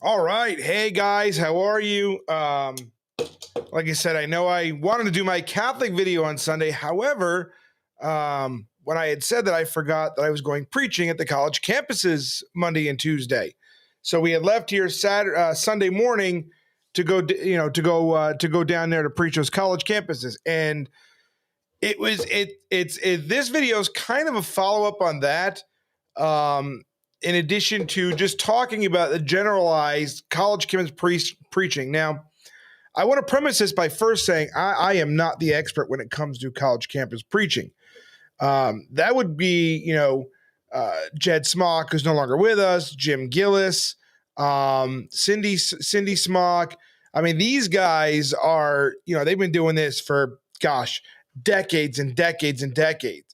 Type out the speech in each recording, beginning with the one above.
All right. Hey guys, how are you? Like I said, I know I wanted to do my Catholic video on Sunday. However, when I had said that, I forgot that I was going preaching at the college campuses Monday and Tuesday. So we had left here Sunday morning to go, to go down there to preach those college campuses, and it was this video is kind of a follow up on that. In addition to just talking about the generalized college campus preaching. Now, I want to premise this by first saying I am not the expert when it comes to college campus preaching. That would be, Jed Smock, who's no longer with us, Jim Gillis, Cindy Smock. I mean, these guys are, they've been doing this for, gosh, decades and decades and decades.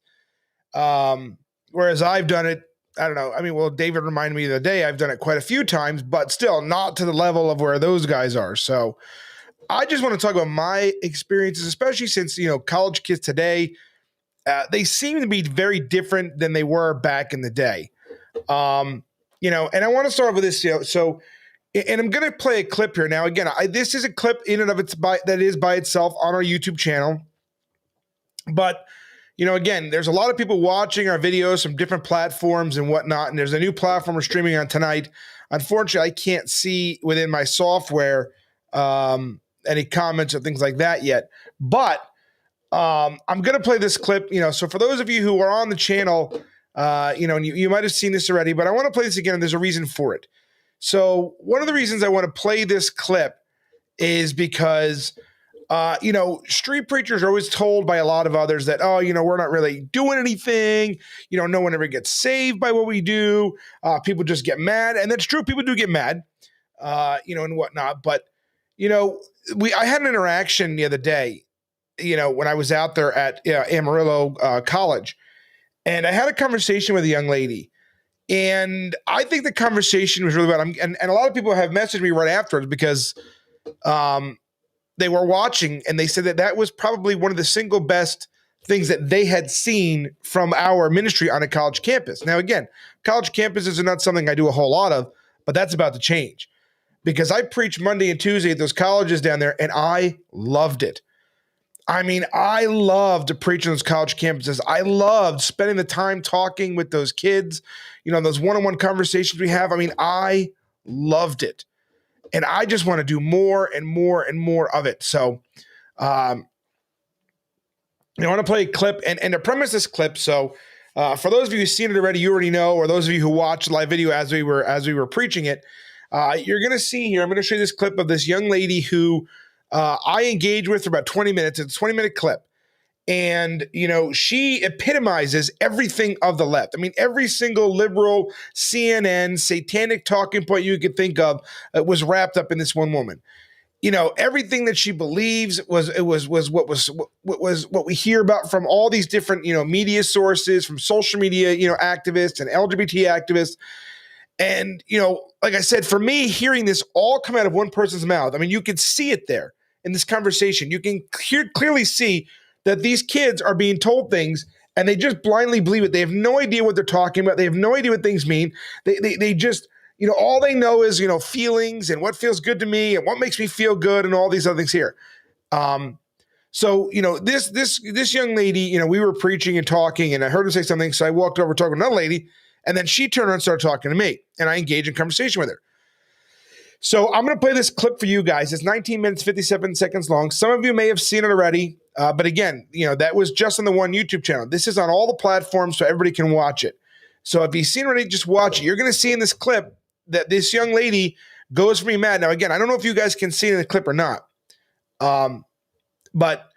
Whereas I've done it, I don't know. I mean, well, David reminded me the other day I've done it quite a few times, but still not to the level of where those guys are. So I just want to talk about my experiences, especially since, college kids today, they seem to be very different than they were back in the day. And I want to start off with this, and I'm going to play a clip here. Now, again, this is a clip in and of that is by itself on our YouTube channel. But, again, there's a lot of people watching our videos from different platforms and whatnot. And there's a new platform we're streaming on tonight. Unfortunately, I can't see within my software any comments or things like that yet. But I'm going to play this clip, so for those of you who are on the channel, and you might have seen this already, but I want to play this again, and there's a reason for it. So one of the reasons I want to play this clip is because street preachers are always told by a lot of others that, we're not really doing anything. No one ever gets saved by what we do. People just get mad. And that's true. People do get mad, and whatnot. But, I had an interaction the other day, when I was out there at Amarillo College, and I had a conversation with a young lady. And I think the conversation was really about, and a lot of people have messaged me right afterwards because, they were watching, and they said that was probably one of the single best things that they had seen from our ministry on a college campus. Now, again, college campuses are not something I do a whole lot of, but that's about to change because I preached Monday and Tuesday at those colleges down there, and I loved it. I mean, I loved to preach on those college campuses. I loved spending the time talking with those kids, those one-on-one conversations we have. I mean, I loved it. And I just want to do more and more and more of it. So, I want to play a clip and to premise this clip. So, for those of you who've seen it already, you already know, or those of you who watched the live video as we were preaching it, you're going to see here. I'm going to show you this clip of this young lady who I engaged with for about 20 minutes. It's a 20-minute clip. And, she epitomizes everything of the left. I mean, every single liberal, CNN, satanic talking point you could think of was wrapped up in this one woman. Everything that she believes was what we hear about from all these different, media sources, from social media, activists and LGBT activists. And, like I said, for me, hearing this all come out of one person's mouth, I mean, you can see it there in this conversation. You can clearly see that these kids are being told things and they just blindly believe it. They have no idea what they're talking about. They have no idea what things mean. They just, all they know is, feelings and what feels good to me and what makes me feel good and all these other things here. So, this young lady, we were preaching and talking and I heard her say something. So I walked over talking to another lady and then she turned around and started talking to me and I engaged in conversation with her. So I'm going to play this clip for you guys. It's 19 minutes, 57 seconds long. Some of you may have seen it already. But again, that was just on the one YouTube channel. This is on all the platforms so everybody can watch it. So if you've seen it already, just watch it. You're going to see in this clip that this young lady goes from being mad. Now, again, I don't know if you guys can see it in the clip or not. But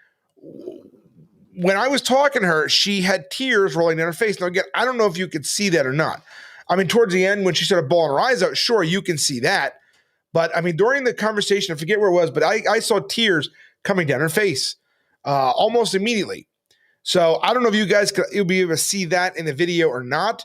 when I was talking to her, she had tears rolling down her face. Now, again, I don't know if you could see that or not. I mean, towards the end, when she started bawling her eyes out, sure, you can see that. But, I mean, during the conversation, I forget where it was, but I saw tears coming down her face almost immediately. So I don't know if you guys you'll be able to see that in the video or not,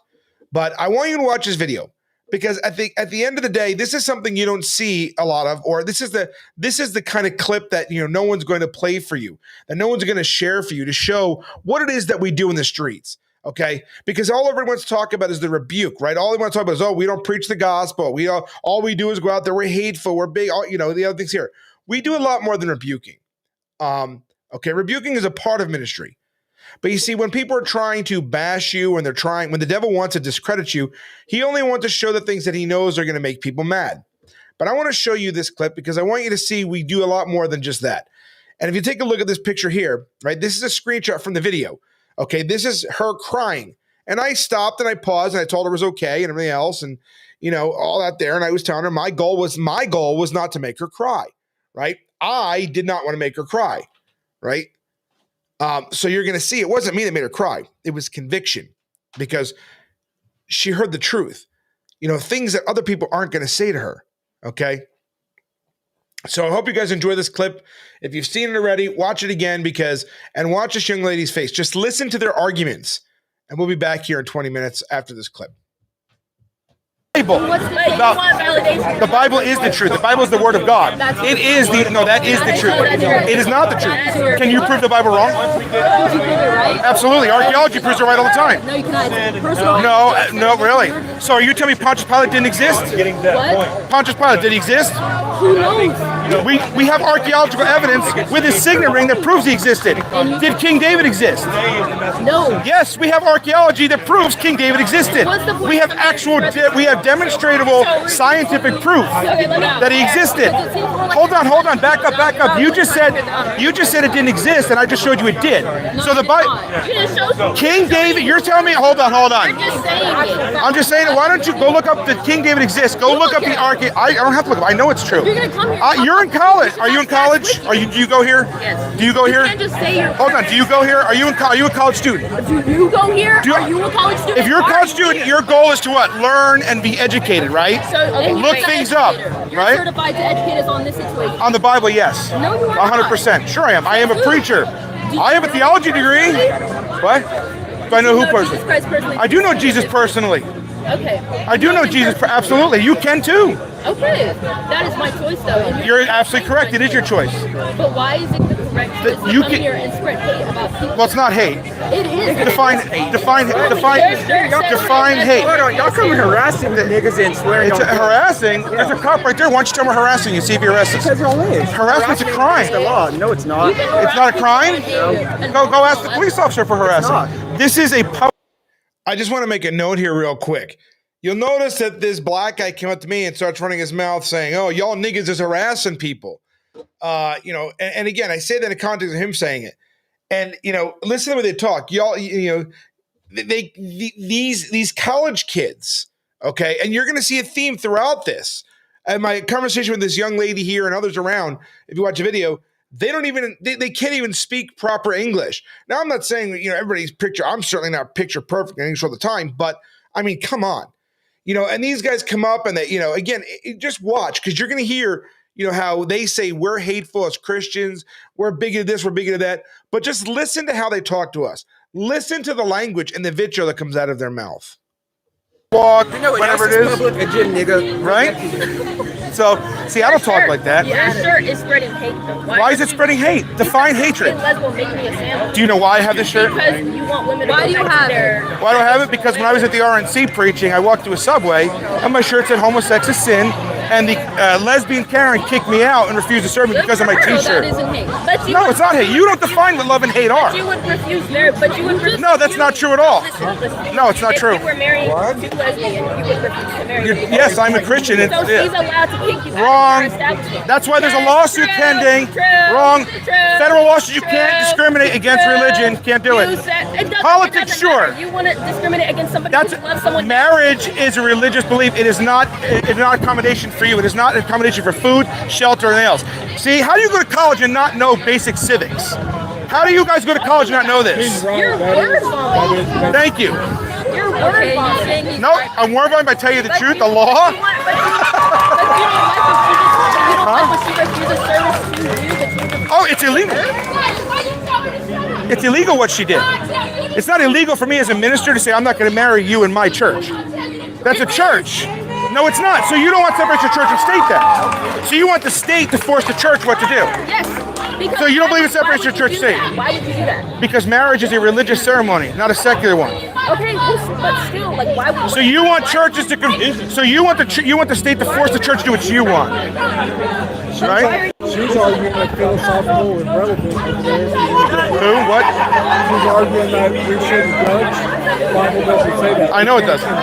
but I want you to watch this video because at the end of the day, this is something you don't see a lot of, or this is the kind of clip that no one's going to play for you, that no one's going to share for you to show what it is that we do in the streets. Okay, because all everyone wants to talk about is the rebuke, right? All they want to talk about is, oh, we don't preach the gospel. All we do is go out there. We're hateful. We're big. The other things here. We do a lot more than rebuking. Okay, rebuking is a part of ministry. But you see, when people are trying to bash you, when the devil wants to discredit you, he only wants to show the things that he knows are going to make people mad. But I want to show you this clip because I want you to see we do a lot more than just that. And if you take a look at this picture here, right, this is a screenshot from the video. Okay, this is her crying. And I stopped and I paused and I told her it was okay and everything else and, all that there. And I was telling her my goal was not to make her cry, right? I did not want to make her cry, right? So you're going to see it wasn't me that made her cry. It was conviction because she heard the truth, things that other people aren't going to say to her, okay? So I hope you guys enjoy this clip. If you've seen it already, watch it again and watch this young lady's face. Just listen to their arguments. And we'll be back here in 20 minutes after this clip. The Bible is the truth. The Bible is the word of God. That is the truth. It is not the truth. Can you prove the Bible wrong? Absolutely. Archaeology proves it right all the time. No, you cannot. No, really. So are you telling me Pontius Pilate didn't exist? What? Pontius Pilate, did he exist? Who knows? We have archaeological evidence with his signet ring that proves he existed. Did King David exist? No. Yes, we have archaeology that proves King David existed. We have demonstrable scientific proof that he existed. Hold on, back up. You just said it didn't exist, and I just showed you it did. So the Bible, King David, you're telling me? Hold on. I'm just saying it. Why don't you go look up that King David exists? Go look up the archaeology. I don't have to look up. I know it's true. You're gonna come here. You're in college. Are you in college? Do you go here? Yes. Do you go here? You can't just say you're. Hold on. Do you go here? Are you a college student? Do you go here? Are you a college student? If you're a college student, your goal is to what? Learn and be educated, right? So, okay, look things up, you're right? certified to educate us on this situation. On the Bible, yes. No, you are 100%. Sure I am. I am a preacher. I have a theology degree. What? Do I know who personally? I do know Jesus personally. Okay. I do know Jesus. Absolutely. You can too. Okay. That is my choice, though. You're absolutely correct. It is your choice. But why is it the correct choice to come here and spread hate about people? Well, it's not hate. It is. Define hate. Hold on, y'all come harassing the niggas and swearing. It's harassing. There's a cop right there. Why don't you tell him harassing you? See if he arrests us. Harassment's a crime. It's the law. No, it's not. It's not a crime? Go ask the police officer for harassing. This is a public. I just want to make a note here real quick. You'll notice that this black guy came up to me and starts running his mouth saying, oh, y'all niggas is harassing people. And again, I say that in the context of him saying it. And, listen to the way they talk. Y'all, these college kids, okay? And you're going to see a theme throughout this. And my conversation with this young lady here and others around, if you watch the video, they can't even speak proper English. Now, I'm not saying, everybody's picture, I'm certainly not picture perfect in English all the time, but I mean, come on. And these guys come up and they, again, just watch because you're going to hear, how they say we're hateful as Christians, we're big into this, we're big into that, but just listen to how they talk to us. Listen to the language and the vitriol that comes out of their mouth. Walk, whatever it is. Public, a gym, nigga. Right? So, see, I don't talk like that. Your shirt is spreading hate, though. Why is it spreading hate? Define hatred. Do you know why I have this shirt? Because you want women to. Why do you have it? Why do I have it? Because when I was at the RNC preaching, I walked to a Subway, and my shirt said homosex is sin, and the lesbian Karen kicked me out and refused to serve me because of my T-shirt. That isn't hate. No, it's not hate. You don't define what love and hate are. You would refuse marriage, but you would refuse. No, that's not true at all. Listen. No, it's not true. If you were married to lesbian, you would refuse to marry. Yes, I'm a Christian. So she's allowed to kick you out Wrong. of her establishment. That's why there's a lawsuit pending. Wrong. Federal lawsuit. You can't discriminate against religion. Can't do it. Politics, sure. You want to discriminate against somebody who loves someone. Marriage is a religious belief. It is not. It's not an accommodation for you. It is not an accommodation for food, shelter, and anything else. See, how do you go to college and not know basic civics? How do you guys go to college and not know this? You're word vomit. Thank you. You're word vomit. No, I'm word vomit. If I tell you the truth, the law. Oh, it's illegal. It's illegal what she did. It's not illegal for me as a minister to say I'm not going to marry you in my church. That's a church. No, it's not. So you don't want to separate your church and state then. So you want the state to force the church what to do. Yes. So you don't believe in separation of church state? Why would you do that? Because marriage is a religious ceremony, not a secular one. Okay, but still, like, why would? So you want churches to so you want the state to force the church to do what you want, right? She's arguing that philosophical is relevant over there. Who? What? She's arguing that we shouldn't judge. The Bible doesn't say that. I know it doesn't.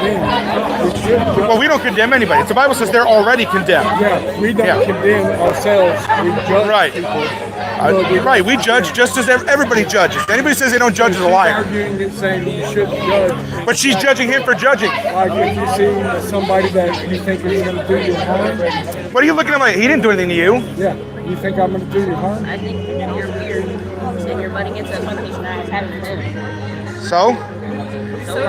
We should judge. Well, we don't condemn anybody. The Bible says they're already condemned. Yeah, we don't condemn ourselves. We judge Right. people. Right, we judge just as everybody judges. Anybody says they don't judge is a liar. Arguing and saying you should judge. But she's judging him for judging. Like if you see somebody that you think is going to do you harm, What are you looking at like? He didn't do anything to you. yeah, you think I'm going to do you harm? I think you're weird, and you're butting into a conversation I was having with him. So?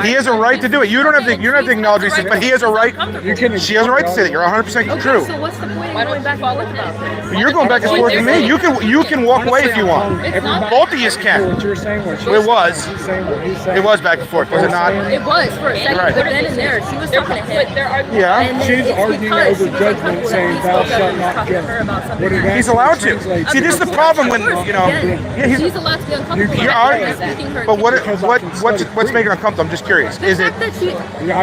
He has a right to do it. You don't have to acknowledge these things, but he has a right. You can. She has a right to say that. You're 100% true. So what's the point of going back and forth about this? You're going back and forth with me. You can walk away if you want. Both of you can. What you're saying, what she's It was. He's saying what he's saying. It was back and forth, was it not? It was for a second, Right. but then and there, she was talking to him. Yeah. She's arguing over judgment, saying thou shalt not judge. What did that He's allowed to. translate See, this is the problem when, you know, She's allowed to be uncomfortable. you are, but what's making her uncomfortable? I'm just curious. Is it,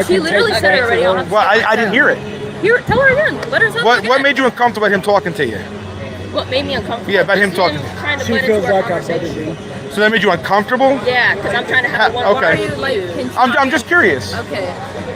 She literally said it already. well, I didn't hear it. Tell her again. Let her tell her again. What made you uncomfortable about him talking to you? What made me uncomfortable? Yeah, about him Is talking. Trying to She butt feels into our like I said it. conversation. So that made you uncomfortable? Yeah, because I'm trying to have a one. Okay. I'm just curious. Okay.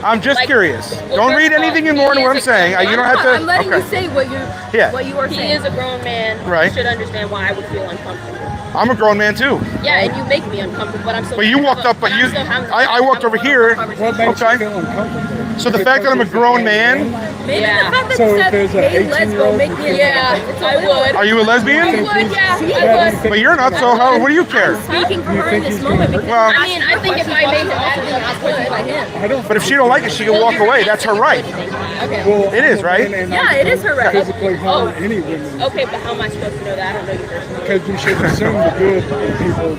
I'm just Like, curious. well, Don't first read of all, anything he more than what is I'm saying. You don't have to. I'm letting you Okay. say what you are He saying. is a grown man. Right. You should understand why I would feel uncomfortable. I'm a grown man too. Yeah, and you make me uncomfortable, but I'm still. But you walked up, but I walked over here. What makes you Okay. feel uncomfortable? So the fact that I'm a grown man, Maybe Yeah. the fact that So you if said, there's a hey, let's go 18-year-old make me Yeah, I would. are you a I lesbian? would, yeah, I would. But you're not, so how? What do you care? speaking for her in this moment because Well, I mean, I think if I made him by him. I don't. but if she don't like it, she can walk away. That's her right. Okay. Well, It is, right? Yeah, it is her right. Physically harm any women Okay, but how am I supposed to know that? I don't know you personally. because you should assume the good people.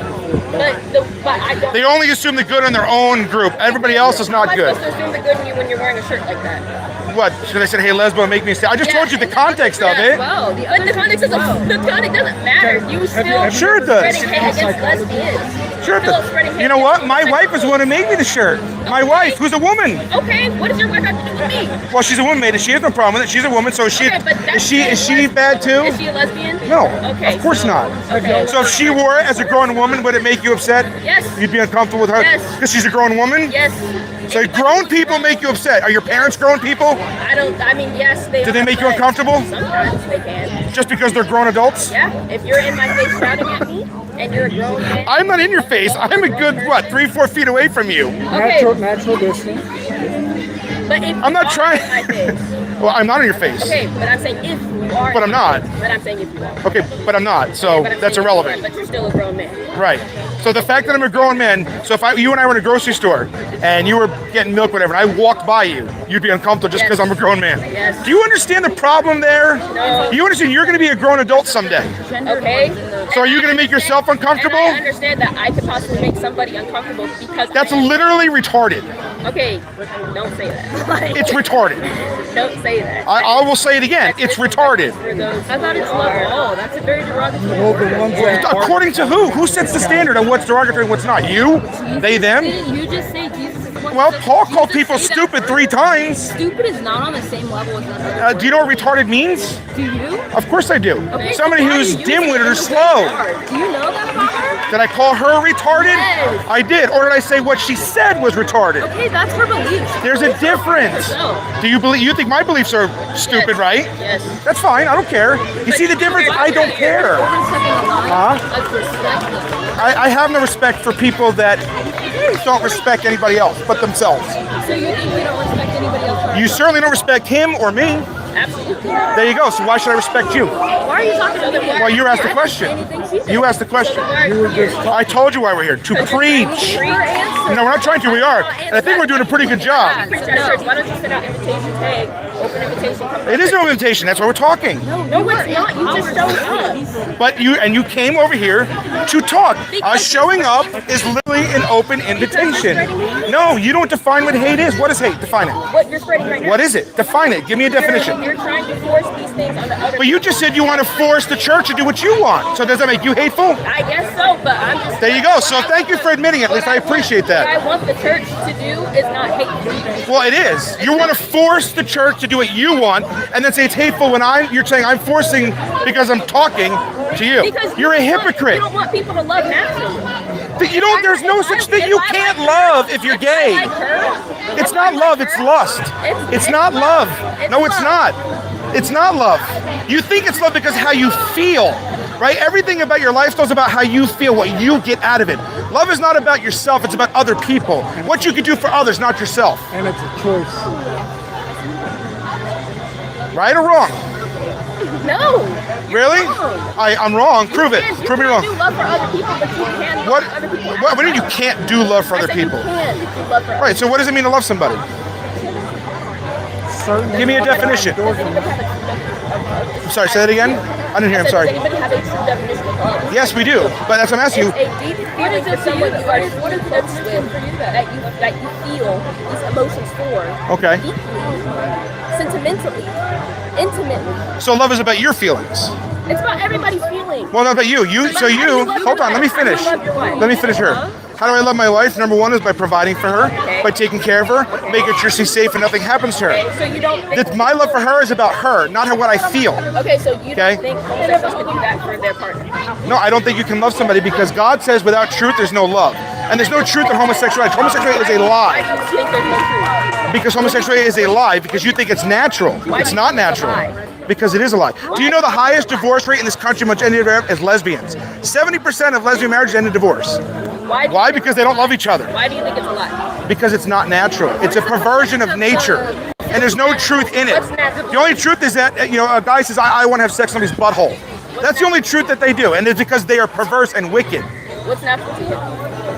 But I don't. They only assume the good in their own group. Everybody else is How am not I good. supposed to assume the good in you when you're wearing a shirt like that? What? So they said, hey, lesbo, make me stay. I just told you the context of it. Well, But the context doesn't matter. You still Sure it does. spreading hate against lesbians. Sure. Still spreading hate You know what? against My wife is the one who made me the shirt. My wife, who's a woman. Okay, what does your wife have to do with me? Well, she's a woman, made it. She has no problem with it. She's a woman, so she Okay, but that's is she bad too? Is she a lesbian? No, Okay. of course not. Okay. So if she wore it as a grown woman, would it make you upset? Yes. You'd be uncomfortable with her? Yes. Because she's a grown woman? Yes. So grown people make you upset. Are your parents grown people? I mean, yes, they. Do they are, make you but uncomfortable? Sometimes they can. Just because they're grown adults? Yeah. If you're in my face shouting at me and you're a grown man. I'm not in your face. I'm a good, 3-4 feet away from you. Okay. Natural distance. But if I'm not you are trying- in my face. Well, I'm not in your face. Okay, but I'm saying if you are. But I'm in my not. face, But I'm saying if you are. Okay, but I'm not. So But I'm that's saying if you irrelevant. are, But you're still a grown man. Right. So the fact that I'm a grown man, so if you and I were in a grocery store and you were getting milk, whatever, and I walked by you, you'd be uncomfortable just because Yes. I'm a grown man. Yes. Do you understand the problem there? No. Do you understand you're going to be a grown adult someday? Okay. So are you going to make yourself uncomfortable? And I understand that I could possibly make somebody uncomfortable because. That's literally retarded. Okay, don't say that. It's retarded. Don't say that. I will say it again. It's retarded. For those I thought it's level. Oh, that's a very derogatory Well, the word. ones that According to who? Who sets the standard on what's derogatory and what's not? You? They, them? Didn't you just say Jesus is what Well, says- Paul you called just people say that stupid word? 3 times. Stupid is not on the same level as another. Do you know what retarded means? Do you? Of course I do. Okay, Somebody so why who's are you using dim-witted or it slow. Do you know that about her? Did I call her retarded? Yes. I did. Or did I say what she said was retarded? Okay, that's her belief. There's a difference. So, Do you believe? You think my beliefs are stupid, right? Yes. That's fine. I don't care. You see the difference? I don't care. Huh? I have no respect for people that don't respect anybody else but themselves. So you think we don't respect anybody else? You certainly don't respect him or me. Absolutely. There you go. So why should I respect you? Why are you talking to them? Well, you asked the question. Anything she said. You asked the question. you were just I told you why we're here. To preach. Her answer. No, we're not trying to. We are. And I think we're doing a pretty good job. Preach at church. Why don't you send out invitation tag, open invitation, come It is no invitation. That's why we're talking. No, it's not. You just showed up. But you came over here to talk. Us showing up is literally an open invitation. No, you don't define what hate is. What is hate? Define it. What you're spreading right now. What is it? Define it. Give me a definition. You're trying to force these things on the other. But you just said you want to force the church to do what you want. So does that make you hateful? I guess so, but I'm just. There you go. So thank you for admitting it. At least I appreciate What I that. want the church to do is not hateful. Well, it is. You want to force the church to do what you want, and then say it's hateful when you're saying I'm forcing because I'm talking to you. Because You're a hypocrite. You don't want people to love naturally. You don't. There's no such thing. You can't love if you're gay. Like her, It's not love. It's lust. It's not love. No, it's not. It's not love. You think it's love because how you feel, right? Everything about your lifestyle is about how you feel, what you get out of it. Love is not about yourself. It's about other people. What you can do for others, not yourself. And it's a choice. Right or wrong? No. Really? I'm wrong. Prove it. Prove me wrong. You love for other people, but you can't What? love for other people. What do you can't do love for I other said people? You can if you love for Right. So what does it mean to love somebody? Give me a definition. I'm sorry. Say that again. I didn't hear. I'm sorry. Does anybody have a true definition of love? Yes, we do. But that's what I'm asking you. It's a deep feeling for someone you are close with, that you feel these emotions for. Okay. Deeply, sentimentally, intimately. So love is about your feelings. It's about everybody's feelings. Well, not about you. Hold on. Let me finish. Let me finish her. How do I love my wife? Number one is by providing for her, by taking care of her, making sure she's safe and nothing happens to her. Okay, so you don't think... My love for her is about her, not what I feel. Okay, so you don't think homosexuals can do that for their partner? No, I don't think you can love somebody because God says without truth, there's no love. And there's no truth in homosexuality. Homosexuality is a Why lie. do you think there's no truth? Because homosexuality is a lie because you think it's natural. It's not natural. Because it is a lie. Do you know the highest divorce rate in this country amongst any other is lesbians? 70% of lesbian marriages end in divorce. Why? Because they don't love each other. Why do you think it's a lie? Because it's not natural. It's a perversion of nature. And there's no truth in it. The only truth is that, a guy says, I want to have sex on his butthole. That's the only truth that they do. And it's because they are perverse and wicked. What's natural to you?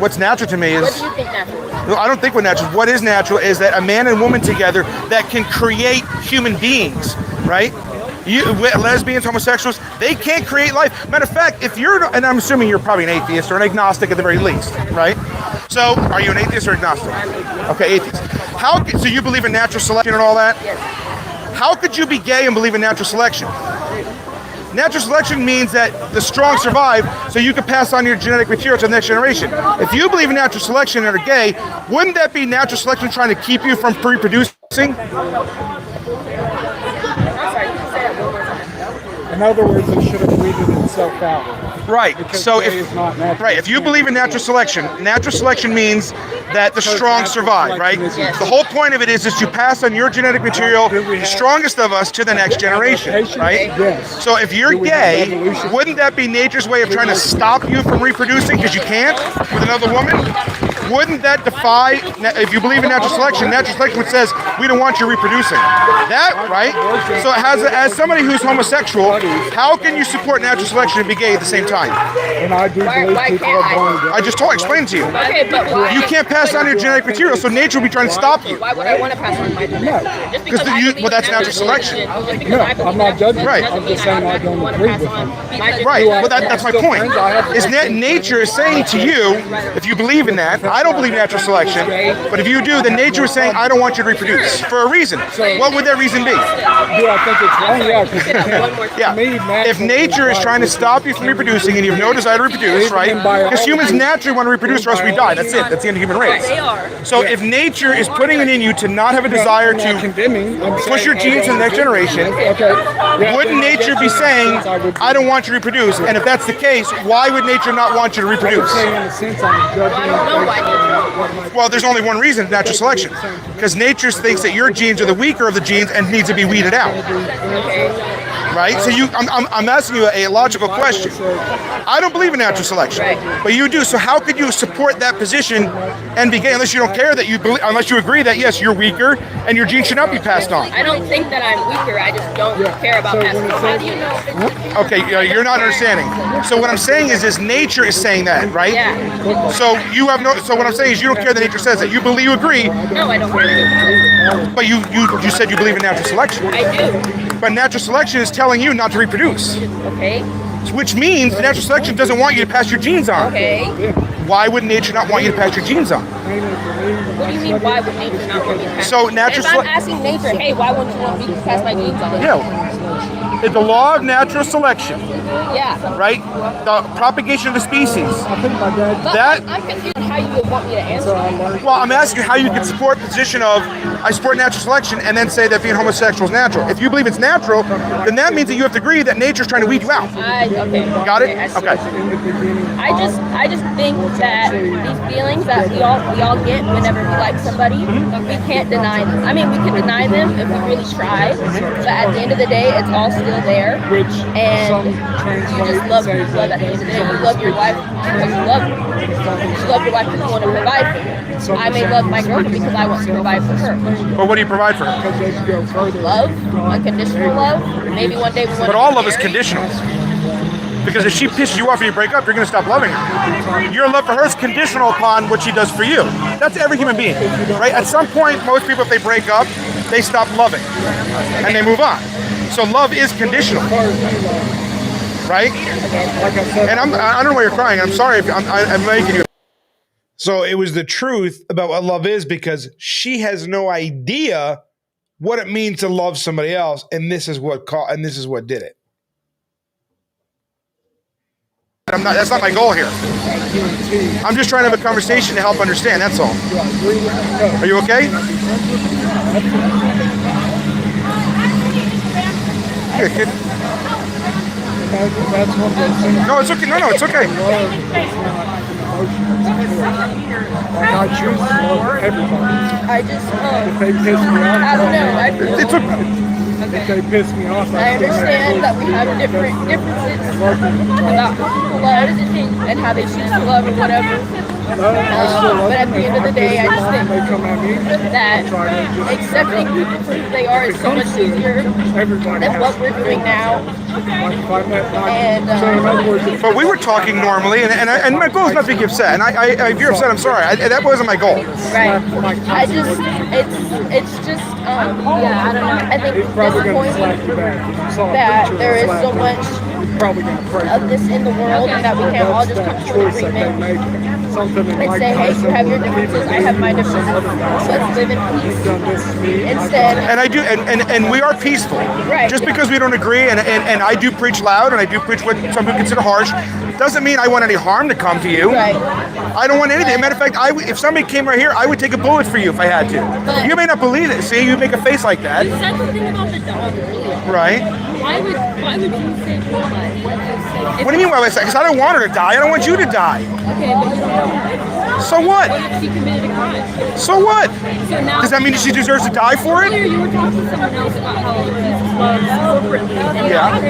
What's natural to me is... What do you think natural is? No, I don't think what's natural. What is natural is that a man and woman together that can create human beings, right? Lesbians, homosexuals, they can't create life. Matter of fact, if you're, and I'm assuming you're probably an atheist or an agnostic at the very least, right? So, are you an atheist or agnostic? Okay, atheist. So you believe in natural selection and all that? Yes. How could you be gay and believe in natural selection? Natural selection means that the strong survive so you can pass on your genetic material to the next generation. If you believe in natural selection and are gay, wouldn't that be natural selection trying to keep you from reproducing? In other words, it should have weeded itself out. Right. Because So gay is not natural. if you believe in natural selection means that the strong survive, right? The whole point of it is you pass on your genetic material, the strongest of us, to the next generation, right? Yes. So if you're gay, wouldn't that be nature's way of trying to stop you from reproducing because you can't with another woman? Wouldn't that defy, if you believe in natural selection which says we don't want you reproducing? That, right? So as somebody who's homosexual, how can you support natural selection and be gay at the same time? And I do believe people are born gay. I just explained to you. Okay, but why? You can't pass on your genetic material, so nature will be trying to stop you. Why would I want to pass on my genetic? Just because I believe that's in natural selection. Just because No, I believe I'm not judging. Right. I'm just saying I don't agree with you. Right, well that's my point. Is that nature is saying to you, if you believe in that, I don't believe in natural selection, but if you do, then nature is saying, I don't want you to reproduce for a reason. What would that reason be? Do I think it's wrong? Yeah, because Yeah. If nature is trying to stop you from reproducing and you have no desire to reproduce, right? Because humans naturally want to reproduce or else we die. That's it. That's the end of the human race. They are. So if nature is putting it in you to not have a desire to condemning, push your genes to the next generation, wouldn't nature be saying, I don't want you to reproduce? And if that's the case, why would nature not want you to reproduce? Well, there's only one reason, natural selection. Because nature thinks that your genes are the weaker of the genes and needs to be weeded out. Right? So I'm asking you a logical question. I don't believe in natural selection, but you do. So how could you support that position and be gay unless you don't care that you believe, unless you agree that yes, you're weaker and your genes should not be passed on? I don't think that I'm weaker. I just don't care about passing on. How do you know? Okay, you're not understanding. So what I'm saying is nature is saying that, right? Yeah. So you have no. So what I'm saying is you don't care that nature says that. You agree. No, I don't care. But you said you believe in natural selection. I do. But natural selection is telling you not to reproduce. Okay. Which means natural selection doesn't want you to pass your genes on. Okay. why would nature not want you to pass your genes on? What do you mean, why would nature not want me to pass? So natural If I'm asking nature, hey, why wouldn't you want me to pass my genes on? Yeah. It's the law of natural selection, Yeah. right? The propagation of the species. But That- I'm confused how you would want me to answer. Well, I'm asking how you can support the position of I support natural selection and then say that being homosexual is natural. If you believe it's natural, then that means that you have to agree that nature's trying to weed you out. Okay. Got it? I see. Okay. I just think that these feelings that we all get whenever we like somebody, we can't deny them. I mean, we can deny them if we really try, but at the end of the day, it's all still there. And you just love at the end of the day. You love your wife because you love her. You love your wife because you want to provide for her. I may love my girlfriend because I want to provide for her. But what do you provide for her? Love, unconditional love. Maybe one day we want. But all love is conditional. Because if she pisses you off and you break up, you're going to stop loving her. Your love for her is conditional upon what she does for you. That's every human being, right? At some point, most people, if they break up, they stop loving and they move on. So love is conditional, right? And I don't know why you're crying. I'm sorry if I'm making you. So it was the truth about what love is because she has no idea what it means to love somebody else, and this is what did it. That's not my goal here. I'm just trying to have a conversation to help understand. That's all. Are you okay? Here, kid. No, it's okay. No, it's okay. I choose to love everybody. I just, If they piss me off, I don't know. It's okay. if they piss me off, I understand that we have differences about who people love and how they choose to love or whatever. But at the end of the day, I just think that accepting people for who they are is so much easier than what we're doing now. And but we were talking normally, and my goal is not to get upset. And if you're upset, I'm sorry. That wasn't my goal. Right. I just, it's just, yeah, I don't know. I think it's disappointing that there is so much of this in the world and that we can't all just come to an agreement and say, hey, you have your differences, I have my differences, let's live in peace. Instead, And I do, and we are peaceful. Right. Just because we don't agree, and I do preach loud, and I do preach what some people consider harsh, doesn't mean I want any harm to come to you. right. I don't want anything. Matter of fact, if somebody came right here, I would take a bullet for you if I had to. You may not believe it. See, you make a face like that. You said something about the dog earlier. Right. Why would you say that? What do you mean why would I say? Because I don't want her to die. I don't want you to die. Okay, but you don't know. So what? What if she committed a crime? So what? So now, Does that mean she deserves to die for it? earlier you were talking to someone else about how Jesus loves corporately. And Yeah. you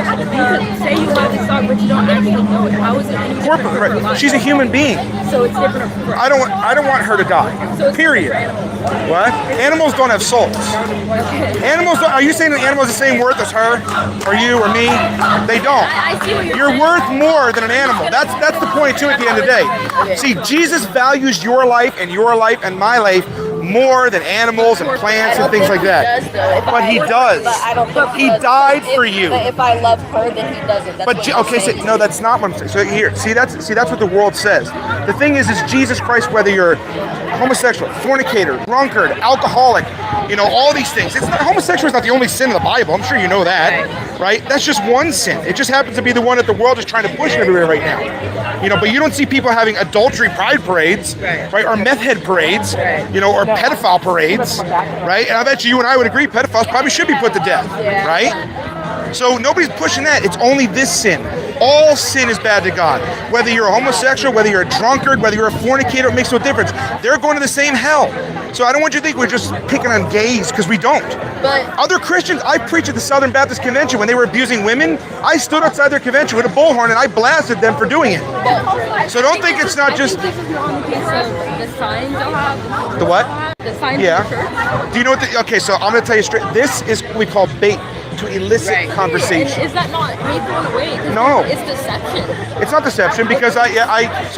could say you love this dog, but you don't actually know it. How is it any different Corporate, for right. life? She's a human being. So it's different for I don't want her to die. So it's Period. different for animals. What? Animals don't have souls. Animals don't, are you saying that animals have the same worth as her? Or you or me? They don't. I see what You're saying. worth more than an animal. That's the point too at the end of the day. See, Jesus values your life and my life more than animals and plants and things like that. But he does. But I don't think He does. died But for if- you. But if I love her, then he doesn't. That's But what I'm okay, so, saying. no, that's not what I'm saying. So here, see that's what the world says. The thing is Jesus Christ, whether you're homosexual, fornicator, drunkard, alcoholic, all these things. Homosexual is not the only sin in the Bible. I'm sure you know that, right? That's just one sin. It just happens to be the one that the world is trying to push everywhere right now. But you don't see people having adultery pride parades, right? Or meth head parades, or pedophile parades, right? And I bet you and I would agree pedophiles probably should be put to death, right? So nobody's pushing that. It's only this sin. All sin is bad to God. Whether you're a homosexual, whether you're a drunkard, whether you're a fornicator, it makes no difference. They're going to the same hell. So I don't want you to think we're just picking on gays, because we don't. But Other Christians, I preached at the Southern Baptist Convention when they were abusing women. I stood outside their convention with a bullhorn and I blasted them for doing it. So don't think it's not just... I think this is more on the case of the signs you'll have. The what? The signs Yeah. of the church. Do you know what okay, so I'm going to tell you straight. This is what we call bait to elicit conversation. Is that not me thrown away? 'Cause No. It's deception. It's not deception because so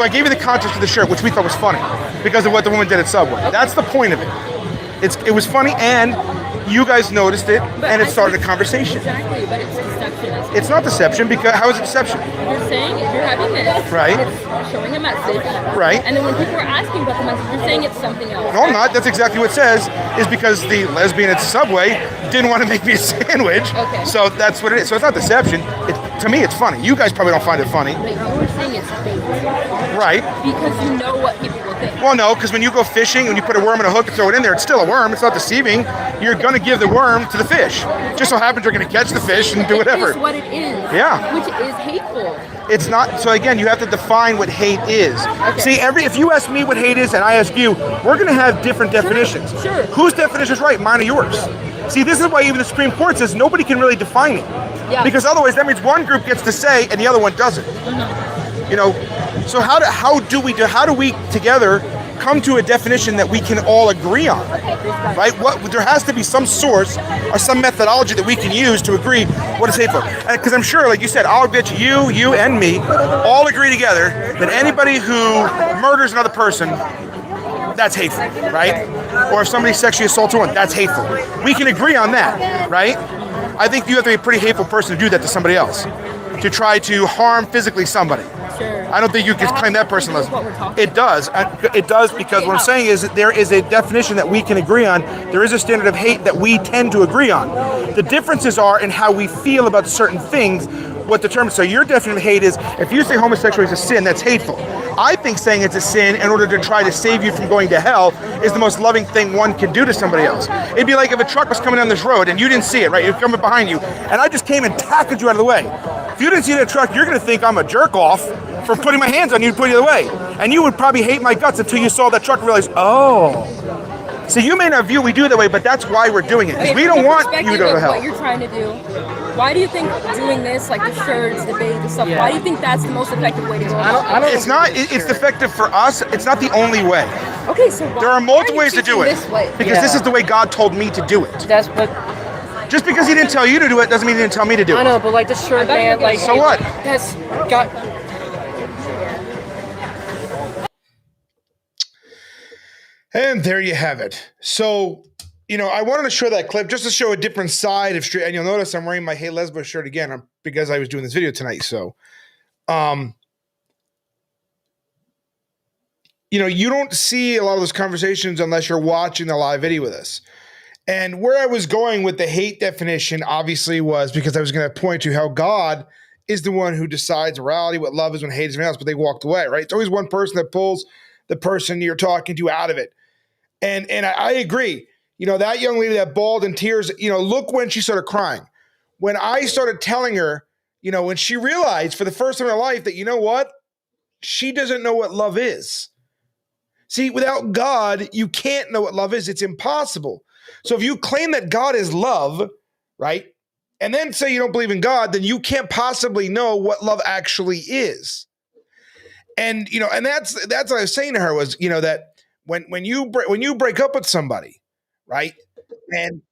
I gave you the context of the shirt, which we thought was funny because of what the woman did at Subway. That's the point of it. It was funny, and You guys noticed it, and it started a conversation. Exactly, but it's deception. It's not deception, because how is it deception? You're saying you're having this, Right. and it's showing a message, Right. And then when people are asking about the message, you're saying it's something else. No, I'm not. That's exactly what it says, is because the lesbian at Subway didn't want to make me a sandwich. Okay. So that's what it is. So it's not deception. To me, it's funny. You guys probably don't find it funny. But you're saying it's fake. Right. Because you know what people will think. Well, no, because when you go fishing and you put a worm in a hook and throw it in there, it's still a worm. It's not deceiving. You're going to give the worm to the fish. Just so happens you're going to catch the fish and do whatever. It's what it is. Yeah. Which is hateful. It's not. So again, you have to define what hate is. Okay. See, if you ask me what hate is and I ask you, we're going to have different definitions. Sure. Whose definition is right? Mine or yours? See, this is why even the Supreme Court says nobody can really define it. Yeah. Because otherwise, that means one group gets to say and the other one doesn't. Mm-hmm. You know. So how do we together come to a definition that we can all agree on? Right? There has to be some source or some methodology that we can use to agree what is hateful. Because I'm sure, like you said, I'll bet you and me all agree together that anybody who murders another person, that's hateful, right? Or if somebody sexually assaults someone, that's hateful. We can agree on that, right? I think you have to be a pretty hateful person to do that to somebody else, to try to harm physically somebody. Sure. I don't think you can claim that person as. What we're talking It does. It does, because what I'm saying is that there is a definition that we can agree on. There is a standard of hate that we tend to agree on. The differences are in how we feel about certain things, what determines. So your definition of hate is, if you say homosexuality is a sin, that's hateful. I think saying it's a sin in order to try to save you from going to hell is the most loving thing one can do to somebody else. It'd be like if a truck was coming down this road and you didn't see it, right? It's coming behind you, and I just came and tackled you out of the way. If you didn't see that truck, you're going to think I'm a jerk off for putting my hands on you and putting you away. And you would probably hate my guts until you saw that truck and realized, oh. So you may not view we do it that way, but that's why we're doing it. Because we don't want you to go to hell. What you're trying to do, why do you think doing this, like the shirts, the debate, the stuff, why do you think that's the most effective way to go about it? It's not. It's effective for us. It's not the only way. Okay, so There are multiple ways to do it. This way? Because this is the way God told me to do it. That's but Just because he didn't tell you to do it doesn't mean he didn't tell me to do it. I know, but like the shirt, man, like So what? That's got. And there you have it. So, I wanted to show that clip just to show a different side of street. And you'll notice I'm wearing my Hey Lesbo shirt again because I was doing this video tonight. So, you don't see a lot of those conversations unless you're watching the live video with us. And where I was going with the hate definition obviously was because I was going to point to how God is the one who decides morality, what love is, when hate is, something else, but they walked away, right? It's always one person that pulls the person you're talking to out of it. And I agree. That young lady that bawled in tears, look when she started crying. When I started telling her, when she realized for the first time in her life that, what? She doesn't know what love is. See, without God, you can't know what love is. It's impossible. So if you claim that God is love, right, and then say you don't believe in God, then you can't possibly know what love actually is. And, and that's what I was saying to her was, that when you break up with somebody, right, and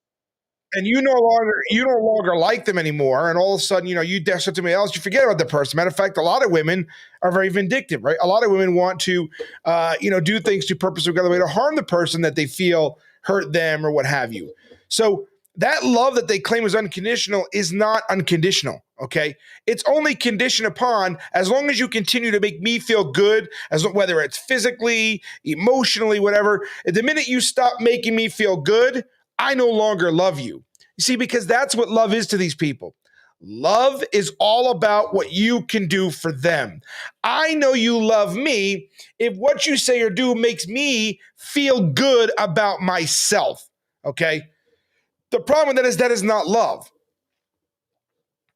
you no longer like them anymore, and all of a sudden, you dash up to somebody else, you forget about the person. Matter of fact, a lot of women are very vindictive, right? A lot of women want to, do things to purposely go the way to harm the person that they feel hurt them or what have you. So that love that they claim is unconditional is not unconditional, okay? It's only conditioned upon as long as you continue to make me feel good, whether it's physically, emotionally, whatever. The minute you stop making me feel good, I no longer love you. You see, because that's what love is to these people. Love is all about what you can do for them. I know you love me if what you say or do makes me feel good about myself, okay? The problem with that is not love,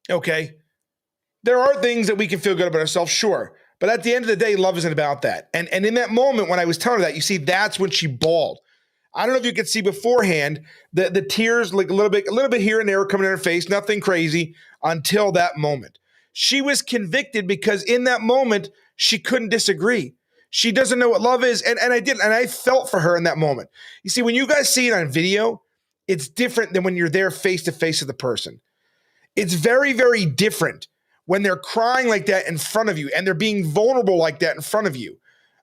okay? There are things that we can feel good about ourselves, sure. But at the end of the day, love isn't about that. And in that moment when I was telling her that, you see, that's when she bawled. I don't know if you could see beforehand the tears, like a little bit here and there coming in her face, nothing crazy until that moment. She was convicted because in that moment, she couldn't disagree. She doesn't know what love is. And I felt for her in that moment. You see, when you guys see it on video, it's different than when you're there face to face with the person. It's very, very different when they're crying like that in front of you and they're being vulnerable like that in front of you.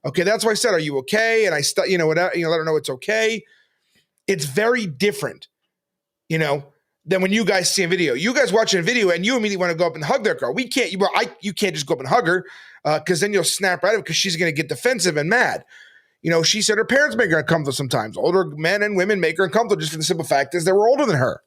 Okay, that's why I said, "Are you okay?" And I let her know it's okay. It's very different. than when you guys see a video. You guys watching a video and you immediately want to go up and hug that girl. We can't. You can't just go up and hug her because then you'll snap right up because she's going to get defensive and mad. She said her parents make her uncomfortable sometimes. Older men and women make her uncomfortable just for the simple fact is they were older than her.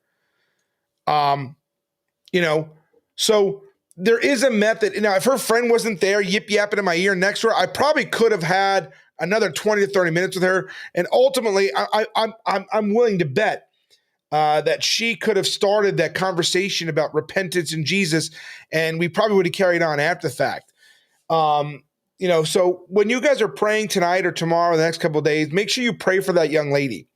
So there is a method. Now, if her friend wasn't there, yip yapping in my ear next to her, I probably could have had another 20 to 30 minutes with her. And ultimately, I'm willing to bet that she could have started that conversation about repentance in Jesus, and we probably would have carried on after the fact. So when you guys are praying tonight or tomorrow, the next couple of days, make sure you pray for that young lady,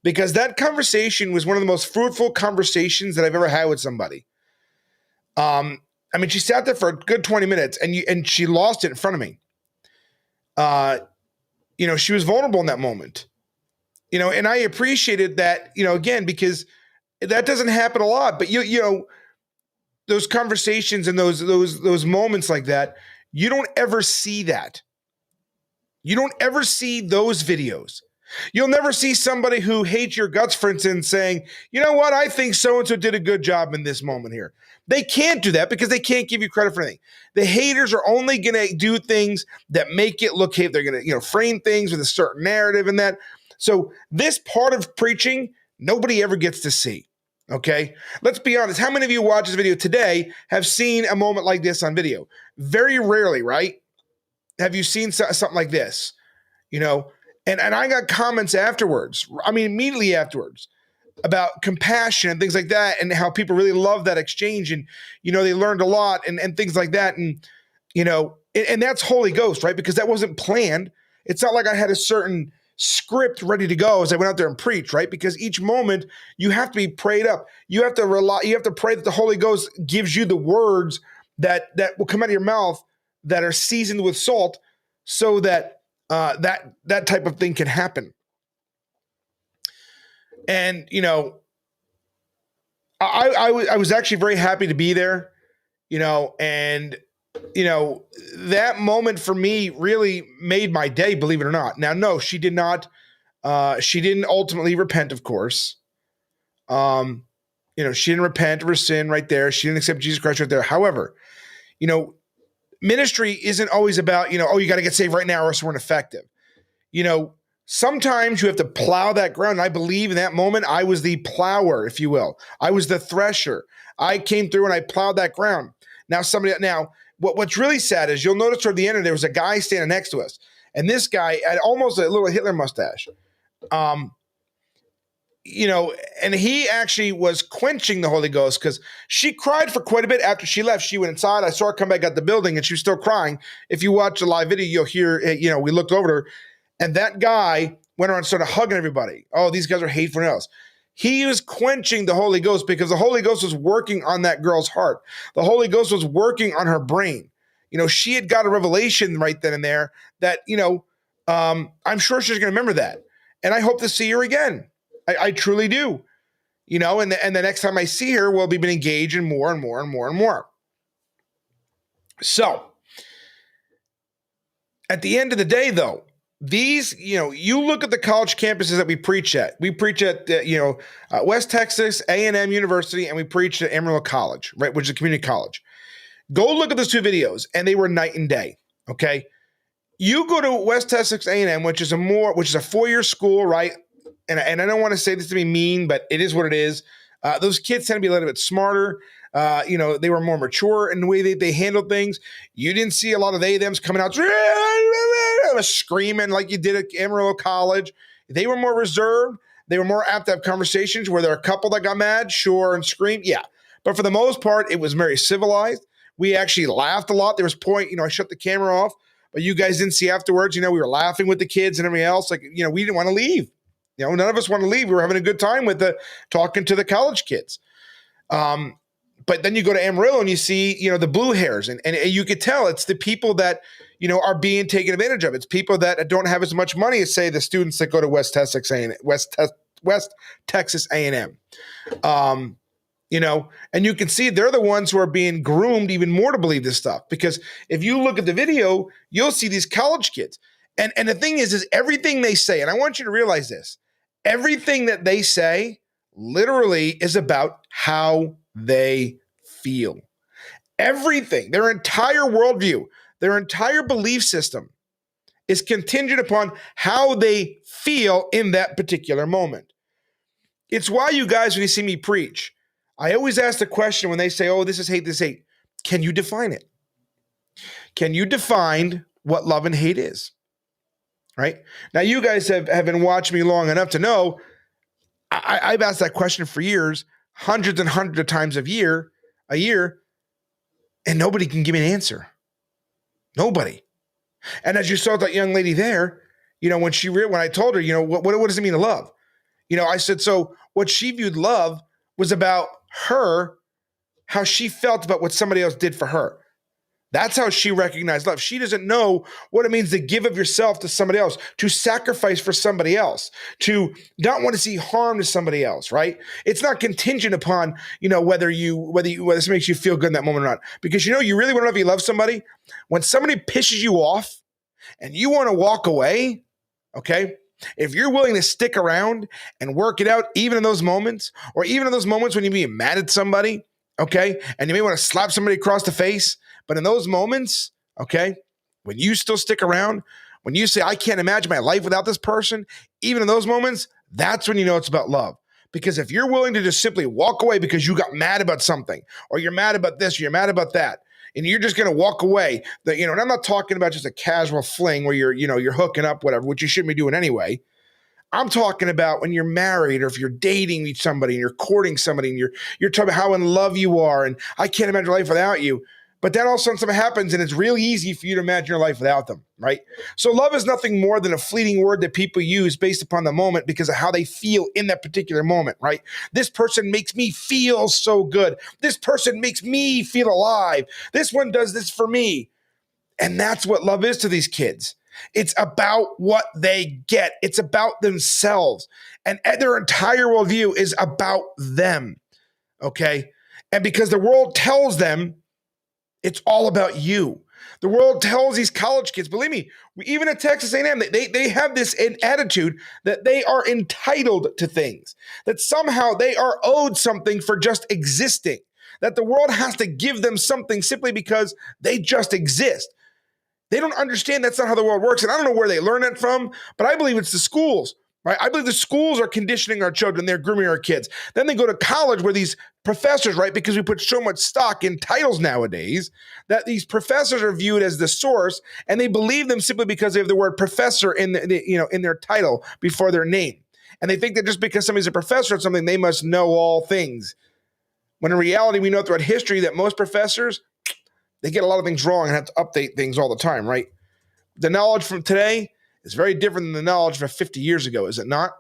because that conversation was one of the most fruitful conversations that I've ever had with somebody. She sat there for a good 20 minutes and she lost it in front of me. She was vulnerable in that moment, and I appreciated that, again, because that doesn't happen a lot, but those conversations and those moments like that, you don't ever see that. You don't ever see those videos. You'll never see somebody who hates your guts, for instance, saying, you know what, I think so-and-so did a good job in this moment here. They can't do that because they can't give you credit for anything. The haters are only going to do things that make it look hate. They're going to, frame things with a certain narrative and that. So this part of preaching, nobody ever gets to see. Okay? Let's be honest. How many of you watch this video today have seen a moment like this on video? Very rarely, right? Have you seen something like this? And I got comments afterwards. Immediately afterwards, about compassion and things like that, and how people really love that exchange, and they learned a lot and things like that, and and that's Holy Ghost, right? Because that wasn't planned. It's not like I had a certain script ready to go as I went out there and preached, right? Because each moment you have to be prayed up. You have to pray that the Holy Ghost gives you the words that will come out of your mouth that are seasoned with salt, so that that type of thing can happen. And I was actually very happy to be there, and that moment for me really made my day, believe it or not. Now, no, she did not. She didn't ultimately repent, of course. She didn't repent of her sin right there. She didn't accept Jesus Christ right there. However, ministry isn't always about, you got to get saved right now or else we're ineffective. Sometimes you have to plow that ground. And I believe in that moment, I was the plower, if you will. I was the thresher. I came through and I plowed that ground. Now, what's really sad is you'll notice toward the end, there was a guy standing next to us. And this guy had almost a little Hitler mustache. And he actually was quenching the Holy Ghost, because she cried for quite a bit after she left. She went inside. I saw her come back out the building and she was still crying. If you watch the live video, you'll hear, we looked over to her. And that guy went around and started hugging everybody. Oh, these guys are hateful and else. He was quenching the Holy Ghost because the Holy Ghost was working on that girl's heart. The Holy Ghost was working on her brain. She had got a revelation right then and there that, I'm sure she's going to remember that. And I hope to see her again. I truly do. And the next time I see her, we'll be engaged in more and more and more and more. So, at the end of the day, though, these, you look at the college campuses that we preach at. We preach at, West Texas A&M University, and we preach at Amarillo College, right, which is a community college. Go look at those two videos, and they were night and day, okay? You go to West Texas A&M, which is a 4-year school, right? And I don't want to say this to be mean, but it is what it is. Those kids tend to be a little bit smarter. They were more mature in the way they handled things. You didn't see a lot of they-thems coming out screaming like you did at Amarillo College. They were more reserved. They were more apt to have conversations. Were there a couple that got mad? Sure, and screamed? Yeah. But for the most part, it was very civilized. We actually laughed a lot. There was a point, I shut the camera off, but you guys didn't see afterwards. We were laughing with the kids and everything else. Like, we didn't want to leave. None of us want to leave. We were having a good time with talking to the college kids. But then you go to Amarillo and you see, the blue hairs, and you could tell it's the people that, are being taken advantage of. It's people that don't have as much money as, say, the students that go to West Texas A&M. And you can see they're the ones who are being groomed even more to believe this stuff. Because if you look at the video, you'll see these college kids. And the thing is everything they say, and I want you to realize this, everything that they say literally is about how they feel. Everything, their entire worldview, their entire belief system is contingent upon how they feel in that particular moment. It's why you guys, when you see me preach, I always ask the question when they say, oh, this is hate, this is hate. Can you define it? Can you define what love and hate is? Right? Now, you guys have been watching me long enough to know I've asked that question for years, hundreds and hundreds of times a year, and nobody can give me an answer. Nobody. And as you saw that young lady there, when I told her, what does it mean to love? I said, so what she viewed love was about her, how she felt about what somebody else did for her. That's how she recognized love. She doesn't know what it means to give of yourself to somebody else, to sacrifice for somebody else, to not want to see harm to somebody else, right? It's not contingent upon, whether this makes you feel good in that moment or not. Because you really want to know if you love somebody. When somebody pisses you off and you want to walk away, okay? If you're willing to stick around and work it out, even in those moments, or even in those moments when you be mad at somebody, okay, and you may want to slap somebody across the face, but in those moments, okay, when you still stick around, when you say, I can't imagine my life without this person, even in those moments, that's when you know it's about love. Because if you're willing to just simply walk away because you got mad about something, or you're mad about this, or you're mad about that, and you're just going to walk away, and I'm not talking about just a casual fling where you're hooking up, whatever, which you shouldn't be doing anyway. I'm talking about when you're married, or if you're dating somebody and you're courting somebody and you're talking about how in love you are and I can't imagine life without you. But then all of a sudden something happens and it's really easy for you to imagine your life without them, right? So love is nothing more than a fleeting word that people use based upon the moment because of how they feel in that particular moment, right? This person makes me feel so good. This person makes me feel alive. This one does this for me. And that's what love is to these kids. It's about what they get. It's about themselves. And their entire worldview is about them, okay? And because the world tells them it's all about you. The world tells these college kids, believe me, even at Texas A&M, they have this attitude that they are entitled to things, that somehow they are owed something for just existing, that the world has to give them something simply because they just exist. They don't understand that's not how the world works. And I don't know where they learn that from, but I believe it's the schools, right? I believe the schools are conditioning our children. They're grooming our kids. Then they go to college where these professors, right? Because we put so much stock in titles nowadays that these professors are viewed as the source, and they believe them simply because they have the word professor in their title before their name. And they think that just because somebody's a professor of something, they must know all things. When in reality, we know throughout history that most professors, they get a lot of things wrong and have to update things all the time, right? The knowledge from today is very different than the knowledge from 50 years ago, is it not?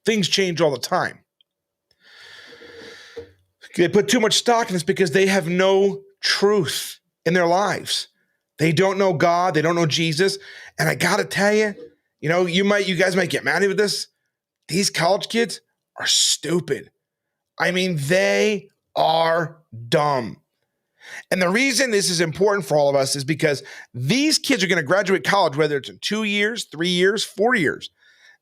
Things change all the time. They put too much stock in this because they have no truth in their lives. They don't know God. They don't know Jesus. And I got to tell you, you guys might get mad at this. These college kids are stupid. I mean, they are dumb. And the reason this is important for all of us is because these kids are going to graduate college, whether it's in 2 years, 3 years, 4 years.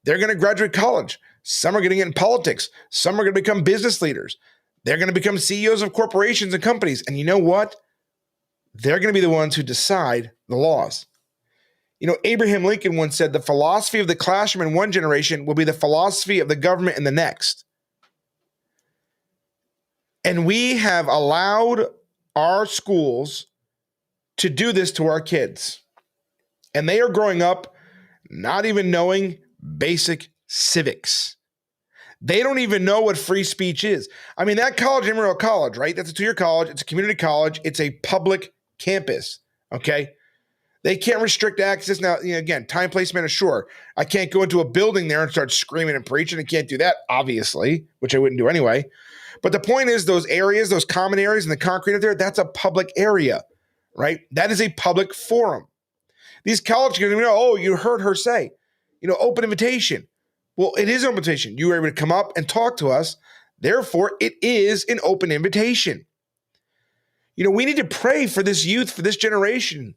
They're going to graduate college. Some are going to get in politics. Some are going to become business leaders. They're going to become CEOs of corporations and companies. And you know what? They're going to be the ones who decide the laws. Abraham Lincoln once said, the philosophy of the classroom in one generation will be the philosophy of the government in the next. And we have allowed our schools to do this to our kids. And they are growing up not even knowing basic civics. They don't even know what free speech is. I mean, that college, Emerald College, right? That's a 2-year college. It's a community college. It's a public campus, okay? They can't restrict access. Now, again, time, place, manner, sure. I can't go into a building there and start screaming and preaching. I can't do that, obviously, which I wouldn't do anyway. But the point is those areas, those common areas and the concrete up there, that's a public area, right? That is a public forum. These college kids, you heard her say, open invitation. Well, it is an invitation. You were able to come up and talk to us. Therefore, it is an open invitation. We need to pray for this youth, for this generation.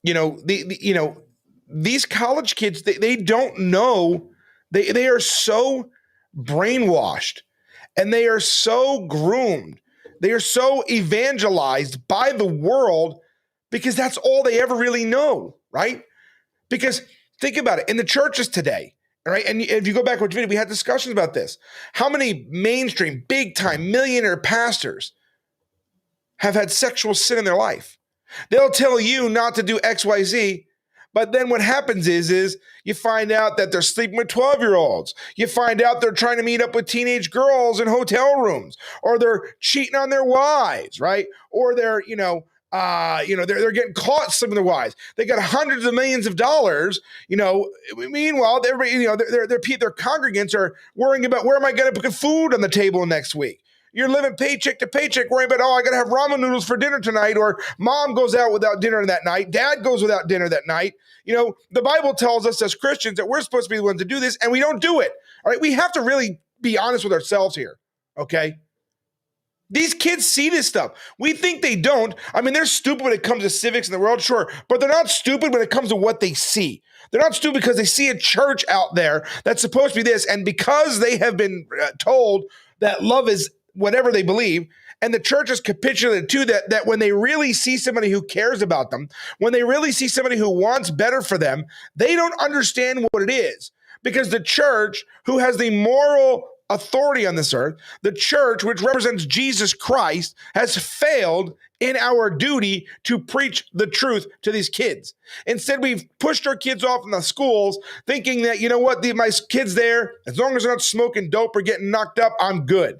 These college kids, they don't know They are so brainwashed and they are so groomed. They are so evangelized by the world because that's all they ever really know, right? Because think about it, in the churches today, all right, and if you go back with video, we had discussions about this. How many mainstream, big-time, millionaire pastors have had sexual sin in their life? They'll tell you not to do X, Y, Z, but then what happens is you find out that they're sleeping with 12-year-olds. You find out they're trying to meet up with teenage girls in hotel rooms, or they're cheating on their wives, right? Or they're, they're getting caught sleeping with their wives. They got hundreds of millions of dollars. Meanwhile, everybody, their congregants are worrying about where am I going to put food on the table next week. You're living paycheck to paycheck, worrying about, I got to have ramen noodles for dinner tonight, or mom goes out without dinner that night, dad goes without dinner that night. The Bible tells us as Christians that we're supposed to be the ones to do this, and we don't do it. All right, we have to really be honest with ourselves here, okay? These kids see this stuff. We think they don't. I mean, they're stupid when it comes to civics in the world, sure, but they're not stupid when it comes to what they see. They're not stupid because they see a church out there that's supposed to be this, and because they have been told that love is whatever they believe, and the church has capitulated to that when they really see somebody who cares about them, when they really see somebody who wants better for them, they don't understand what it is. Because the church, who has the moral authority on this earth, the church, which represents Jesus Christ, has failed in our duty to preach the truth to these kids. Instead, we've pushed our kids off in the schools thinking that, my kids there, as long as they're not smoking dope or getting knocked up, I'm good.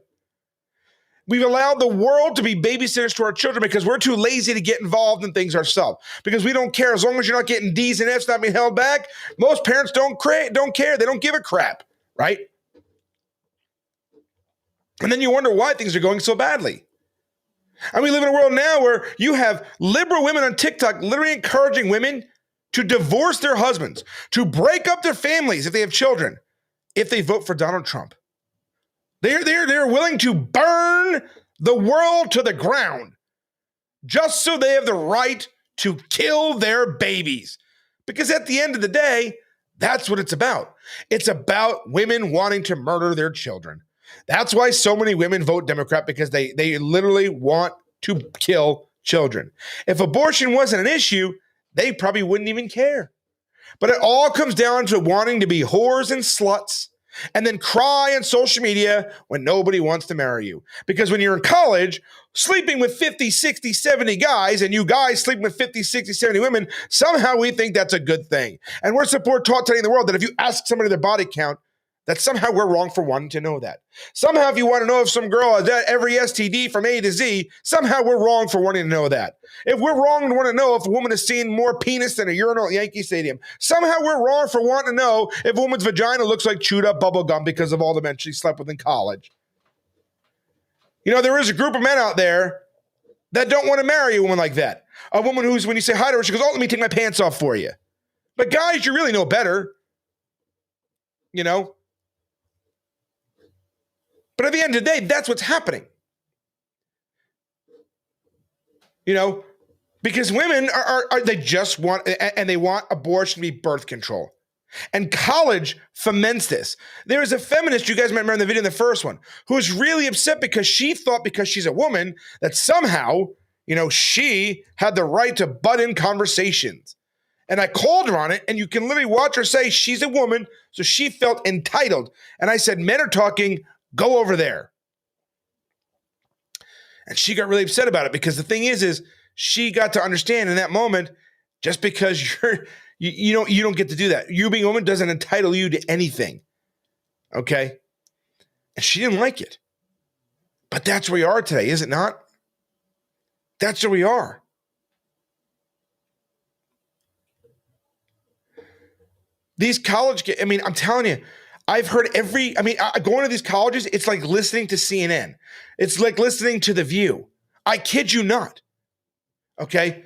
We've allowed the world to be babysitters to our children because we're too lazy to get involved in things ourselves. Because we don't care. As long as you're not getting D's and F's not being held back, most parents don't care. They don't give a crap, right? And then you wonder why things are going so badly. And we live in a world now where you have liberal women on TikTok literally encouraging women to divorce their husbands, to break up their families if they have children, if they vote for Donald Trump. They're willing to burn the world to the ground just so they have the right to kill their babies. Because at the end of the day, that's what it's about. It's about women wanting to murder their children. That's why so many women vote Democrat, because they literally want to kill children. If abortion wasn't an issue, they probably wouldn't even care. But it all comes down to wanting to be whores and sluts and then cry on social media when nobody wants to marry you. Because when you're in college, sleeping with 50, 60, 70 guys, and you guys sleeping with 50, 60, 70 women, somehow we think that's a good thing. And we're taught today in the world that if you ask somebody their body count, that somehow we're wrong for wanting to know that. Somehow if you want to know if some girl has every STD from A to Z, somehow we're wrong for wanting to know that. If we're wrong to want to know if a woman has seen more penis than a urinal at Yankee Stadium, somehow we're wrong for wanting to know if a woman's vagina looks like chewed up bubble gum because of all the men she slept with in college. There is a group of men out there that don't want to marry a woman like that. A woman who's, when you say hi to her, she goes, let me take my pants off for you. But guys, you really know better. But at the end of the day, that's what's happening. Because women they just want, and they want abortion to be birth control. And college foments this. There is a feminist, you guys might remember in the video in the first one, who was really upset because she thought because she's a woman that somehow, she had the right to butt in conversations. And I called her on it, and you can literally watch her say she's a woman, so she felt entitled. And I said, men are talking, go over there. And she got really upset about it because the thing is she got to understand in that moment, just because you don't get to do that. You being a woman doesn't entitle you to anything. Okay? And she didn't like it. But that's where we are today, is it not? That's where we are. These college kids, I'm telling you, I've heard going to these colleges, it's like listening to CNN. It's like listening to The View. I kid you not. Okay?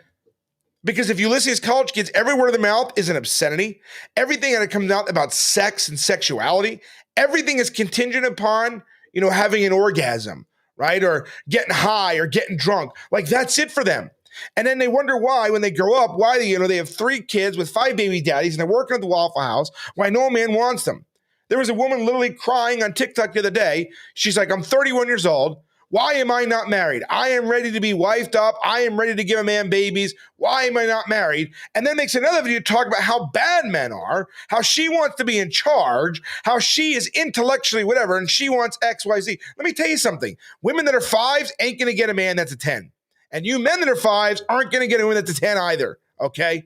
Because if you listen to these college kids, every word of their mouth is an obscenity. Everything that comes out about sex and sexuality, everything is contingent upon, having an orgasm, right? Or getting high or getting drunk. Like, that's it for them. And then they wonder why, when they grow up, they have 3 kids with 5 baby daddies and they're working at the Waffle House, why no man wants them. There was a woman literally crying on TikTok the other day. She's like, I'm 31 years old. Why am I not married? I am ready to be wifed up. I am ready to give a man babies. Why am I not married? And then makes another video talk about how bad men are, how she wants to be in charge, how she is intellectually whatever, and she wants X, Y, Z. Let me tell you something. Women that are 5s ain't going to get a man that's a 10. And you men that are 5s aren't going to get a woman that's a 10 either, okay?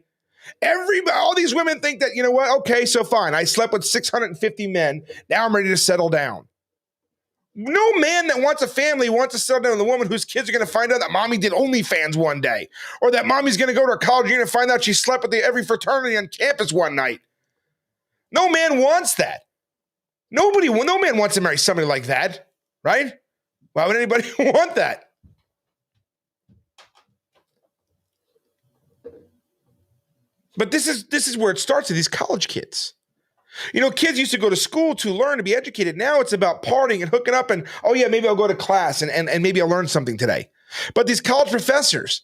All these women think that, you know what? Okay, so fine. I slept with 650 men. Now I'm ready to settle down. No man that wants a family wants to settle down with a woman whose kids are going to find out that mommy did OnlyFans one day, or that mommy's going to go to college and find out she slept with every fraternity on campus one night. No man wants that. No man wants to marry somebody like that, right? Why would anybody want that? But this is where it starts with these college kids. You know, kids used to go to school to learn, to be educated. Now it's about partying and hooking up and, oh yeah, maybe I'll go to class and maybe I'll learn something today. But these college professors,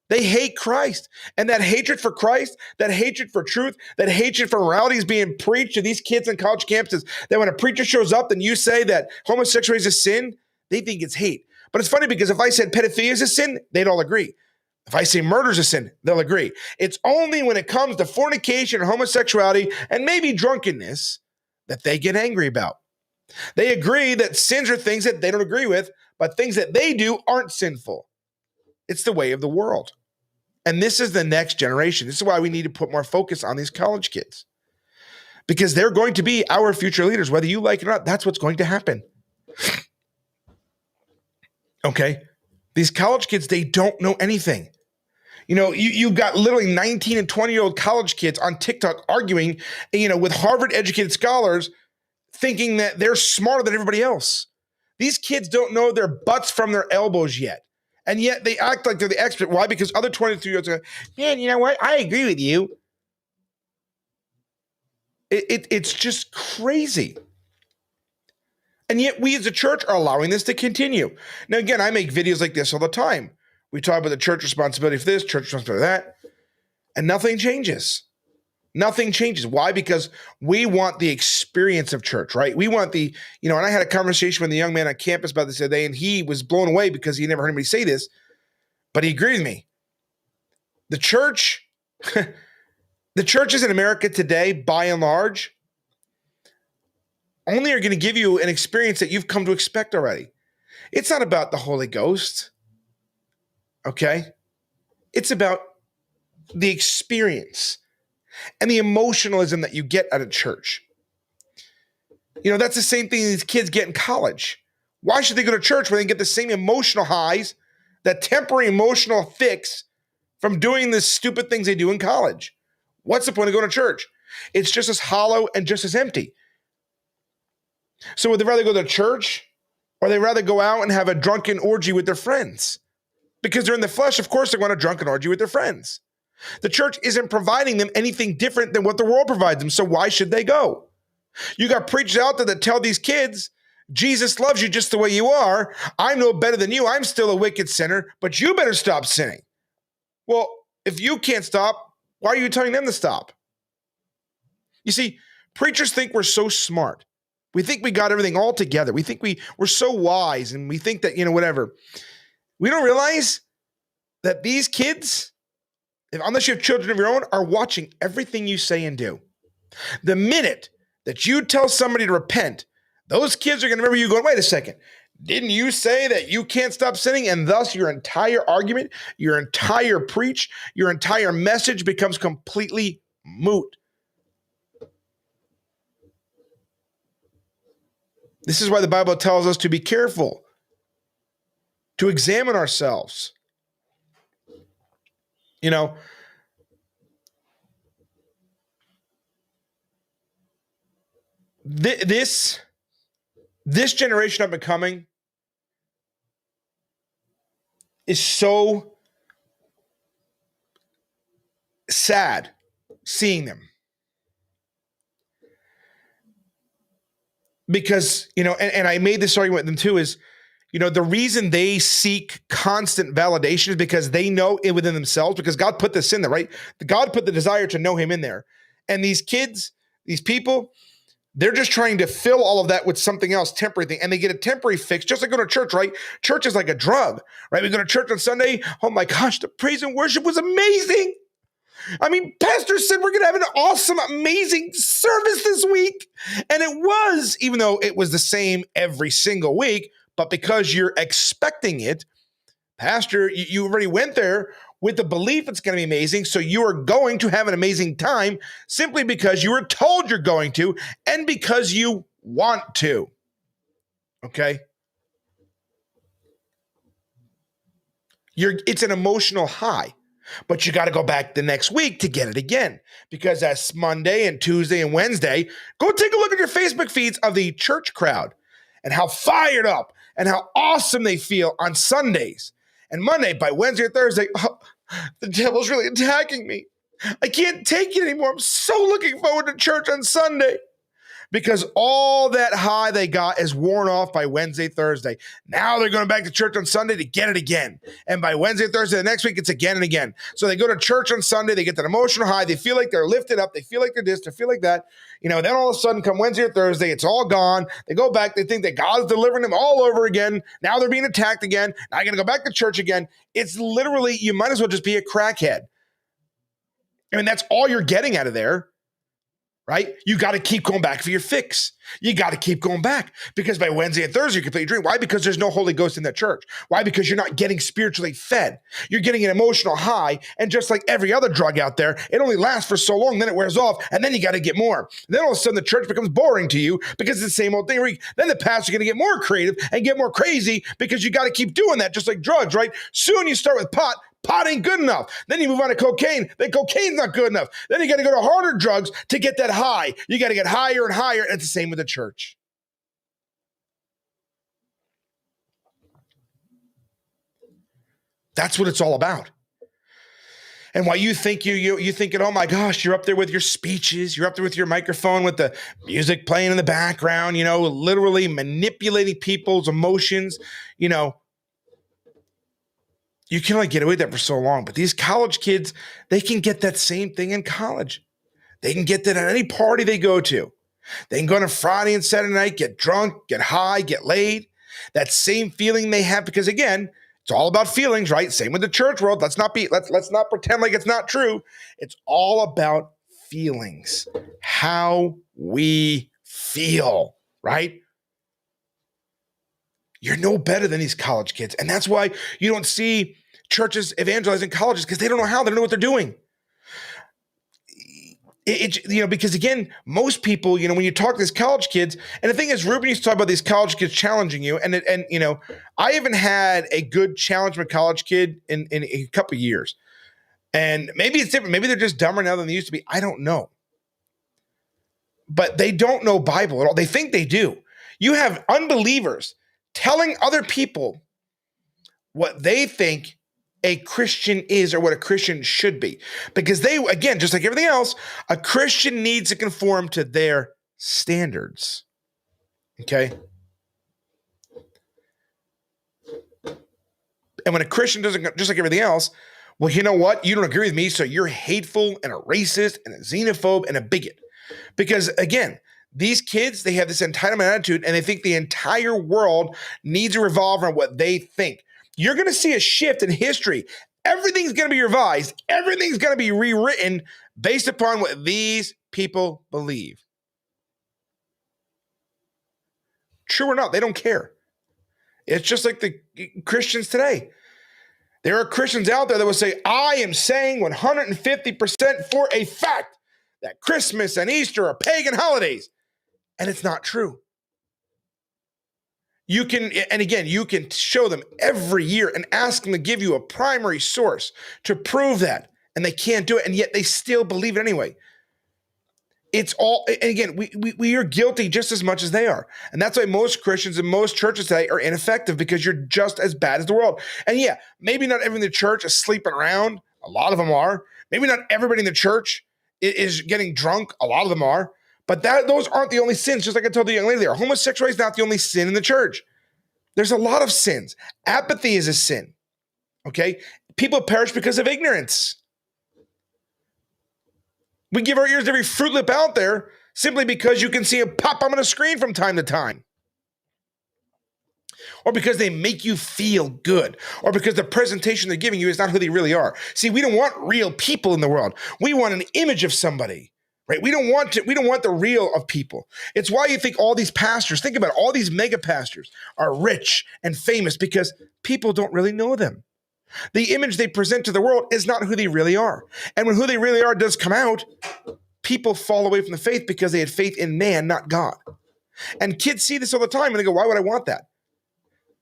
they hate Christ. And that hatred for Christ, that hatred for truth, that hatred for morality is being preached to these kids on college campuses, that when a preacher shows up and you say that homosexuality is a sin, they think it's hate. But it's funny because if I said pedophilia is a sin, they'd all agree. If I say murder is a sin, they'll agree. It's only when it comes to fornication and homosexuality and maybe drunkenness that they get angry about. They agree that sins are things that they don't agree with, but things that they do aren't sinful. It's the way of the world. And this is the next generation. This is why we need to put more focus on these college kids. Because they're going to be our future leaders. Whether you like it or not, that's what's going to happen. Okay? These college kids, they don't know anything. You know, you've got literally 19 and 20-year-old college kids on TikTok arguing, you know, with Harvard-educated scholars thinking that they're smarter than everybody else. These kids don't know their butts from their elbows yet. And yet they act like they're the expert. Why? Because other 23-year-olds go, man, you know what? I agree with you. It's just crazy. And yet we as a church are allowing this to continue. Now, again, I make videos like this all the time. We talk about the church responsibility for this, church responsibility for that, and nothing changes. Nothing changes. Why? Because we want the experience of church, right? We want the, you know, and I had a conversation with a young man on campus about this the other day, and he was blown away because he never heard anybody say this, but he agreed with me. The church, the churches in America today, by and large, only are going to give you an experience that you've come to expect already. It's not about the Holy Ghost. Okay? It's about the experience and the emotionalism that you get at a church. You know, that's the same thing these kids get in college. Why should they go to church when they get the same emotional highs, that temporary emotional fix from doing the stupid things they do in college? What's the point of going to church? It's just as hollow and just as empty. So would they rather go to church or they rather go out and have a drunken orgy with their friends? Because they're in the flesh, of course they want a drunken orgy with their friends. The church isn't providing them anything different than what the world provides them, so why should they go? You got preachers out there that tell these kids, Jesus loves you just the way you are. I'm no better than you. I'm still a wicked sinner, but you better stop sinning. Well, if you can't stop, why are you telling them to stop? You see, preachers think we're so smart. We think we got everything all together. We think we're so wise, and we think that, you know, whatever. We don't realize that these kids, unless you have children of your own, are watching everything you say and do. The minute that you tell somebody to repent, those kids are going to remember you going, wait a second, didn't you say that you can't stop sinning? And thus your entire argument, your entire preach, your entire message becomes completely moot. This is why the Bible tells us to be careful, to examine ourselves. You know, this generation up and coming is so sad seeing them. Because, you know, and I made this argument with them too, is, you know, the reason they seek constant validation is because they know it within themselves, because God put this in there, right? God put the desire to know him in there. And these kids, these people, They're just trying to fill all of that with something else, temporary thing, and they get a temporary fix, just like go to church, right? Church is like a drug, right? We go to church on Sunday. Oh my gosh, the praise and worship was amazing. I mean, Pastor said we're going to have an awesome, amazing service this week. And it was, even though it was the same every single week, but because you're expecting it, Pastor, you already went there with the belief it's going to be amazing. So you are going to have an amazing time simply because you were told you're going to and because you want to. Okay? It's an emotional high. But you got to go back the next week to get it again, because that's Monday and Tuesday and Wednesday. Go take a look at your Facebook feeds of the church crowd and how fired up and how awesome they feel on Sundays. And Monday, by Wednesday or Thursday, oh, the devil's really attacking me. I can't take it anymore. I'm so looking forward to church on Sunday. Because all that high they got is worn off by Wednesday, Thursday. Now they're going back to church on Sunday to get it again. And by Wednesday, Thursday, the next week, it's again and again. So they go to church on Sunday, they get that emotional high, they feel like they're lifted up, they feel like they're this, they feel like that. You know, then all of a sudden, come Wednesday or Thursday, it's all gone. They go back, they think that God's delivering them all over again. Now they're being attacked again. Now I got to go back to church again. It's literally, you might as well just be a crackhead. I mean, that's all you're getting out of there. Right? You got to keep going back for your fix. You got to keep going back because by Wednesday and Thursday, you're completely drained. Why? Because there's no Holy Ghost in that church. Why? Because you're not getting spiritually fed. You're getting an emotional high. And just like every other drug out there, it only lasts for so long, then it wears off, and then you got to get more. And then all of a sudden, the church becomes boring to you because it's the same old thing. Then the pastor's going to get more creative and get more crazy because you got to keep doing that, just like drugs, right? Soon you start with pot. Pot ain't good enough. Then you move on to cocaine. Then cocaine's not good enough. Then you got to go to harder drugs to get that high. You got to get higher and higher. And it's the same with the church. That's what it's all about. And while you think you thinking, oh my gosh, you're up there with your speeches, you're up there with your microphone with the music playing in the background, you know, literally manipulating people's emotions, you know. You can only get away with that for so long. But these college kids, they can get that same thing in college. They can get that at any party they go to. They can go on a Friday and Saturday night, get drunk, get high, get laid. That same feeling they have, because again, it's all about feelings, right? Same with the church world. Let's not pretend like it's not true. It's all about feelings. How we feel, right? You're no better than these college kids. And that's why you don't see churches evangelizing colleges, because they don't know how. They don't know what they're doing. Because again, most people, when you talk to these college kids, and the thing is, Ruben used to talk about these college kids challenging you. And I haven't had a good challenge from a college kid in a couple of years. And maybe it's different. Maybe they're just dumber now than they used to be. I don't know. But they don't know Bible at all. They think they do. You have unbelievers telling other people what they think a Christian is or what a Christian should be. Because they, again, just like everything else, a Christian needs to conform to their standards. Okay? And when a Christian doesn't, just like everything else, well, you know what? You don't agree with me, so you're hateful and a racist and a xenophobe and a bigot. Because, again, these kids, they have this entitlement attitude, and they think the entire world needs to revolve around what they think. You're going to see a shift in history. Everything's going to be revised. Everything's going to be rewritten based upon what these people believe. True or not, they don't care. It's just like the Christians today. There are Christians out there that will say, I am saying 150% for a fact that Christmas and Easter are pagan holidays. And it's not true. You can show them every year and ask them to give you a primary source to prove that. And they can't do it. And yet they still believe it anyway. It's all, and again, we are guilty just as much as they are. And that's why most Christians and most churches today are ineffective, because you're just as bad as the world. And yeah, maybe not everyone in the church is sleeping around. A lot of them are. Maybe not everybody in the church is getting drunk. A lot of them are. But those aren't the only sins. Just like I told the young lady there, homosexuality is not the only sin in the church. There's a lot of sins. Apathy is a sin. Okay? People perish because of ignorance. We give our ears to every fruit lip out there simply because you can see them pop up on a screen from time to time. Or because they make you feel good, or because the presentation they're giving you is not who they really are. See, we don't want real people in the world. We want an image of somebody, right? We don't want the real of people. It's why you think all these pastors, think about it, all these mega pastors are rich and famous because people don't really know them. The image they present to the world is not who they really are. And when who they really are does come out, people fall away from the faith because they had faith in man, not God. And kids see this all the time and they go, why would I want that?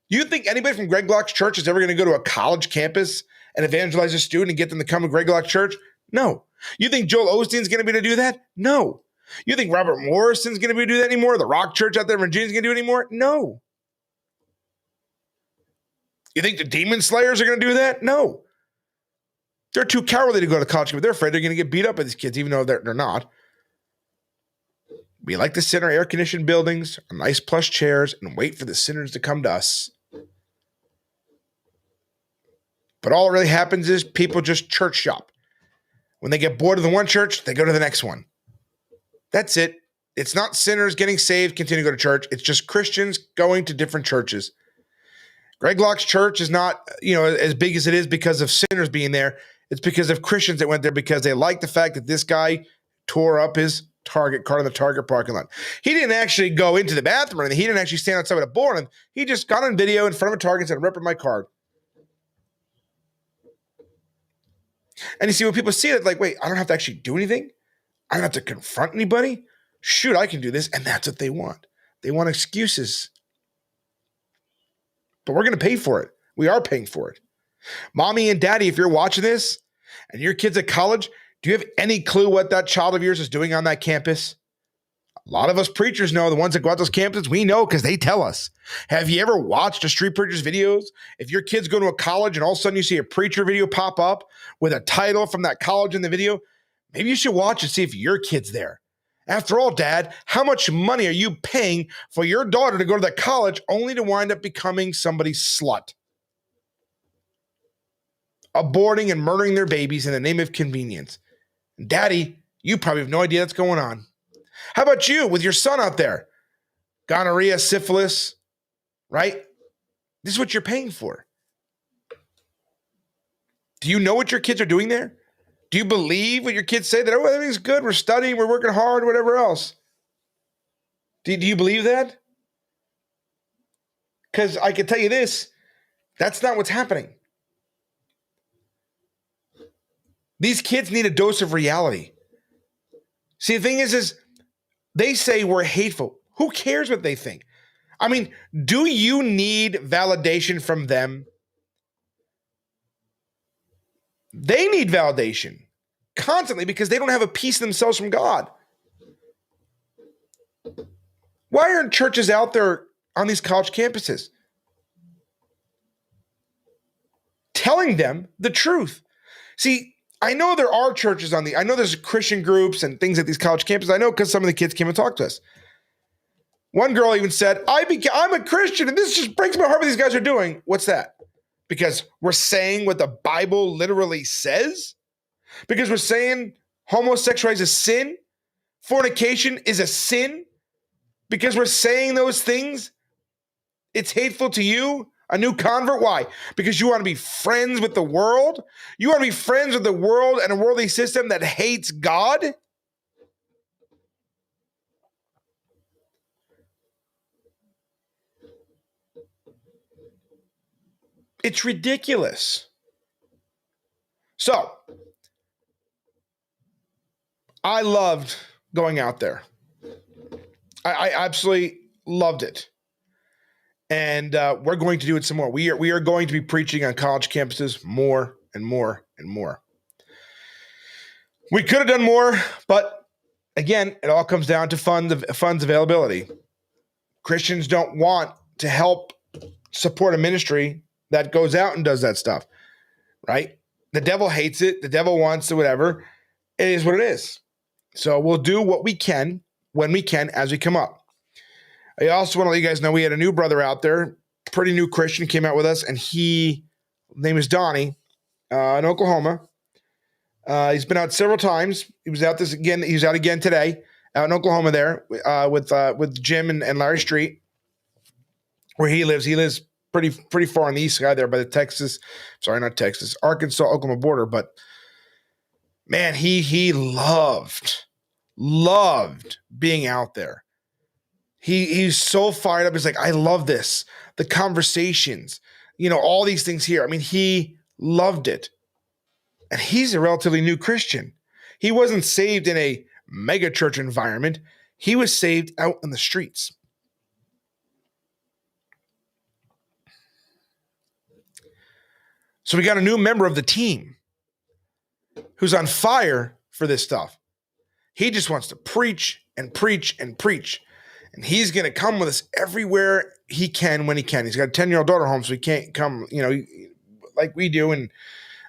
You think anybody from Greg Locke's church is ever going to go to a college campus and evangelize a student and get them to come to Greg Locke Church? No. You think Joel Osteen's going to be able to do that? No. You think Robert Morrison's going to be able to do that anymore? The Rock Church out there in Virginia's going to do it anymore? No. You think the Demon Slayers are going to do that? No. They're too cowardly to go to college. They're afraid they're going to get beat up by these kids, even though they're not. We like to sit in our air-conditioned buildings, our nice plush chairs, and wait for the sinners to come to us. But all that really happens is people just church shop. When they get bored of the one church, they go to the next one. That's it. It's not sinners getting saved, continue to go to church. It's just Christians going to different churches. Greg Locke's church is not, as big as it is because of sinners being there. It's because of Christians that went there because they like the fact that this guy tore up his Target card in the Target parking lot. He didn't actually go into the bathroom or anything. He didn't actually stand outside with a board. And he just got on video in front of a Target and said, "Rip my card." And you see, when people see it, like, wait, I don't have to actually do anything. I don't have to confront anybody. Shoot, I can do this. And that's what they want. They want excuses. But we're going to pay for it. We are paying for it. Mommy and daddy, if you're watching this and your kid's at college, do you have any clue what that child of yours is doing on that campus? A lot of us preachers know, the ones that go out those campuses, we know because they tell us. Have you ever watched a street preacher's videos? If your kids go to a college and all of a sudden you see a preacher video pop up with a title from that college in the video, maybe you should watch and see if your kid's there. After all, Dad, how much money are you paying for your daughter to go to that college only to wind up becoming somebody's slut? Aborting and murdering their babies in the name of convenience. Daddy, you probably have no idea what's going on. How about you with your son out there? Gonorrhea, syphilis, right? This is what you're paying for. Do you know what your kids are doing there? Do you believe what your kids say that, oh, everything's good, we're studying, we're working hard, whatever else? Do you believe that? Because I can tell you this, that's not what's happening. These kids need a dose of reality. See, the thing is they say we're hateful. Who cares what they think? I mean, do you need validation from them? They need validation constantly because they don't have a piece of themselves from God. Why aren't churches out there on these college campuses telling them the truth? See, I know there are churches I know there's Christian groups and things at these college campuses. I know because some of the kids came and talked to us. One girl even said, I'm a Christian and this just breaks my heart what these guys are doing. What's that? Because we're saying what the Bible literally says? Because we're saying homosexuality is a sin? Fornication is a sin? Because we're saying those things? It's hateful to you? A new convert? Why? Because you want to be friends with the world? You want to be friends with the world and a worldly system that hates God? It's ridiculous. So, I loved going out there. I absolutely loved it. And we're going to do it some more. We are going to be preaching on college campuses more and more and more. We could have done more, but again, it all comes down to funds availability. Christians don't want to help support a ministry that goes out and does that stuff, right? The devil hates it. The devil wants it, whatever. It is what it is. So we'll do what we can when we can as we come up. I also want to let you guys know we had a new brother out there, pretty new Christian, came out with us, and his name is Donnie in Oklahoma. He's been out several times. He was out again today. out in Oklahoma there with Jim and Larry Street, where he lives. He lives pretty far on the east side there by the Arkansas, Oklahoma border. But man, he loved being out there. He's so fired up. He's like, I love this. The conversations, all these things here. I mean, he loved it. And he's a relatively new Christian. He wasn't saved in a mega church environment. He was saved out in the streets. So we got a new member of the team who's on fire for this stuff. He just wants to preach and preach and preach. And he's going to come with us everywhere he can when he can. He's got a 10-year-old daughter home, so he can't come, like we do. And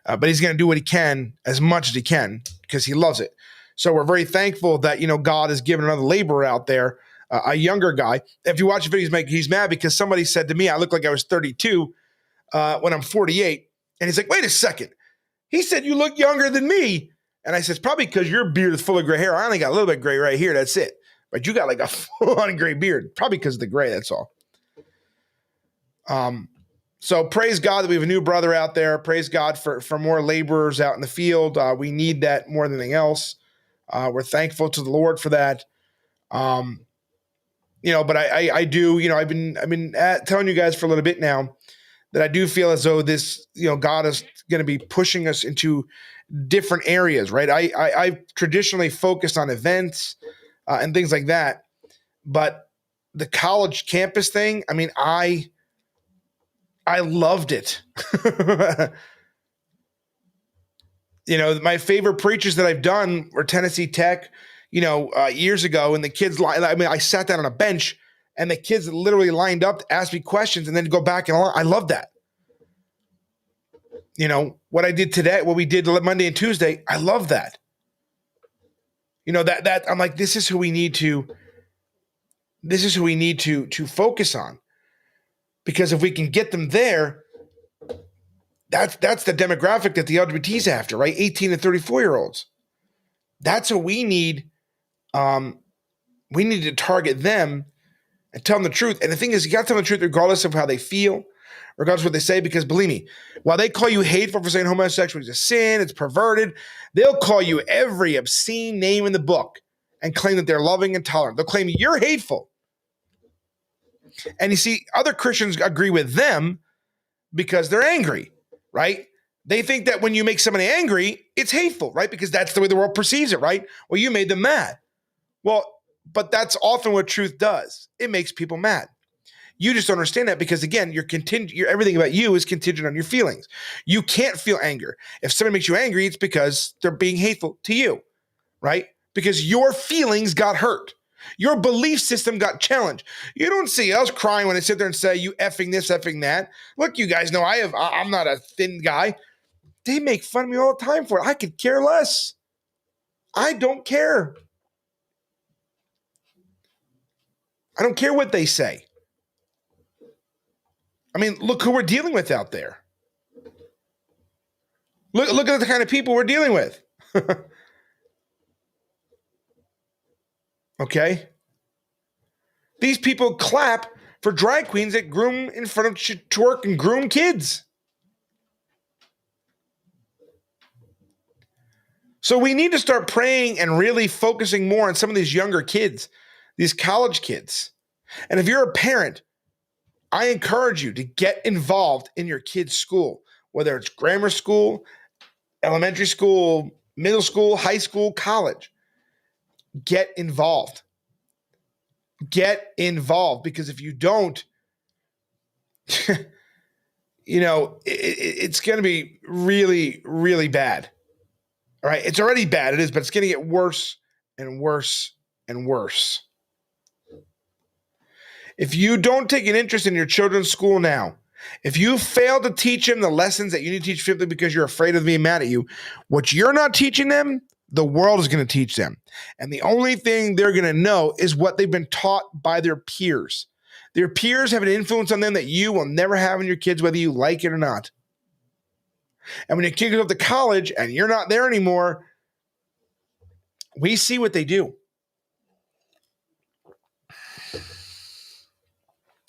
but he's going to do what he can as much as he can because he loves it. So we're very thankful that, God has given another laborer out there, a younger guy. If you watch the video, he's mad because somebody said to me, I look like I was 32 when I'm 48. And he's like, wait a second. He said, you look younger than me. And I said, it's probably because your beard is full of gray hair. I only got a little bit gray right here. That's it. But you got like a full-on gray beard. Probably because of the gray, that's all. So praise God that we have a new brother out there. Praise God for more laborers out in the field. We need that more than anything else. We're thankful to the Lord for that. But I do, I've been telling you guys for a little bit now that I do feel as though this, God is going to be pushing us into different areas, right? I've traditionally focused on events and things like that, but the college campus thing, I mean, I loved it. My favorite preachers that I've done were Tennessee Tech, years ago, and the kids, I sat down on a bench and the kids literally lined up to ask me questions and then go back and I love that. What I did today, what we did Monday and Tuesday, I love that. That I'm like, this is who we need to focus on. Because if we can get them there, that's the demographic that the LGBT's after, right? 18 and 34-year-olds. That's what we need. We need to target them and tell them the truth. And the thing is, you got to tell them the truth regardless of how they feel, regardless of what they say, because believe me, while they call you hateful for saying homosexuality is a sin, it's perverted, they'll call you every obscene name in the book and claim that they're loving and tolerant. They'll claim you're hateful. And you see, other Christians agree with them because they're angry, right? They think that when you make somebody angry, it's hateful, right? Because that's the way the world perceives it, right? Well, you made them mad. Well, but that's often what truth does. It makes people mad. You just don't understand that because, again, everything about you is contingent on your feelings. You can't feel anger. If somebody makes you angry, it's because they're being hateful to you, right? Because your feelings got hurt. Your belief system got challenged. You don't see us crying when I sit there and say, you effing this, effing that. Look, you guys know I'm not a thin guy. They make fun of me all the time for it. I could care less. I don't care. I don't care what they say. I mean, look who we're dealing with out there. Look at the kind of people we're dealing with. Okay? These people clap for drag queens that groom in front of twerk and groom kids. So we need to start praying and really focusing more on some of these younger kids, these college kids. And if you're a parent, I encourage you to get involved in your kid's school, whether it's grammar school, elementary school, middle school, high school, college. Get involved. Get involved, because if you don't, it's going to be really, really bad. All right. It's already bad. It is, but it's going to get worse and worse and worse. If you don't take an interest in your children's school now, if you fail to teach them the lessons that you need to teach simply because you're afraid of being mad at you, what you're not teaching them, the world is going to teach them. And the only thing they're going to know is what they've been taught by their peers. Their peers have an influence on them that you will never have on your kids, whether you like it or not. And when your kid goes up to college and you're not there anymore, we see what they do.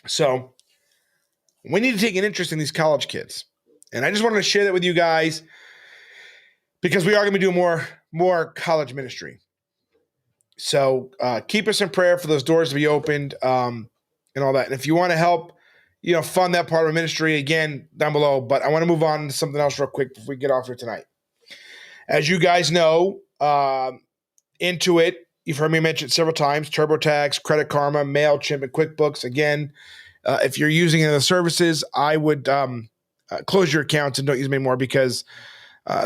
So we need to take an interest in these college kids. And I just wanted to share that with you guys because we are going to be doing more college ministry. So keep us in prayer for those doors to be opened and all that. And if you want to help, fund that part of our ministry, again, down below. But I want to move on to something else real quick before we get off here tonight. As you guys know, Intuit, you've heard me mention it several times, TurboTax, Credit Karma, MailChimp, and QuickBooks. Again, if you're using any of the services, I would close your accounts and don't use them anymore because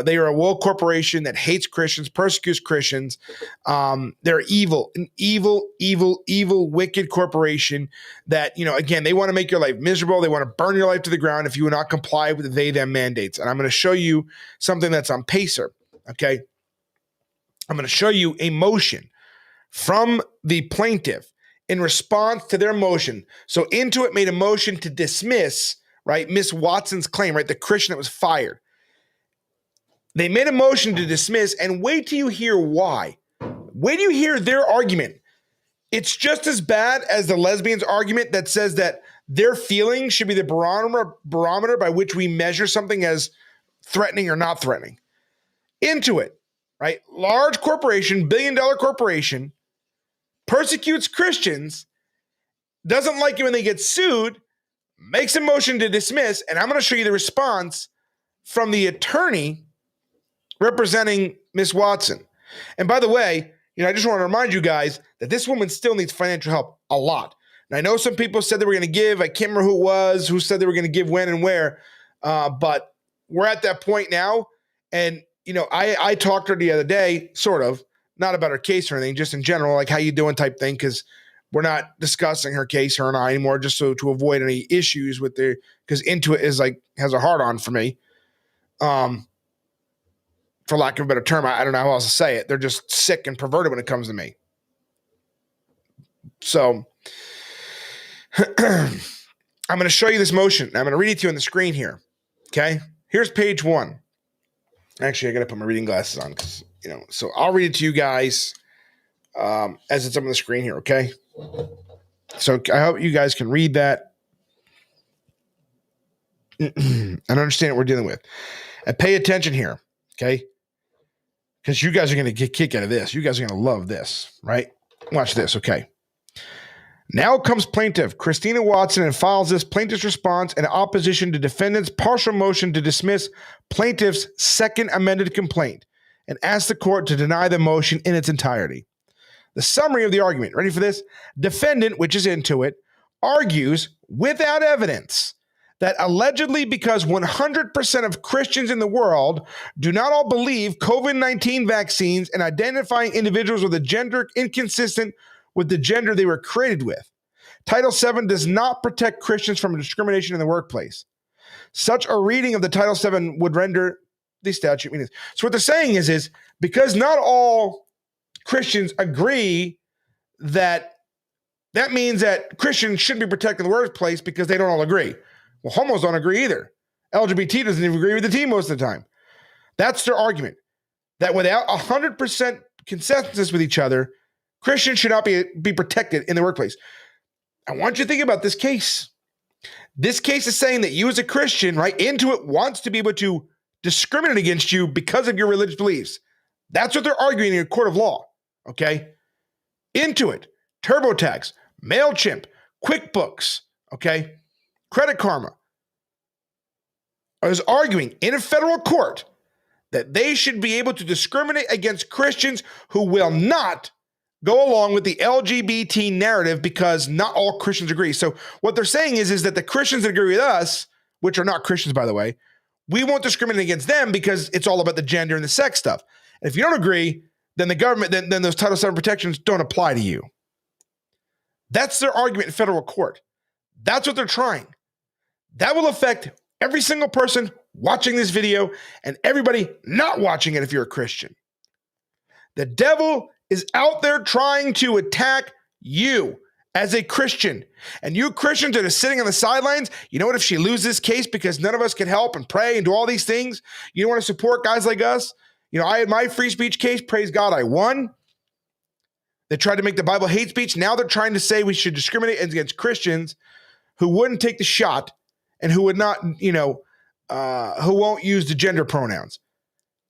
they are a woke corporation that hates Christians, persecutes Christians. They're evil, an evil, wicked corporation that, again, they want to make your life miserable. They want to burn your life to the ground if you will not comply with the they-them mandates. And I'm going to show you something that's on Pacer, okay? I'm going to show you a motion from the plaintiff in response to their motion. So Intuit made a motion to dismiss, right, Miss Watson's claim, right, the Christian that was fired. They made a motion to dismiss, and wait till you hear why. Wait till you hear their argument. It's just as bad as the lesbians' argument that says that their feelings should be the barometer by which we measure something as threatening or not threatening. Intuit, right? Large corporation, billion-dollar corporation, persecutes Christians, doesn't like it when they get sued, makes a motion to dismiss, and I'm going to show you the response from the attorney representing Miss Watson. And by the way, I just want to remind you guys that this woman still needs financial help a lot. And I know some people said they were going to give. I can't remember who it was, who said they were going to give when and where. But we're at that point now. And, I talked to her the other day, sort of, not about her case or anything, just in general, like how you doing type thing, because we're not discussing her case, her and I, anymore, just so to avoid any issues with because Intuit has a hard on for me. For lack of a better term, I don't know how else to say it. They're just sick and perverted when it comes to me. So I'm going to show you this motion. I'm going to read it to you on the screen here. Okay. Here's page 1. Actually, I got to put my reading glasses on because, so I'll read it to you guys as it's up on the screen here. Okay. So I hope you guys can read that and understand what we're dealing with. And pay attention here. Okay. Because you guys are going to get a kick out of this. You guys are going to love this, right? Watch this, okay. Now comes plaintiff Christina Watson and files this plaintiff's response in opposition to defendant's partial motion to dismiss plaintiff's second amended complaint and asks the court to deny the motion in its entirety. The summary of the argument, ready for this? Defendant, which is Intuit, argues without evidence that allegedly because 100% of Christians in the world do not all believe COVID-19 vaccines and identifying individuals with a gender inconsistent with the gender they were created with, Title VII does not protect Christians from discrimination in the workplace. Such a reading of the Title VII would render the statute meaningless. So what they're saying is because not all Christians agree that means that Christians shouldn't be protected in the workplace because they don't all agree. Well, homos don't agree either. LGBT doesn't even agree with the team most of the time. That's their argument, that without 100% consensus with each other, Christians should not be protected in the workplace. I want you to think about this case. This case is saying that you as a Christian, right, Intuit wants to be able to discriminate against you because of your religious beliefs. That's what they're arguing in a court of law, okay? Intuit, TurboTax, MailChimp, QuickBooks, okay? Credit Karma is arguing in a federal court that they should be able to discriminate against Christians who will not go along with the LGBT narrative because not all Christians agree. So what they're saying is that the Christians that agree with us, which are not Christians, by the way, we won't discriminate against them because it's all about the gender and the sex stuff. And if you don't agree, then the government, then those Title VII protections don't apply to you. That's their argument in federal court. That's what they're trying. That will affect every single person watching this video and everybody not watching it if you're a Christian. The devil is out there trying to attack you as a Christian. And you Christians that are sitting on the sidelines, you know what? If she loses this case because none of us can help and pray and do all these things, you don't want to support guys like us? I had my free speech case. Praise God, I won. They tried to make the Bible hate speech. Now they're trying to say we should discriminate against Christians who wouldn't take the shot and who would not, who won't use the gender pronouns.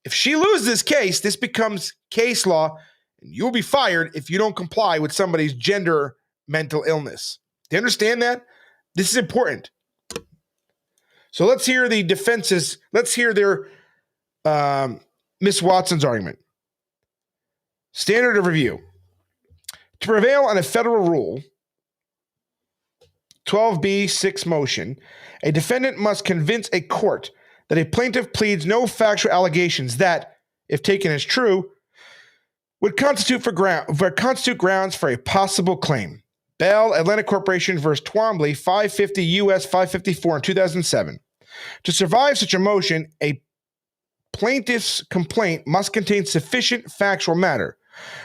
If she loses this case, this becomes case law, and you'll be fired if you don't comply with somebody's gender mental illness. Do you understand that? This is important. So let's hear the defenses. Let's hear their Miss Watson's argument. Standard of review. To prevail on a federal rule, 12b6 motion, a defendant must convince a court that a plaintiff pleads no factual allegations that, if taken as true, would constitute grounds for a possible claim. Bell Atlantic Corporation versus Twombly, 550 U.S. 554 in 2007. To survive such a motion, a plaintiff's complaint must contain sufficient factual matter,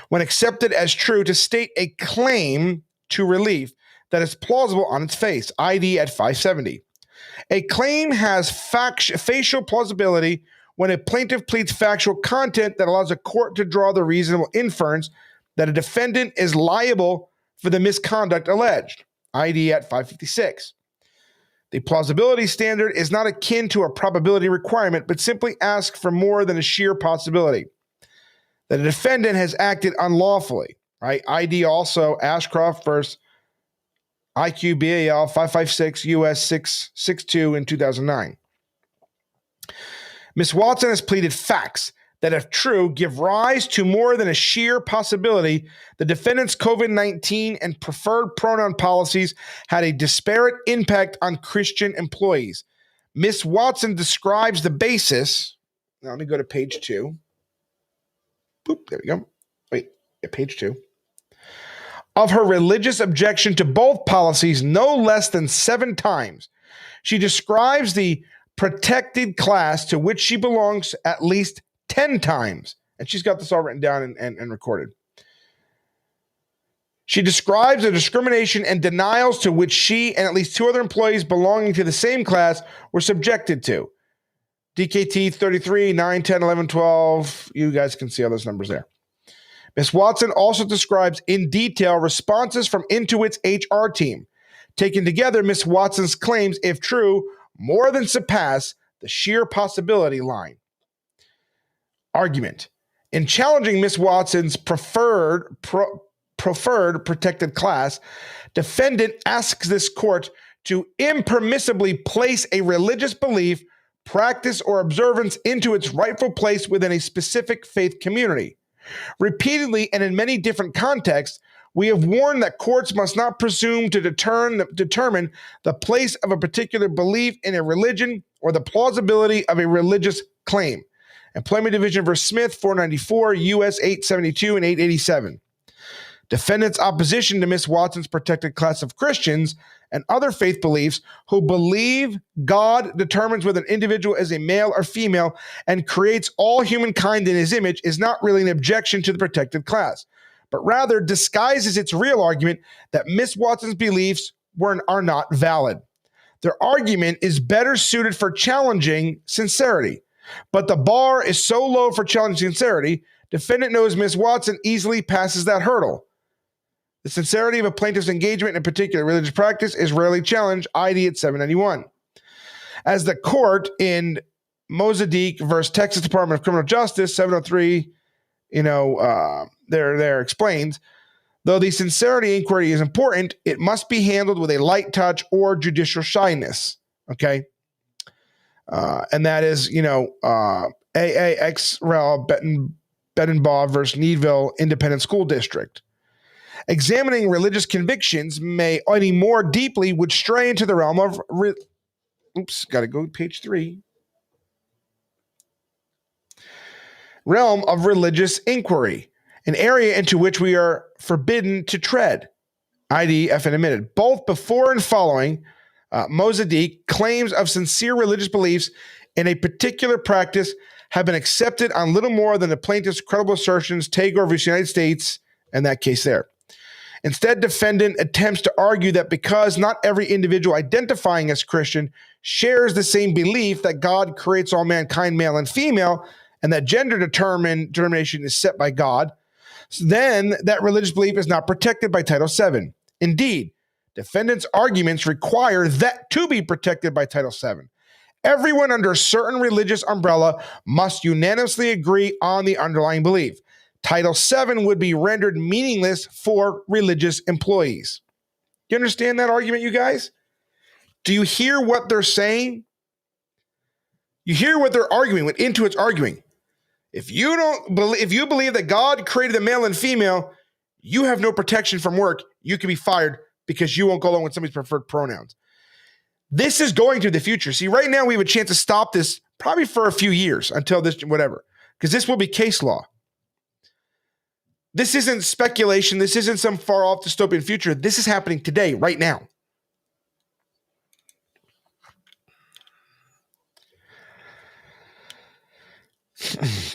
when accepted as true, to state a claim to relief that is plausible on its face, ID at 570. A claim has facial plausibility when a plaintiff pleads factual content that allows a court to draw the reasonable inference that a defendant is liable for the misconduct alleged, ID at 556. The plausibility standard is not akin to a probability requirement, but simply asks for more than a sheer possibility that a defendant has acted unlawfully, right? ID also Ashcroft versus IQBAL 556 US 662 in 2009. Ms. Watson has pleaded facts that, if true, give rise to more than a sheer possibility the defendant's COVID-19 and preferred pronoun policies had a disparate impact on Christian employees. Ms. Watson describes the basis. Now let me go to page 2. Boop, there we go. Wait, page 2. Of her religious objection to both policies no less than 7 times. She describes the protected class to which she belongs at least 10 times. And she's got this all written down and recorded. She describes the discrimination and denials to which she and at least 2 other employees belonging to the same class were subjected to. DKT 33, 9, 10, 11, 12. You guys can see all those numbers there. Ms. Watson also describes in detail responses from Intuit's HR team. Taken together, Ms. Watson's claims, if true, more than surpass the sheer possibility line. Argument. In challenging Ms. Watson's preferred protected class, defendant asks this court to impermissibly place a religious belief, practice, or observance into its rightful place within a specific faith community. Repeatedly and in many different contexts, we have warned that courts must not presume to determine the place of a particular belief in a religion or the plausibility of a religious claim. Employment Division v. Smith, 494, U.S. 872 and 887. Defendant's opposition to Ms. Watson's protected class of Christians and other faith beliefs who believe God determines whether an individual is a male or female and creates all humankind in his image is not really an objection to the protected class, but rather disguises its real argument that Ms. Watson's beliefs are not valid. Their argument is better suited for challenging sincerity, but the bar is so low for challenging sincerity, defendant knows Ms. Watson easily passes that hurdle. The sincerity of a plaintiff's engagement in a particular religious practice is rarely challenged, ID at 791. As the court in Mosadiq versus Texas Department of Criminal Justice, 703, there explains, though the sincerity inquiry is important, it must be handled with a light touch or judicial shyness. Okay. And that is, AAXREL Bettenbaugh versus Needville Independent School District. Examining religious convictions may any more deeply would stray into the realm of, got to go to page 3. Realm of religious inquiry, an area into which we are forbidden to tread. ID FN admitted. Both before and following Mosadiq, claims of sincere religious beliefs in a particular practice have been accepted on little more than the plaintiff's credible assertions, Tagore v. United States, and that case there. Instead, defendant attempts to argue that because not every individual identifying as Christian shares the same belief that God creates all mankind, male and female, and that gender determination is set by God, then that religious belief is not protected by Title VII. Indeed, Defendants' arguments require that to be protected by Title VII. Everyone under a certain religious umbrella must unanimously agree on the underlying belief. Title VII would be rendered meaningless for religious employees. You understand that argument, you guys? Do you hear what they're saying? You hear what they're arguing, what Intuit's arguing. If you believe that God created the male and female, you have no protection from work. You can be fired because you won't go along with somebody's preferred pronouns. This is going to the future. See, right now we have a chance to stop this probably for a few years until this, whatever, because this will be case law. This isn't speculation. This isn't some far off dystopian future. This is happening today, right now.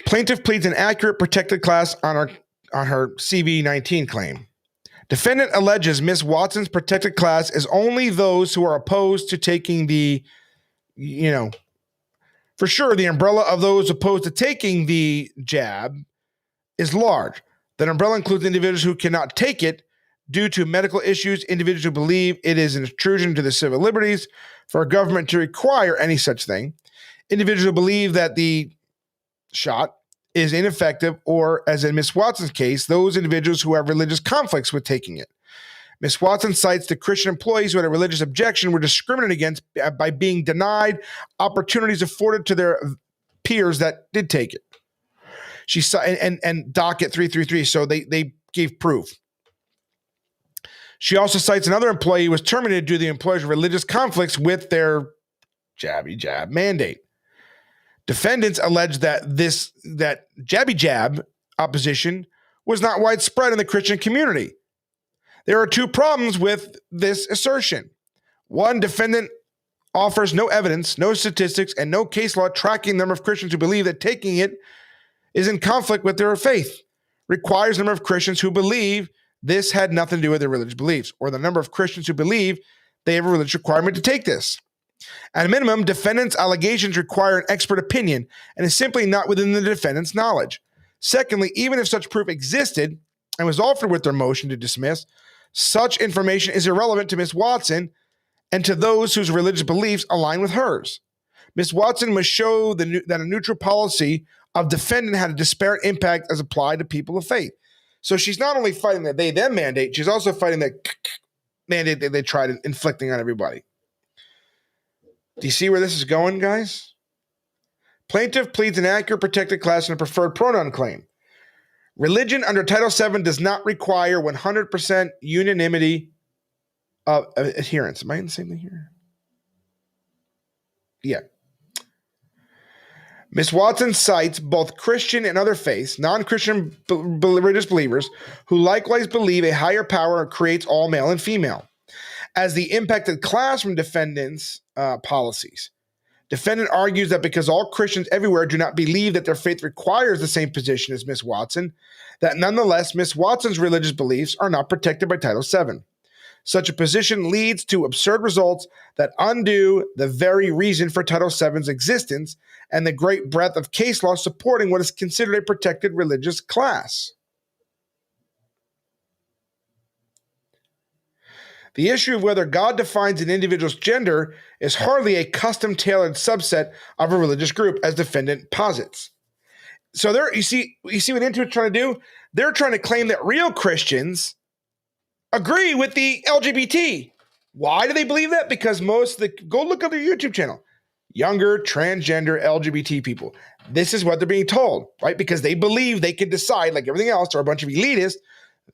Plaintiff pleads an accurate protected class on her CV-19 claim. Defendant alleges Ms. Watson's protected class is only those who are opposed to taking the, for sure, the umbrella of those opposed to taking the jab is large. That umbrella includes individuals who cannot take it due to medical issues, individuals who believe it is an intrusion into the civil liberties for a government to require any such thing, individuals who believe that the shot is ineffective, or, as in Ms. Watson's case, those individuals who have religious conflicts with taking it. Ms. Watson cites the Christian employees who had a religious objection were discriminated against by being denied opportunities afforded to their peers that did take it. She and docket 333, so they gave proof. She also cites another employee who was terminated due to the employer's religious conflicts with their jabby jab mandate. Defendants allege that that jabby jab opposition was not widespread in the Christian community. There are two problems with this assertion. One, defendant offers no evidence, no statistics, and no case law tracking the number of Christians who believe that taking it is in conflict with their faith. Requires the number of Christians who believe this had nothing to do with their religious beliefs, or the number of Christians who believe they have a religious requirement to take this. At a minimum, defendants' allegations require an expert opinion and is simply not within the defendant's knowledge. Secondly, even if such proof existed and was offered with their motion to dismiss, such information is irrelevant to Ms. Watson and to those whose religious beliefs align with hers. Ms. Watson must show that a neutral policy of defendant had a disparate impact as applied to people of faith. So she's not only fighting that they them mandate, she's also fighting that mandate that they tried inflicting on everybody. Do you see where this is going, guys? Plaintiff pleads an accurate protected class and a preferred pronoun claim. Religion under Title VII does not require 100% unanimity of adherence. Am I in the same thing here? Yeah. Ms. Watson cites both Christian and other faiths, non-Christian religious believers, who likewise believe a higher power creates all male and female, as the impacted class from defendants' policies. Defendant argues that because all Christians everywhere do not believe that their faith requires the same position as Ms. Watson, that nonetheless Ms. Watson's religious beliefs are not protected by Title VII. Such a position leads to absurd results that undo the very reason for Title VII's existence and the great breadth of case law supporting what is considered a protected religious class. The issue of whether God defines an individual's gender is hardly a custom-tailored subset of a religious group, as defendant posits. So you see what Intuit's trying to do? They're trying to claim that real Christians agree with the LGBT. Why do they believe that? Because go look at their YouTube channel. Younger, transgender, LGBT people. This is what they're being told, right? Because they believe they can decide, like everything else, or a bunch of elitists,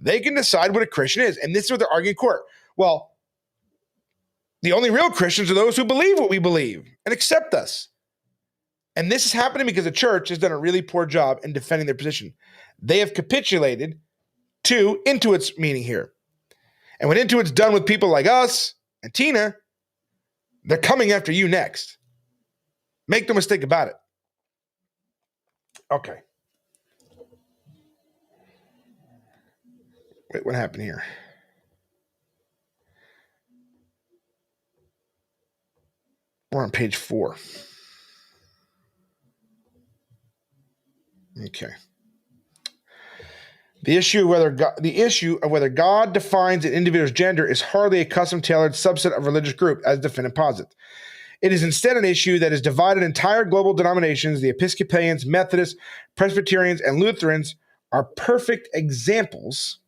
they can decide what a Christian is. And this is what they're arguing in court. Well, the only real Christians are those who believe what we believe and accept us. And this is happening because the church has done a really poor job in defending their position. They have capitulated to Intuit's meaning here. And when Intuit's done with people like us and Tina, they're coming after you next. Make no mistake about it. Okay. Wait, what happened here? We're on page 4. Okay. The issue of whether God defines an individual's gender is hardly a custom-tailored subset of religious group, as defendant posits. It is instead an issue that has divided entire global denominations. The Episcopalians, Methodists, Presbyterians, and Lutherans are perfect examples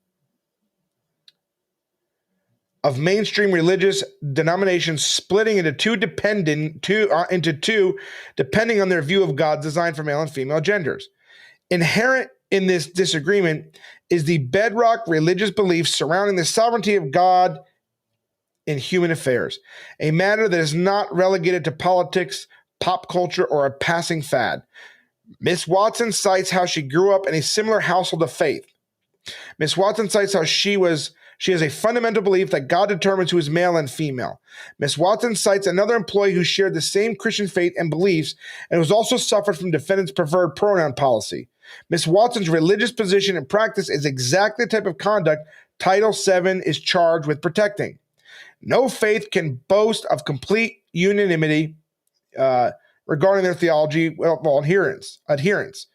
of mainstream religious denominations splitting into two depending on their view of God's design for male and female genders. Inherent in this disagreement is the bedrock religious belief surrounding the sovereignty of God in human affairs, a matter that is not relegated to politics, pop culture, or a passing fad. Miss Watson cites how she grew up in a similar household of faith. Miss Watson cites how she has a fundamental belief that God determines who is male and female. Miss Watson cites another employee who shared the same Christian faith and beliefs and who also suffered from defendant's preferred pronoun policy. Miss Watson's religious position and practice is exactly the type of conduct Title VII is charged with protecting. No faith can boast of complete unanimity regarding their theology adherence.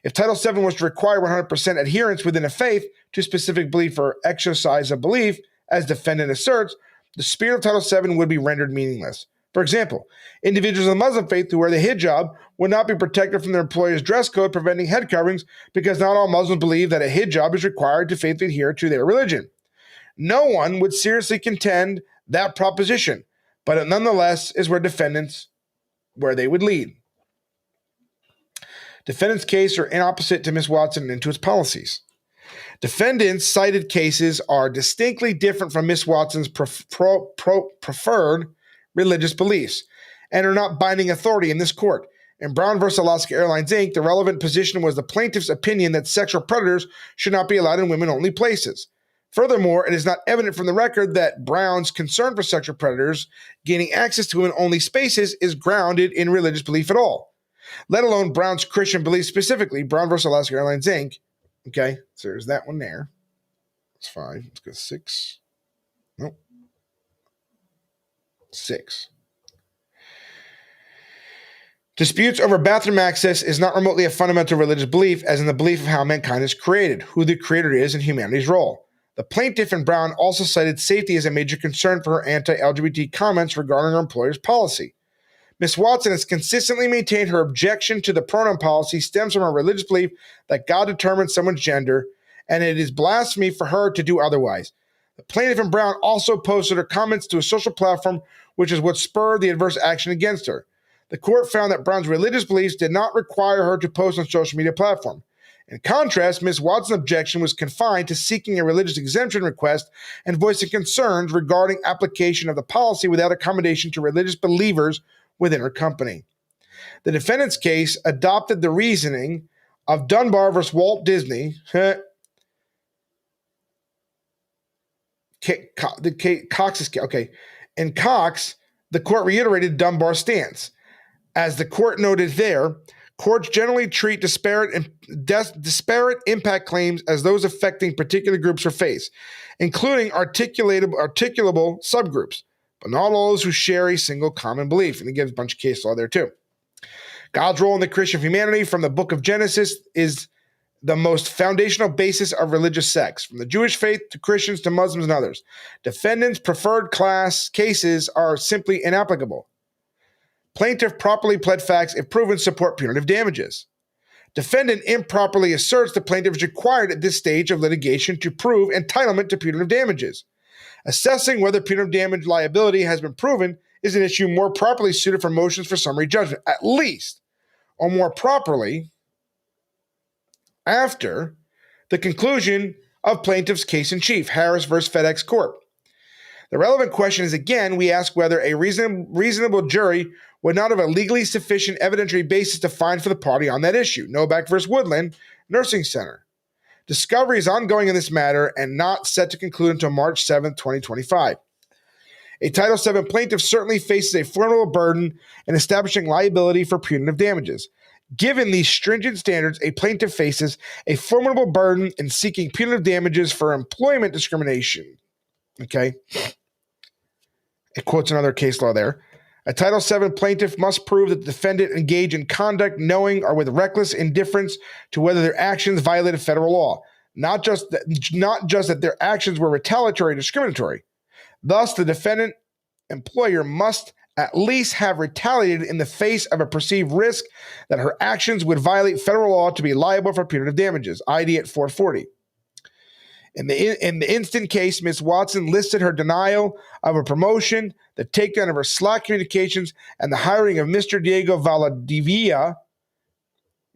If Title VII was to require 100% adherence within a faith to specific belief or exercise of belief, as defendant asserts, the spirit of Title VII would be rendered meaningless. For example, individuals of the Muslim faith who wear the hijab would not be protected from their employer's dress code preventing head coverings because not all Muslims believe that a hijab is required to faithfully adhere to their religion. No one would seriously contend that proposition, but it nonetheless is where they would lead. Defendant's case are inopposite to Ms. Watson and to its policies. Defendant's cited cases are distinctly different from Ms. Watson's preferred religious beliefs and are not binding authority in this court. In Brown v. Alaska Airlines, Inc., the relevant position was the plaintiff's opinion that sexual predators should not be allowed in women-only places. Furthermore, it is not evident from the record that Brown's concern for sexual predators gaining access to women-only spaces is grounded in religious belief at all, let alone Brown's Christian belief specifically. Brown v. Alaska Airlines, Inc. Okay, so there's that one there. That's 5. Let's go 6. Nope. 6. Disputes over bathroom access is not remotely a fundamental religious belief, as in the belief of how mankind is created, who the creator is, and humanity's role. The plaintiff in Brown also cited safety as a major concern for her anti-LGBT comments regarding her employer's policy. Ms. Watson has consistently maintained her objection to the pronoun policy stems from her religious belief that God determines someone's gender, and it is blasphemy for her to do otherwise. The plaintiff in Brown also posted her comments to a social platform, which is what spurred the adverse action against her. The court found that Brown's religious beliefs did not require her to post on social media platform. In contrast, Ms. Watson's objection was confined to seeking a religious exemption request and voicing concerns regarding application of the policy without accommodation to religious believers within her company. The defendant's case adopted the reasoning of Dunbar versus Walt Disney. Cox's case. Okay. In Cox, the court reiterated Dunbar's stance. As the court noted there, courts generally treat disparate impact claims as those affecting particular groups or faiths, including articulable subgroups, but not all those who share a single common belief. And he gives a bunch of case law there too. God's role in the Christian humanity from the book of Genesis is the most foundational basis of religious sects, from the Jewish faith to Christians to Muslims and others. Defendants' preferred class cases are simply inapplicable. Plaintiff properly pled facts if proven support punitive damages. Defendant improperly asserts the plaintiff is required at this stage of litigation to prove entitlement to punitive damages. Assessing whether punitive damage liability has been proven is an issue more properly suited for motions for summary judgment, at least, or more properly, after the conclusion of plaintiff's case in chief, Harris v. FedEx Corp. The relevant question is, again, we ask whether a reasonable jury would not have a legally sufficient evidentiary basis to find for the party on that issue. Novak v. Woodland Nursing Center. Discovery is ongoing in this matter and not set to conclude until March 7, 2025. A Title VII plaintiff certainly faces a formidable burden in establishing liability for punitive damages. Given these stringent standards, a plaintiff faces a formidable burden in seeking punitive damages for employment discrimination. Okay? It quotes another case law there. A Title VII plaintiff must prove that the defendant engaged in conduct knowing or with reckless indifference to whether their actions violated federal law. not just that their actions were retaliatory or discriminatory. Thus, the defendant employer must at least have retaliated in the face of a perceived risk that her actions would violate federal law to be liable for punitive damages, ID at 440. In the instant case, Ms. Watson listed her denial of a promotion, the takedown of her Slack communications, and the hiring of Mr. Diego Valdivia.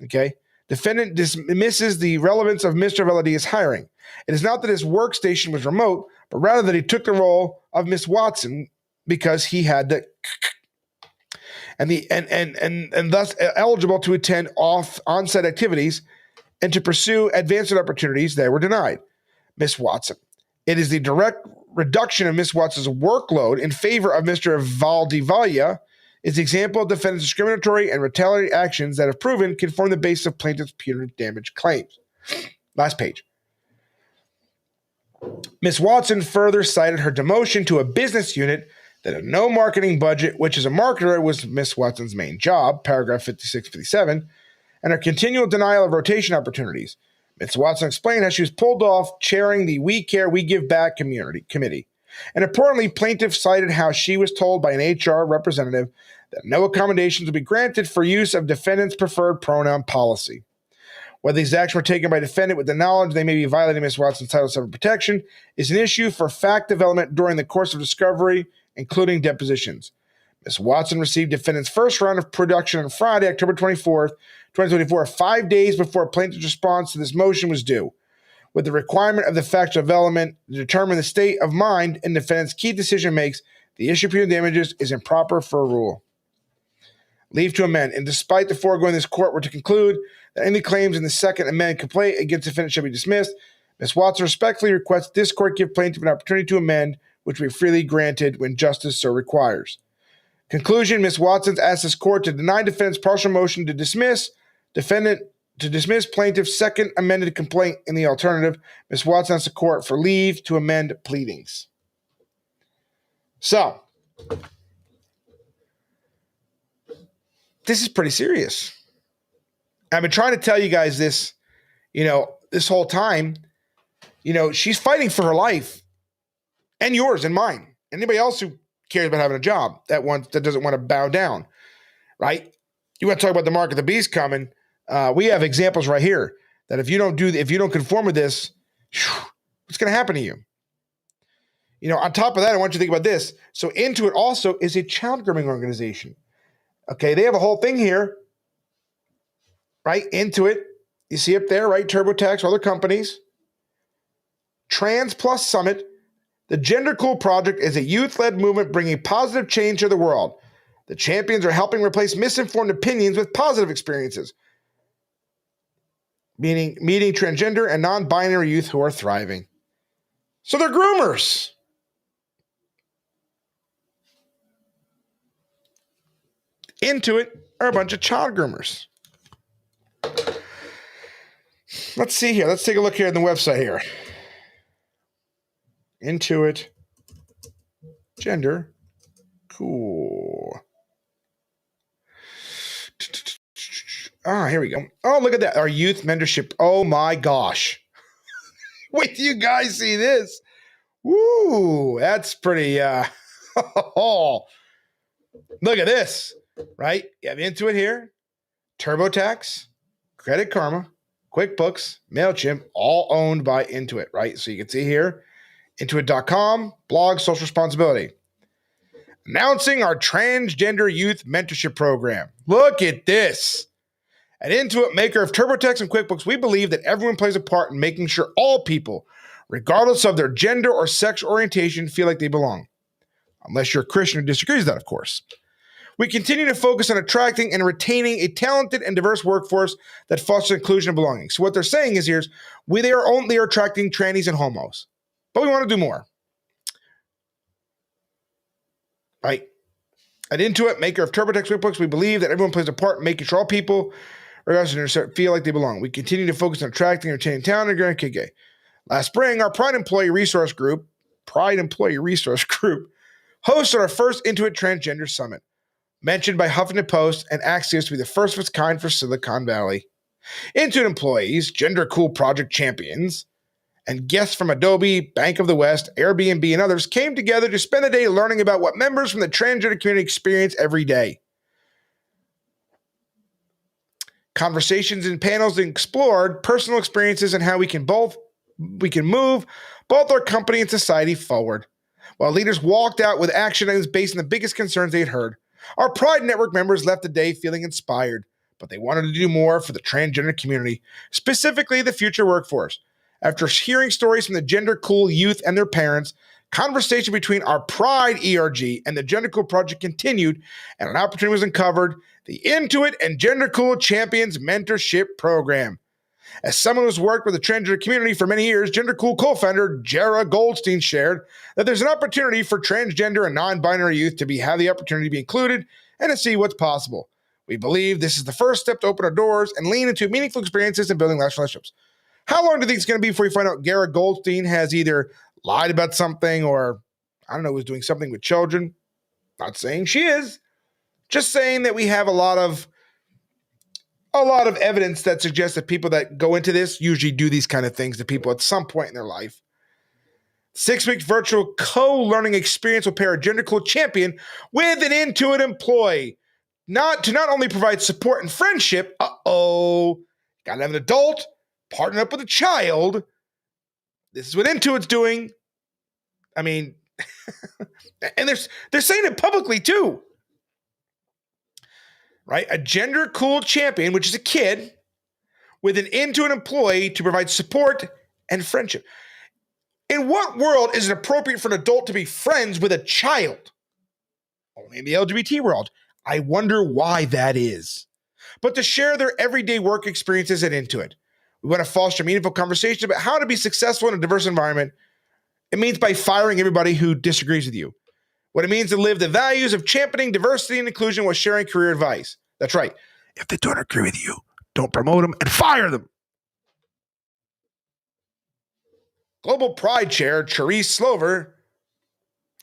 Okay. Defendant dismisses the relevance of Mr. Valdivia's hiring. It is not that his workstation was remote, but rather that he took the role of Ms. Watson because he had the and thus eligible to attend on-site activities and to pursue advancement opportunities that were denied. Ms. Watson. It is the direct reduction of Ms. Watson's workload in favor of Mr. Valdivia is the example of defendant's discriminatory and retaliatory actions that have proven can form the basis of plaintiff's punitive damage claims. Last page. Ms. Watson further cited her demotion to a business unit that had no marketing budget, which as a marketer was Ms. Watson's main job, paragraph 56-57, and her continual denial of rotation opportunities. Ms. Watson explained how she was pulled off chairing the We Care, We Give Back committee. And importantly, plaintiff cited how she was told by an HR representative that no accommodations would be granted for use of defendant's preferred pronoun policy. Whether these actions were taken by defendant with the knowledge they may be violating Ms. Watson's Title VII protection is an issue for fact development during the course of discovery, including depositions. Ms. Watson received defendant's first round of production on Friday, October 24th, 2024, 5 days before plaintiff's response to this motion was due, with the requirement of the factual development to determine the state of mind in defendant's key decision makes the issue of punitive damages is improper for a rule. Leave to amend. And despite the foregoing, this court were to conclude that any claims in the second amended complaint against the defendant shall be dismissed, Ms. Watson respectfully requests this court give plaintiff an opportunity to amend, which will be freely granted when justice so requires. Conclusion, Ms. Watson asks this court to deny defendant's partial motion to dismiss plaintiff's second amended complaint. In the alternative, Ms. Watson asks the court for leave to amend pleadings. So, this is pretty serious. I've been trying to tell you guys this, this whole time. She's fighting for her life and yours and mine. Anybody else who cares about having a job that doesn't want to bow down, right? You want to talk about the mark of the beast coming? We have examples right here that if you don't conform with this, what's going to happen to you? On top of that, I want you to think about this. So Intuit also is a child grooming organization. Okay, they have a whole thing here, right? Intuit, you see up there, right? TurboTax, other companies. Trans Plus Summit. The Gender Cool Project is a youth-led movement bringing positive change to the world. The champions are helping replace misinformed opinions with positive experiences, meaning meeting transgender and non-binary youth who are thriving. So they're groomers. Intuit are a bunch of child groomers. Let's see here. Let's take a look here on the website here. Intuit. Gender. Cool. Here we go. Oh, look at that. Our youth mentorship. Oh my gosh. Wait till you guys see this. Woo, that's pretty, oh, look at this, right? You have Intuit here, TurboTax, Credit Karma, QuickBooks, MailChimp, all owned by Intuit, right? So you can see here, Intuit.com, blog, social responsibility. Announcing our transgender youth mentorship program. Look at this. At Intuit, maker of TurboTax and QuickBooks, we believe that everyone plays a part in making sure all people, regardless of their gender or sexual orientation, feel like they belong. Unless you're a Christian who disagrees with that, of course. We continue to focus on attracting and retaining a talented and diverse workforce that fosters inclusion and belonging. So what they're saying is they are only attracting trannies and homos. But we want to do more. Right? At Intuit, maker of TurboTax QuickBooks, we believe that everyone plays a part in making sure all people, regardless of feel like they belong. We continue to focus on attracting and retaining talent and growing KK. Last spring, our Pride Employee Resource Group, hosted our first Intuit Transgender Summit, mentioned by Huffington Post and Axios to be the first of its kind for Silicon Valley. Intuit employees, gender cool project champions, and guests from Adobe, Bank of the West, Airbnb, and others came together to spend a day learning about what members from the transgender community experience every day. Conversations and panels explored personal experiences and how we can move both our company and society forward. While leaders walked out with action items based on the biggest concerns they had heard, our Pride Network members left the day feeling inspired, but they wanted to do more for the transgender community, specifically the future workforce. After hearing stories from the gender cool youth and their parents, conversation between our Pride ERG and the Gender Cool Project continued, and an opportunity was uncovered: the Intuit and Gender Cool Champions Mentorship Program. As someone who's worked with the transgender community for many years, Gender Cool co-founder Jara Goldstein shared that there's an opportunity for transgender and non-binary youth to have the opportunity to be included and to see what's possible. We believe this is the first step to open our doors and lean into meaningful experiences and building lasting relationships. How long do you think it's going to be before you find out Jara Goldstein has either lied about something or, I don't know, was doing something with children? Not saying she is. Just saying that we have a lot of evidence that suggests that people that go into this usually do these kind of things to people at some point in their life. 6-week virtual co-learning experience will pair a gender cool champion with an Intuit employee. Not only provide support and friendship, gotta have an adult partner up with a child. This is what Intuit's doing. I mean, and they're saying it publicly too. Right? A gender cool champion, which is a kid, with an Intuit employee to provide support and friendship. In what world is it appropriate for an adult to be friends with a child? Only in the LGBT world. I wonder why that is. But to share their everyday work experiences at Intuit. We want to foster meaningful conversations about how to be successful in a diverse environment. It means by firing everybody who disagrees with you. What it means to live the values of championing diversity and inclusion while sharing career advice. That's right. If they don't agree with you, don't promote them and fire them. Global Pride Chair Charisse Slover,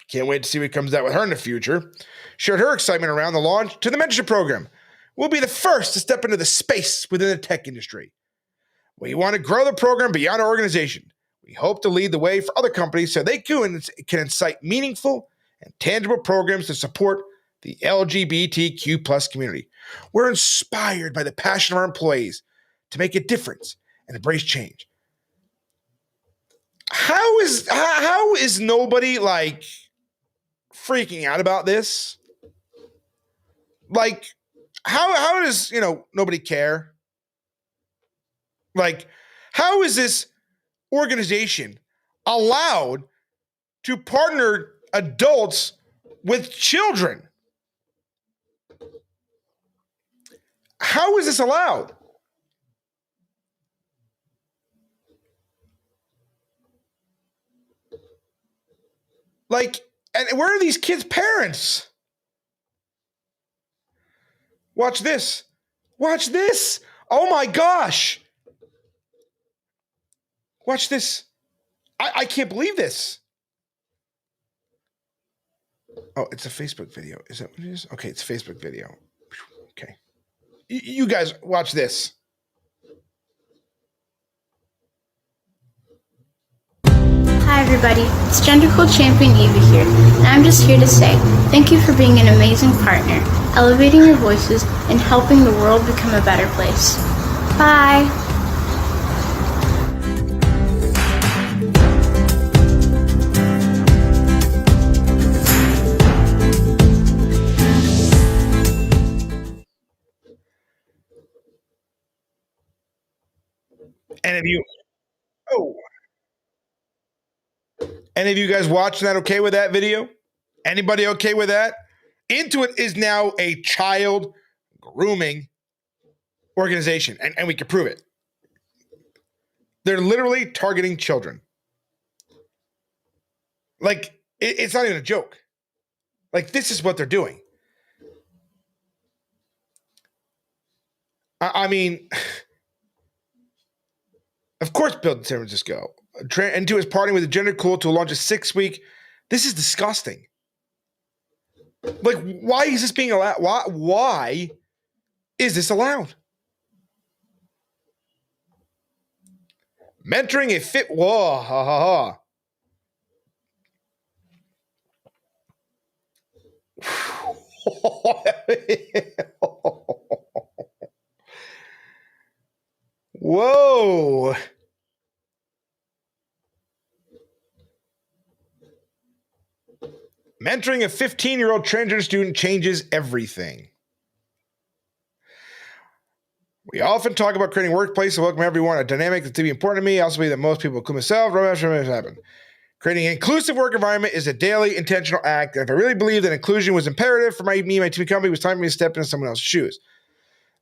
can't wait to see what comes out with her in the future, shared her excitement around the launch to the mentorship program. We'll be the first to step into the space within the tech industry. We want to grow the program beyond our organization. We hope to lead the way for other companies so they can incite meaningful and tangible programs to support the LGBTQ plus community. We're inspired by the passion of our employees to make a difference and embrace change. How is nobody like freaking out about this? Like, how does nobody care? Like, how is this organization allowed to partner adults with children? How is this allowed? Like, and where are these kids' parents? Watch this. Watch this. Oh my gosh. Watch this. I can't believe this. Oh, it's a Facebook video. Is that what it is? Okay, it's a Facebook video. Okay. You guys watch this. Hi everybody, it's Gender Cool Champion Eva here, and I'm just here to say thank you for being an amazing partner, elevating your voices, and helping the world become a better place. Bye! Any of you guys watching that okay with that video? Anybody okay with that? Intuit is now a child grooming organization, and we can prove it. They're literally targeting children. Like, it's not even a joke. Like, this is what they're doing. I mean, of course, built in San Francisco. Intuit is partnering with the Gender Cool to launch a 6-week. This is disgusting. Like, why is this being allowed? Why is this allowed? Mentoring a fit. Whoa, ha, ha, ha. Whoa. Mentoring a 15-year-old transgender student changes everything. We often talk about creating a workplace to welcome everyone, a dynamic that's to be important to me. I also believe that most people, including myself, happen. Creating an inclusive work environment is a daily intentional act. And if I really believe that inclusion was imperative for me and my team company, it was time for me to step into someone else's shoes.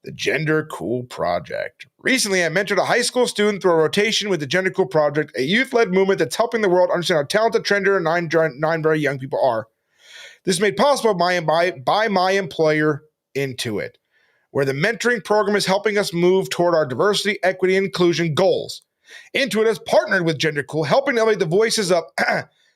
The Gender Cool Project. Recently, I mentored a high school student through a rotation with the Gender Cool Project, a youth-led movement that's helping the world understand how talented, transgender, and non-binary young people are. This is made possible by my employer, Intuit, where the mentoring program is helping us move toward our diversity, equity, and inclusion goals. Intuit has partnered with Gender Cool, helping elevate the voices of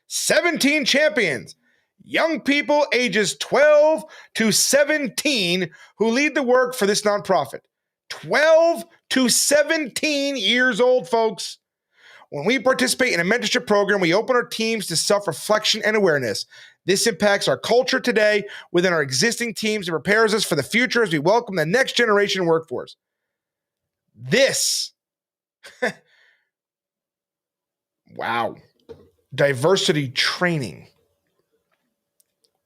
17 champions, young people ages 12 to 17 who lead the work for this nonprofit. 12 to 17 years old, folks. When we participate in a mentorship program, we open our teams to self-reflection and awareness. This impacts our culture today within our existing teams and prepares us for the future as we welcome the next generation workforce. This, wow, diversity training.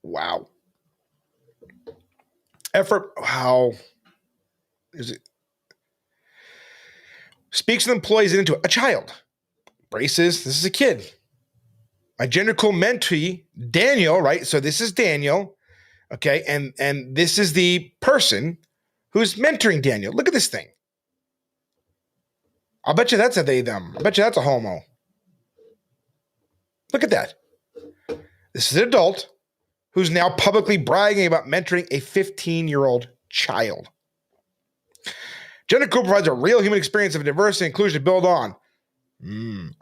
Wow. Effort, wow. Is it? Speaks to employees into a child. Braces, this is a kid. My Gender Cool mentee, Daniel, right? So this is Daniel, okay? And this is the person who's mentoring Daniel. Look at this thing. I'll bet you that's a they, them. I bet you that's a homo. Look at that. This is an adult who's now publicly bragging about mentoring a 15-year-old child. Gender Cool provides a real human experience of diversity and inclusion to build on.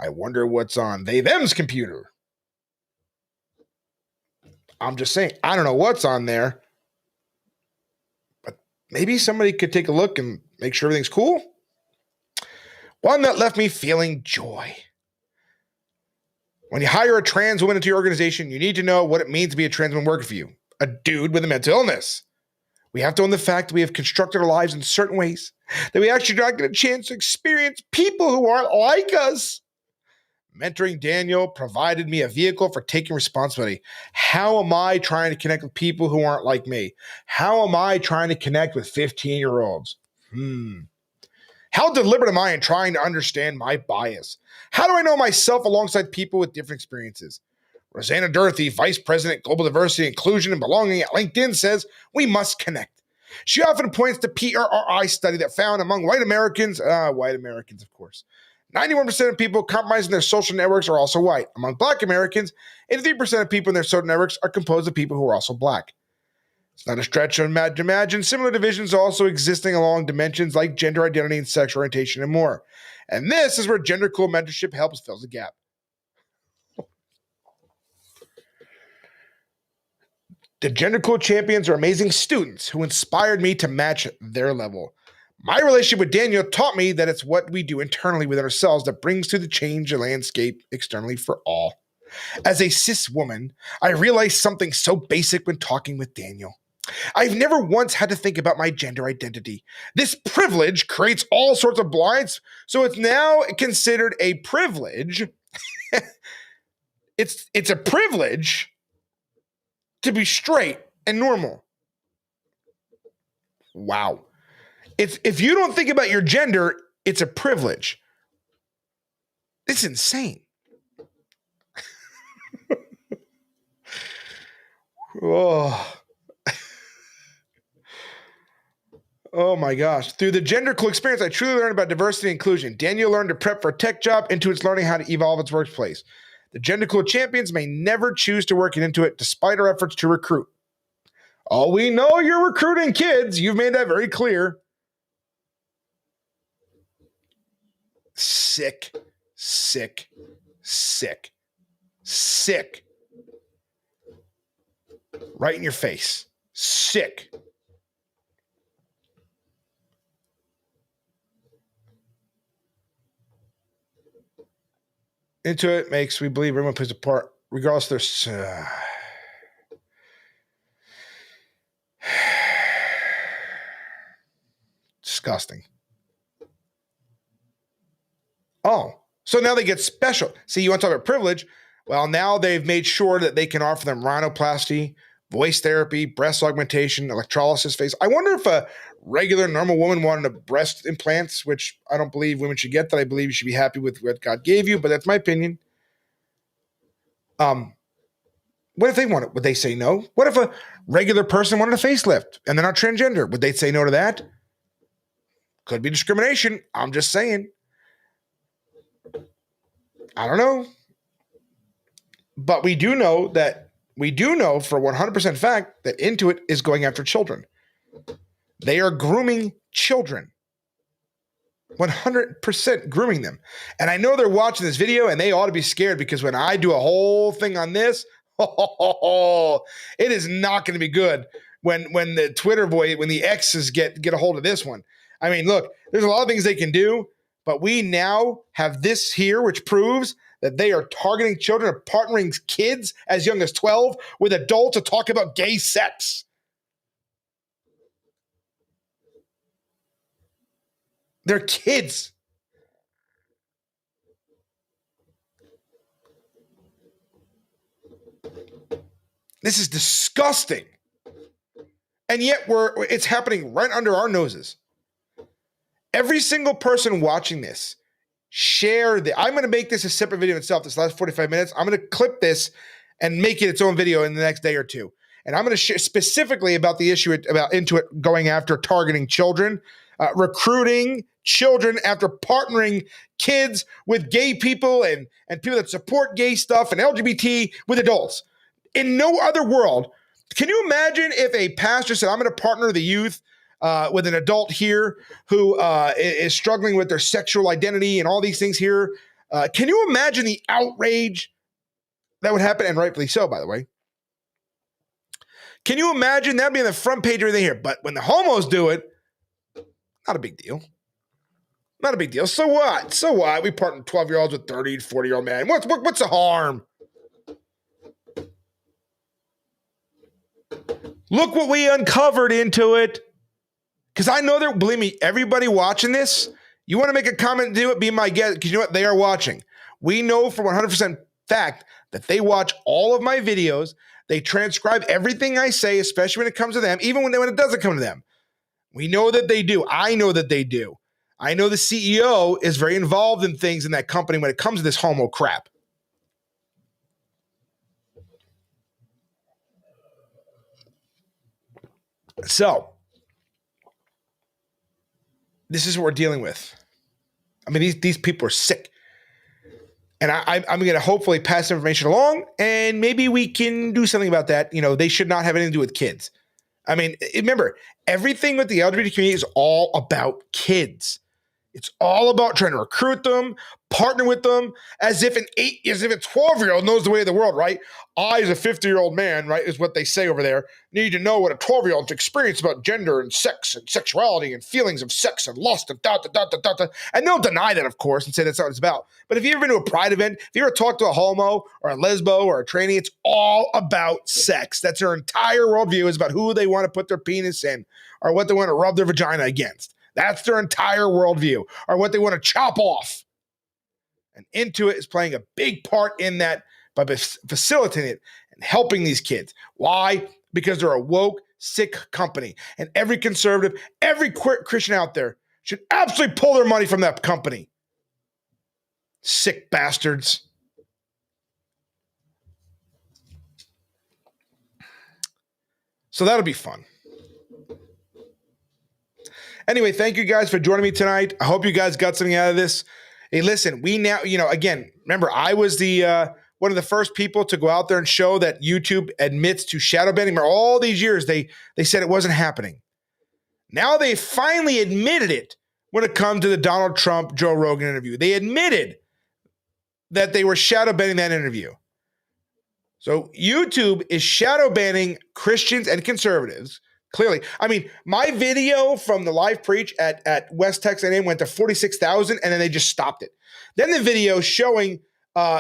I wonder what's on they, them's computer. I'm just saying, I don't know what's on there, but maybe somebody could take a look and make sure everything's cool. One that left me feeling joy. When you hire a trans woman into your organization, you need to know what it means to be a trans woman working for you, a dude with a mental illness. We have to own the fact that we have constructed our lives in certain ways, that we actually do not get a chance to experience people who aren't like us. Mentoring Daniel provided me a vehicle for taking responsibility. How am I trying to connect with people who aren't like me? How am I trying to connect with 15-year-olds? How deliberate am I in trying to understand my bias? How do I know myself alongside people with different experiences? Rosanna Dorothy, Vice President, Global Diversity, Inclusion, and Belonging at LinkedIn says, we must connect. She often points to PRRI study that found among white Americans, of course, 91% of people compromising their social networks are also white. Among black Americans, 83% of people in their social networks are composed of people who are also black. It's not a stretch to imagine similar divisions also existing along dimensions like gender identity and sexual orientation and more. And this is where Gender Cool mentorship helps fill the gap. The Gender Cool champions are amazing students who inspired me to match their level. My relationship with Daniel taught me that it's what we do internally within ourselves that brings to the change the landscape externally for all. As a cis woman, I realized something so basic when talking with Daniel. I've never once had to think about my gender identity. This privilege creates all sorts of blinds, so it's now considered a privilege. It's a privilege to be straight and normal. Wow. If you don't think about your gender, it's a privilege. It's insane. Oh. Oh my gosh. Through the Gender Cool experience, I truly learned about diversity and inclusion. Daniel learned to prep for a tech job. Intuit's learning how to evolve its workplace. The Gender Cool champions may never choose to work in Intuit despite our efforts to recruit. Oh, we know you're recruiting kids. You've made that very clear. Sick, sick, sick, sick. Right in your face. Sick. Intuit makes we believe everyone plays a part, regardless of their. Disgusting. Oh, so now they get special. See, you want to talk about privilege? Well, now they've made sure that they can offer them rhinoplasty, voice therapy, breast augmentation, electrolysis phase. I wonder if a regular, normal woman wanted a breast implants, which I don't believe women should get that. I believe you should be happy with what God gave you, but that's my opinion. What if they want it? Would they say no? What if a regular person wanted a facelift and they're not transgender? Would they say no to that? Could be discrimination. I'm just saying. I don't know. But we do know for 100% fact that Intuit is going after children. They are grooming children. 100% grooming them. And I know they're watching this video and they ought to be scared because when I do a whole thing on this, it is not going to be good when the Twitter boy, when the X's get a hold of this one. I mean, look, there's a lot of things they can do, but we now have this here, which proves that they are targeting children or partnering kids as young as 12 with adults to talk about gay sex. They're kids. This is disgusting. And yet it's happening right under our noses. Every single person watching this, share I'm going to make this a separate video itself this last 45 minutes. I'm going to clip this and make it its own video in the next day or two. And I'm going to share specifically about the issue about Intuit going after targeting children, recruiting children after partnering kids with gay people and people that support gay stuff and LGBT with adults. In no other world, can you imagine if a pastor said, I'm going to partner the youth with an adult here who is struggling with their sexual identity and all these things here? Can you imagine the outrage that would happen? And rightfully so, by the way. Can you imagine that being the front page of everything here? But when the homos do it, not a big deal. Not a big deal. So what? So what? We partner 12-year-olds with 30, 40-year-old men. What's the harm? Look what we uncovered Intuit. Because I know that, believe me, everybody watching this, you want to make a comment and do it, be my guest, because you know what? They are watching. We know for 100% fact that they watch all of my videos. They transcribe everything I say, especially when it comes to them, even when it doesn't come to them. We know that they do. I know that they do. I know the CEO is very involved in things in that company when it comes to this homo crap. So, this is what we're dealing with. I mean, these people are sick. And I'm going to hopefully pass information along, and maybe we can do something about that. You know, they should not have anything to do with kids. I mean, remember, everything with the LGBT community is all about kids. It's all about trying to recruit them, partner with them, as if a 12-year-old knows the way of the world, right? I, as a 50-year-old man, right, is what they say over there, need to know what a 12-year-old's experience about gender and sex and sexuality and feelings of sex and lust and and they'll deny that, of course, and say that's not what it's about. But if you've ever been to a pride event, if you ever talked to a homo or a lesbo or a tranny, it's all about sex. That's their entire worldview, is about who they want to put their penis in or what they want to rub their vagina against. That's their entire worldview, or what they want to chop off. And Intuit is playing a big part in that by facilitating it and helping these kids. Why? Because they're a woke, sick company. And every conservative, every Christian out there should absolutely pull their money from that company. Sick bastards. So that'll be fun. Anyway, thank you guys for joining me tonight. I hope you guys got something out of this. Hey, listen, we now, again, remember, I was the one of the first people to go out there and show that YouTube admits to shadow banning. Remember, all these years, they said it wasn't happening. Now they finally admitted it when it comes to the Donald Trump, Joe Rogan interview. They admitted that they were shadow banning that interview. So YouTube is shadow banning Christians and conservatives. Clearly. I mean, my video from the live preach at West Texas A&M went to 46,000, and then they just stopped it. Then the video showing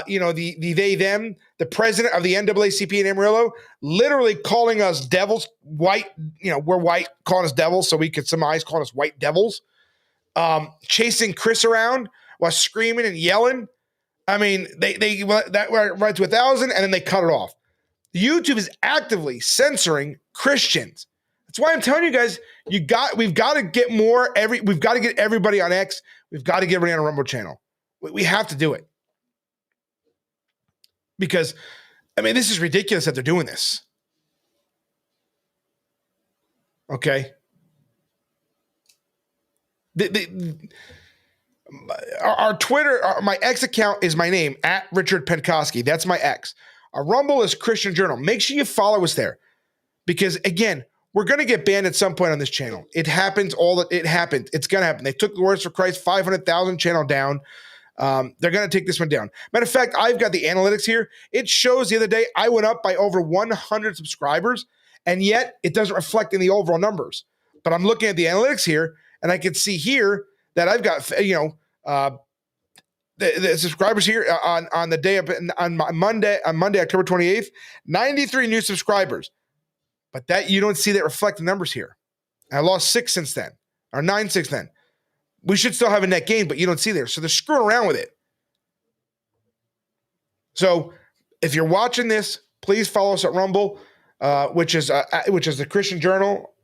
the they, them, the president of the NAACP in Amarillo, literally calling us devils, white, we're white, calling us devils, so we could surmise calling us white devils, chasing Chris around while screaming and yelling. I mean, that went right to 1,000, and then they cut it off. YouTube is actively censoring Christians. That's why I'm telling you guys, we've got to get we've got to get everybody on X. We've got to get everybody on a Rumble channel. We have to do it. Because, I mean, this is ridiculous that they're doing this. Okay? Our Twitter, my X account is my name, at Richard Penkoski. That's my X. Our Rumble is Christian Journal. Make sure you follow us there. Because, again, we're going to get banned at some point on this channel. It happens it happened. It's going to happen. They took the Words for Christ 500,000 channel down. They're going to take this one down. Matter of fact, I've got the analytics here. It shows the other day I went up by over 100 subscribers, and yet it doesn't reflect in the overall numbers. But I'm looking at the analytics here, and I can see here that I've got, the subscribers here on the day on Monday, October 28th, 93 new subscribers. But that you don't see that reflect the numbers here. I lost 6 since then, or 9 since then. We should still have a net gain, but you don't see there. So they're screwing around with it. So if you're watching this, please follow us at Rumble, which is the Christian Journal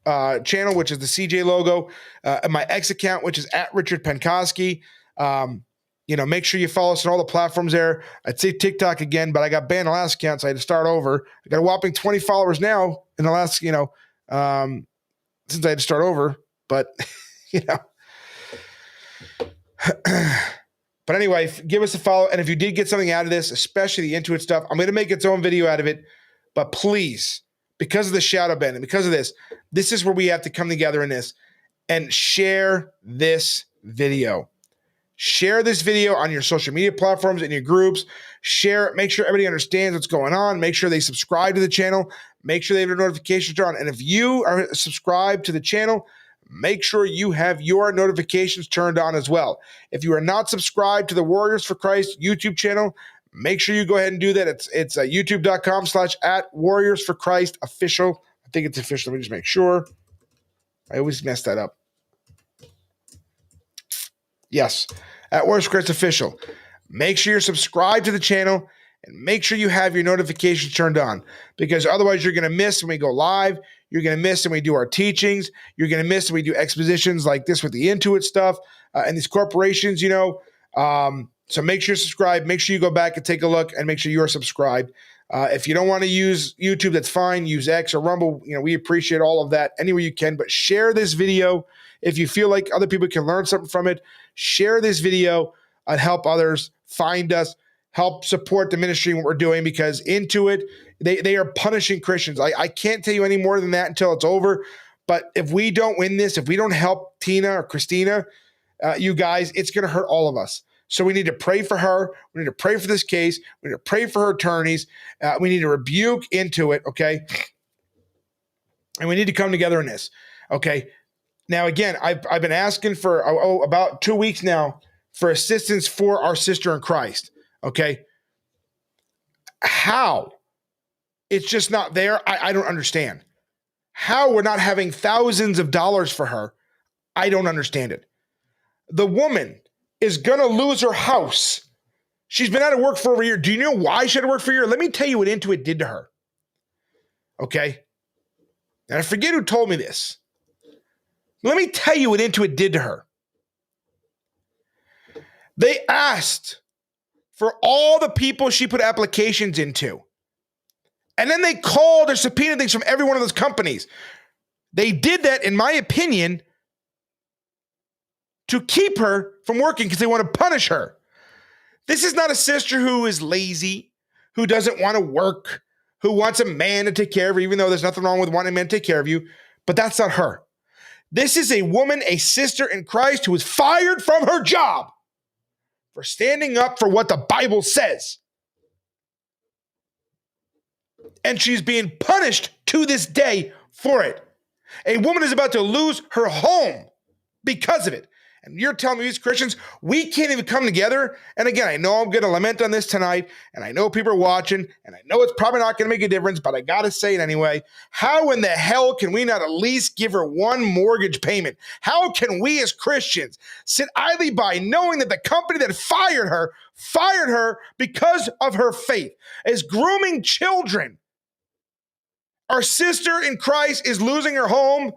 channel, which is the CJ logo, and my X account, which is at Richard Penkoski. Make sure you follow us on all the platforms there. I'd say TikTok again, but I got banned on the last account, so I had to start over. I got a whopping 20 followers now in the last, since I had to start over. But, But anyway, give us a follow. And if you did get something out of this, especially the Intuit stuff, I'm going to make its own video out of it. But please, because of the shadow ban and because of this is where we have to come together in this and share this video. Share this video on your social media platforms and your groups. Share it. Make sure everybody understands what's going on. Make sure they subscribe to the channel. Make sure they have their notifications on. And if you are subscribed to the channel, make sure you have your notifications turned on as well. If you are not subscribed to the Warriors for Christ YouTube channel, make sure you go ahead and do that. It's youtube.com/@Warriors for Christ official. I think it's official. Let me just make sure. I always mess that up. Yes, at Warriors for Christ official. Make sure you're subscribed to the channel and make sure you have your notifications turned on, because otherwise you're going to miss when we go live. You're going to miss when we do our teachings. You're going to miss when we do expositions like this with the Intuit stuff and these corporations, So make sure you subscribe. Make sure you go back and take a look and make sure you're subscribed. If you don't want to use YouTube, that's fine. Use X or Rumble. We appreciate all of that anywhere you can. But share this video. If you feel like other people can learn something from it, share this video and help others find us. Help support the ministry and what we're doing, because Intuit, they are punishing Christians. I can't tell you any more than that until it's over. But if we don't win this, if we don't help Tina or Christina, you guys, it's going to hurt all of us. So we need to pray for her. We need to pray for this case. We need to pray for her attorneys. We need to rebuke Intuit, okay? And we need to come together in this, okay? Now, again, I've been asking for about 2 weeks now for assistance for our sister in Christ. Okay. How? It's just not there. I don't understand. How we're not having thousands of dollars for her. I don't understand it. The woman is going to lose her house. She's been out of work for over a year. Do you know why she had to work for a year? Let me tell you what Intuit did to her. Okay. And I forget who told me this. Let me tell you what Intuit did to her. They asked for all the people she put applications into. And then they called or subpoenaed things from every one of those companies. They did that, in my opinion, to keep her from working because they want to punish her. This is not a sister who is lazy, who doesn't want to work, who wants a man to take care of her, even though there's nothing wrong with wanting a man to take care of you. But that's not her. This is a woman, a sister in Christ, who was fired from her job for standing up for what the Bible says. And she's being punished to this day for it. A woman is about to lose her home because of it. And you're telling me these Christians, we can't even come together? And again, I know I'm going to lament on this tonight, and I know people are watching, and I know it's probably not going to make a difference, but I got to say it anyway. How in the hell can we not at least give her one mortgage payment? How can we as Christians sit idly by knowing that the company that fired her because of her faith, is grooming children? Our sister in Christ is losing her home,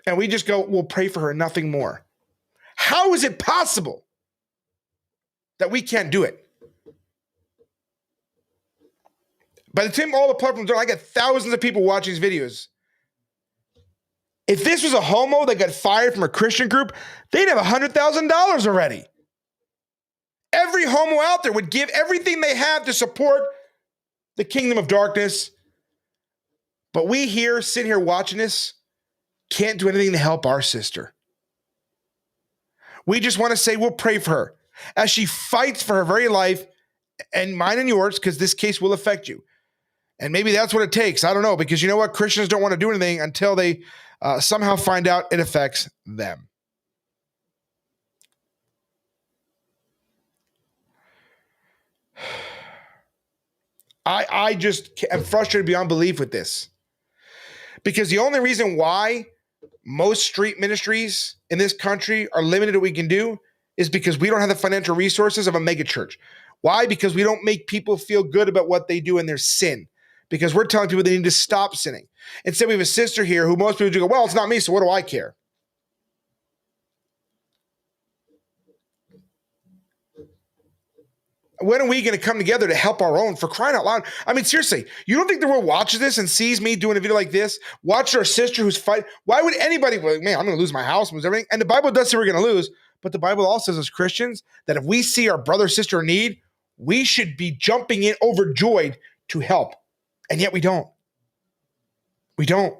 and we just go, we'll pray for her, nothing more. How is it possible that we can't do it? By the time all the platforms are, I get thousands of people watching these videos. If this was a homo that got fired from a Christian group, they'd have $100,000 already. Every homo out there would give everything they have to support the kingdom of darkness. But we here, sitting here watching this, can't do anything to help our sister. We just want to say we'll pray for her as she fights for her very life, and mine and yours, because this case will affect you. And maybe that's what it takes. I don't know, because you know what? Christians don't want to do anything until they somehow find out it affects them. I just am frustrated beyond belief with this. Because the only reason why most street ministries in this country are limited to what we can do is because we don't have the financial resources of a mega church. Why? Because we don't make people feel good about what they do in their sin. Because we're telling people they need to stop sinning. Instead, we have a sister here who most people do go, well, it's not me, so what do I care? When are we going to come together to help our own, for crying out loud? I mean, seriously, you don't think the world watches this and sees me doing a video like this, watch our sister who's fighting? Why would anybody, well, man, I'm going to lose my house, lose everything. And the Bible does say we're going to lose, but the Bible also says as Christians that if we see our brother or sister in need, we should be jumping in overjoyed to help. And yet we don't. We don't.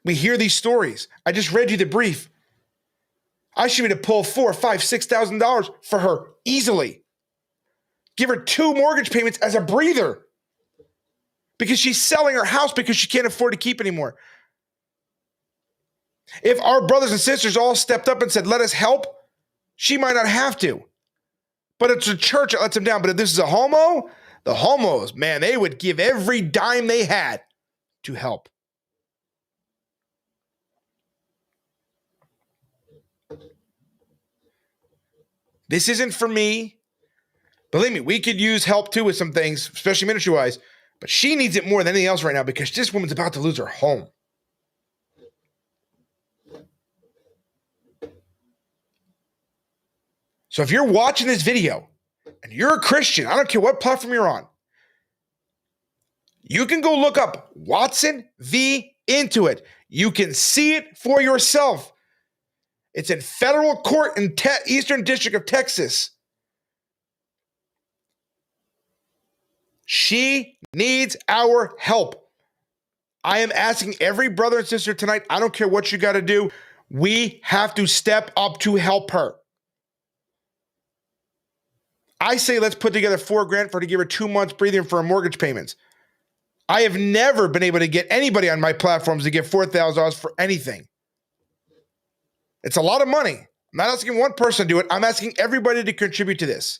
We hear these stories. I just read you the brief. I should be able to pull $4,000, $5,000, $6,000 for her easily. Give her 2 mortgage payments as a breather because she's selling her house because she can't afford to keep anymore. If our brothers and sisters all stepped up and said, let us help, she might not have to. But it's a church that lets them down. But if this is a homo, the homos, man, they would give every dime they had to help. This isn't for me. Believe me, we could use help too with some things, especially ministry-wise. But she needs it more than anything else right now because this woman's about to lose her home. So if you're watching this video and you're a Christian, I don't care what platform you're on, you can go look up Watson v. Intuit. You can see it for yourself. It's in federal court in Eastern District of Texas. She needs our help. I am asking every brother and sister tonight, I don't care what you got to do. We have to step up to help her. I say let's put together $4,000 for her to give her 2 months breathing for her mortgage payments. I have never been able to get anybody on my platforms to give $4,000 for anything. It's a lot of money. I'm not asking one person to do it. I'm asking everybody to contribute to this.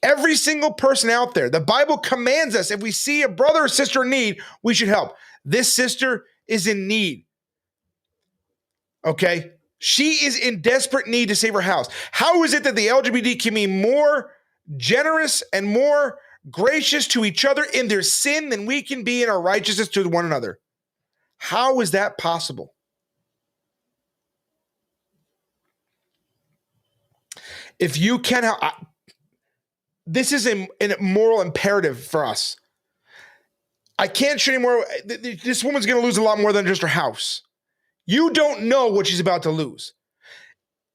Every single person out there, the Bible commands us, if we see a brother or sister in need, we should help. This sister is in need. Okay? She is in desperate need to save her house. How is it that the LGBT can be more generous and more gracious to each other in their sin than we can be in our righteousness to one another? How is that possible? If you can help, this is a moral imperative for us. I can't show anymore. This woman's going to lose a lot more than just her house. You don't know what she's about to lose.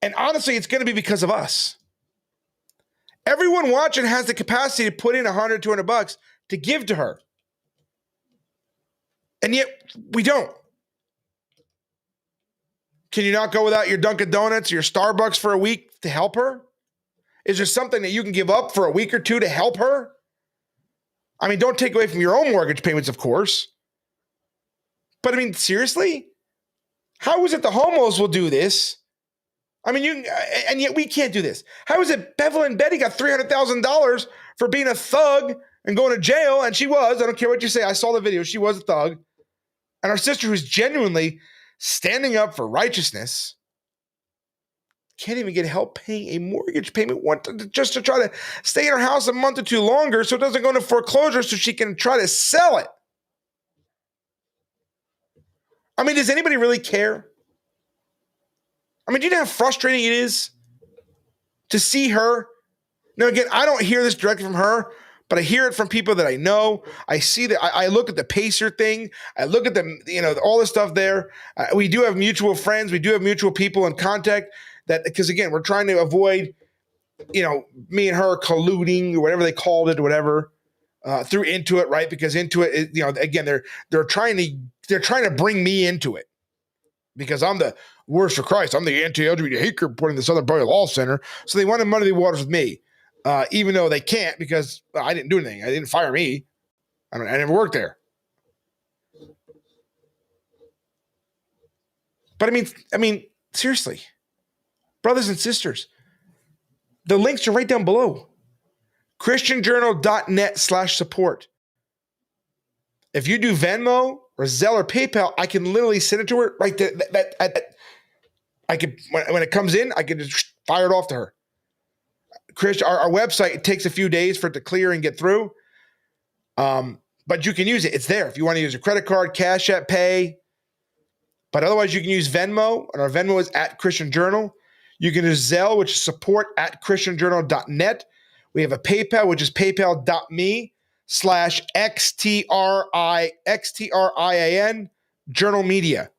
And honestly, it's going to be because of us. Everyone watching has the capacity to put in $100, $200 to give to her. And yet we don't. Can you not go without your Dunkin' Donuts or your Starbucks for a week to help her? Is there something that you can give up for a week or two to help her? I mean, don't take away from your own mortgage payments, of course. But I mean, seriously? How is it the homos will do this? I mean, and yet we can't do this. How is it Bevel and Betty got $300,000 for being a thug and going to jail? And she was, I don't care what you say. I saw the video. She was a thug. And our sister, who's genuinely standing up for righteousness, can't even get help paying a mortgage payment just to try to stay in her house a month or two longer so it doesn't go into foreclosure so she can try to sell it. I mean, does anybody really care? I mean, do you know how frustrating it is to see her? Now, again, I don't hear this directly from her, but I hear it from people that I know. I see that. I look at the Pacer thing. I look at the, all the stuff there. We do have mutual friends. We do have mutual people in contact that, because again, we're trying to avoid, me and her colluding or whatever they called it or whatever through Intuit, right? Because Intuit, again, they're trying to bring me into it because I'm the worst for Christ. I'm the anti-LGBT hate group reporting the Southern Poverty Law Center. So they want to muddy the waters with me. Even though they can't because I didn't do anything. I didn't fire me. I never worked there. But I mean, seriously, brothers and sisters, the links are right down below. ChristianJournal.net/support. If you do Venmo or Zelle or PayPal, I can literally send it to her right there. I could, when it comes in, I can just fire it off to her. Chris, our website, it takes a few days for it to clear and get through. But you can use it. It's there. If you want to use a credit card, Cash App, Pay. But otherwise, you can use Venmo. And our Venmo is at Christian Journal. You can use Zelle, which is support@christianjournal.net. We have a PayPal, which is paypal.me/XTRIAN Journal Media.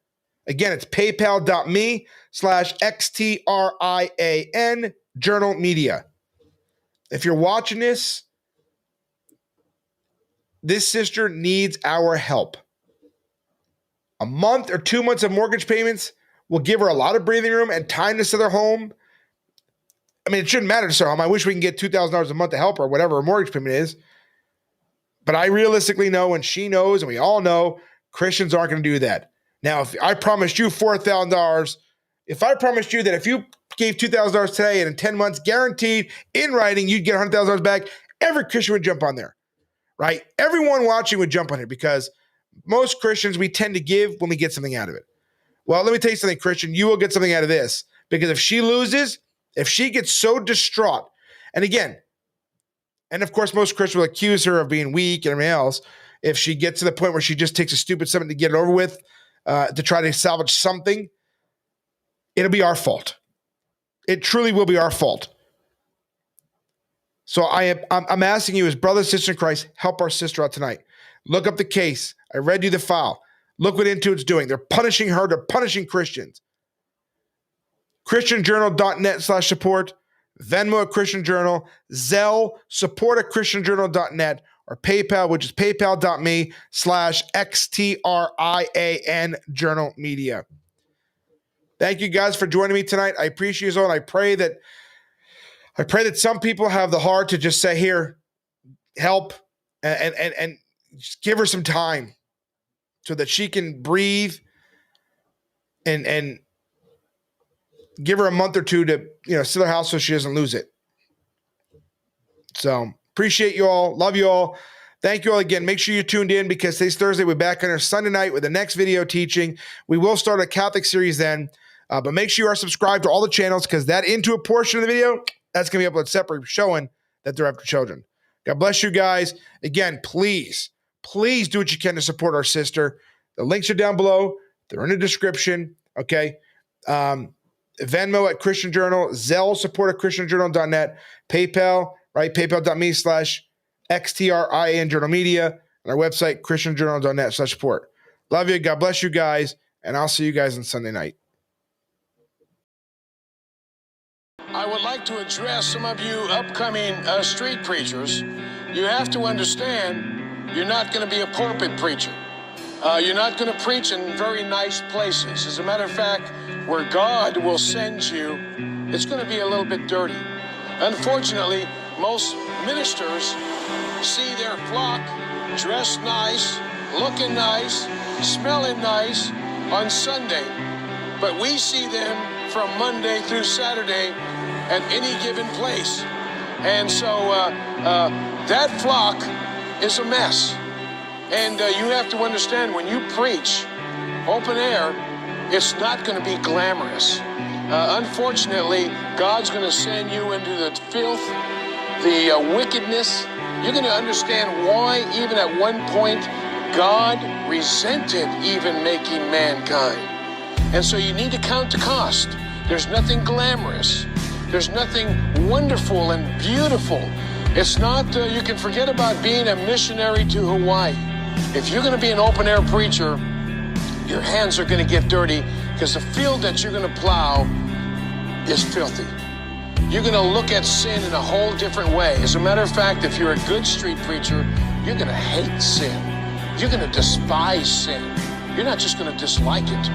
Again, it's paypal.me/XTRIAN Journal Media. If you're watching this sister needs our help. A month or 2 months of mortgage payments will give her a lot of breathing room and time to sell her home. I mean, it shouldn't matter to sell her home. I wish we can get $2,000 a month to help her, whatever her mortgage payment is. But I realistically know, and she knows, and we all know, Christians aren't going to do that. Now, if I promised you $4,000, if I promised you that if you gave $2,000 today and in 10 months, guaranteed in writing, you'd get $100,000 back, every Christian would jump on there, right? Everyone watching would jump on it because most Christians, we tend to give when we get something out of it. Well, let me tell you something, Christian, you will get something out of this because if she loses, if she gets so distraught, and again, and of course, most Christians will accuse her of being weak and everything else. If she gets to the point where she just takes a stupid something to get it over with, to try to salvage something, it'll be our fault. It truly will be our fault. So I'm asking you as brother, sister in Christ, help our sister out tonight. Look up the case. I read you the file. Look what Intuit's doing. They're punishing her. They're punishing Christians. ChristianJournal.net/support. Venmo at Christian Journal. Zelle, support@ChristianJournal.net. Or PayPal, which is paypal.me/XTRIAN Journal Media. Thank you guys for joining me tonight. I appreciate you all. And I pray that some people have the heart to just say, here, help, and just give her some time so that she can breathe and give her a month or two to, sell her house so she doesn't lose it. So appreciate you all. Love you all. Thank you all again. Make sure you tuned in because today's Thursday. We're back on our Sunday night with the next video teaching. We will start a Catholic series then, but make sure you are subscribed to all the channels because that into a portion of the video, that's going to be uploaded separately showing that they're after children. God bless you guys. Again, please do what you can to support our sister. The links are down below. They're in the description. Okay. Venmo at Christian Journal, Zelle support@ChristianJournal.net, PayPal, right? PayPal.me/XTRIAN Journal Media, and our website, ChristianJournal.net/support. Love you. God bless you guys. And I'll see you guys on Sunday night. I would like to address some of you upcoming street preachers. You have to understand, you're not going to be a pulpit preacher. You're not going to preach in very nice places. As a matter of fact, where God will send you, it's going to be a little bit dirty. Unfortunately, most ministers see their flock dressed nice, looking nice, smelling nice on Sunday, but we see them from Monday through Saturday at any given place. And so that flock is a mess. And you have to understand, when you preach open air, it's not going to be glamorous. Unfortunately, God's going to send you into the filth, the wickedness. You're going to understand why, even at one point, God resented even making mankind. And so you need to count the cost. There's nothing glamorous. There's nothing wonderful and beautiful. It's not, you can forget about being a missionary to Hawaii. If you're going to be an open-air preacher, your hands are going to get dirty because the field that you're going to plow is filthy. You're going to look at sin in a whole different way. As a matter of fact, if you're a good street preacher, you're going to hate sin. You're going to despise sin. You're not just going to dislike it.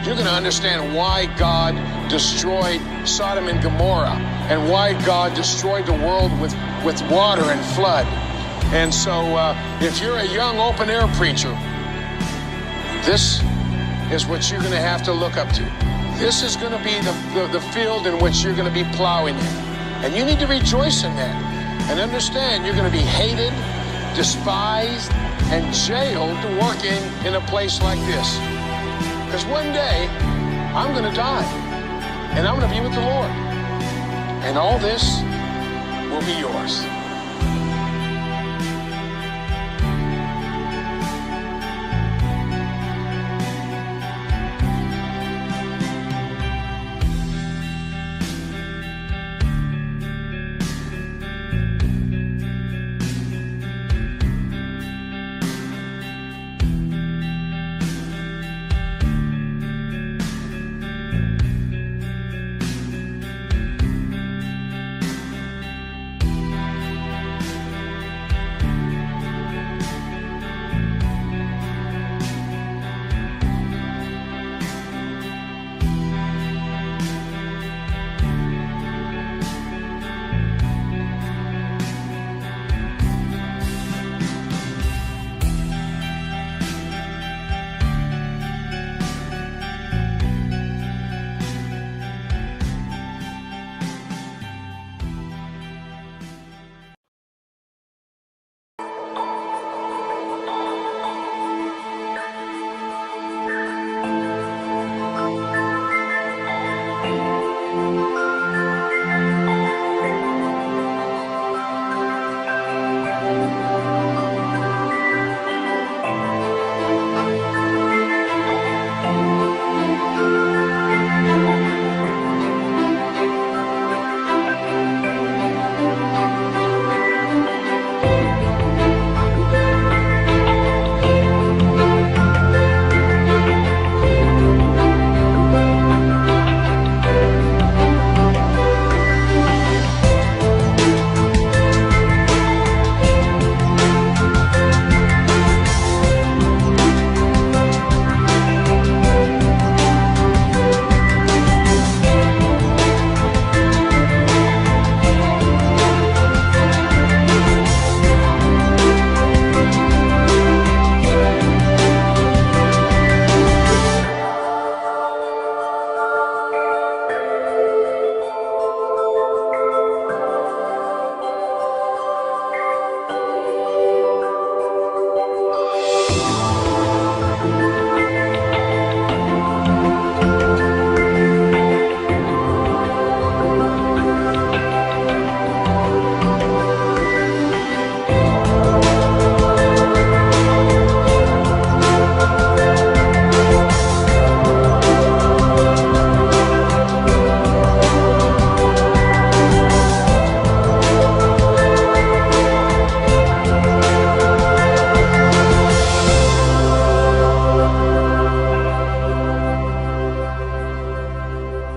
You're going to understand why God destroyed Sodom and Gomorrah and why God destroyed the world with water and flood. And so if you're a young open-air preacher, this is what you're going to have to look up to. This is going to be the field in which you're going to be plowing in. And you need to rejoice in that and understand you're going to be hated, despised, and jailed working in a place like this. Because one day, I'm going to die, and I'm going to be with the Lord. And all this will be yours.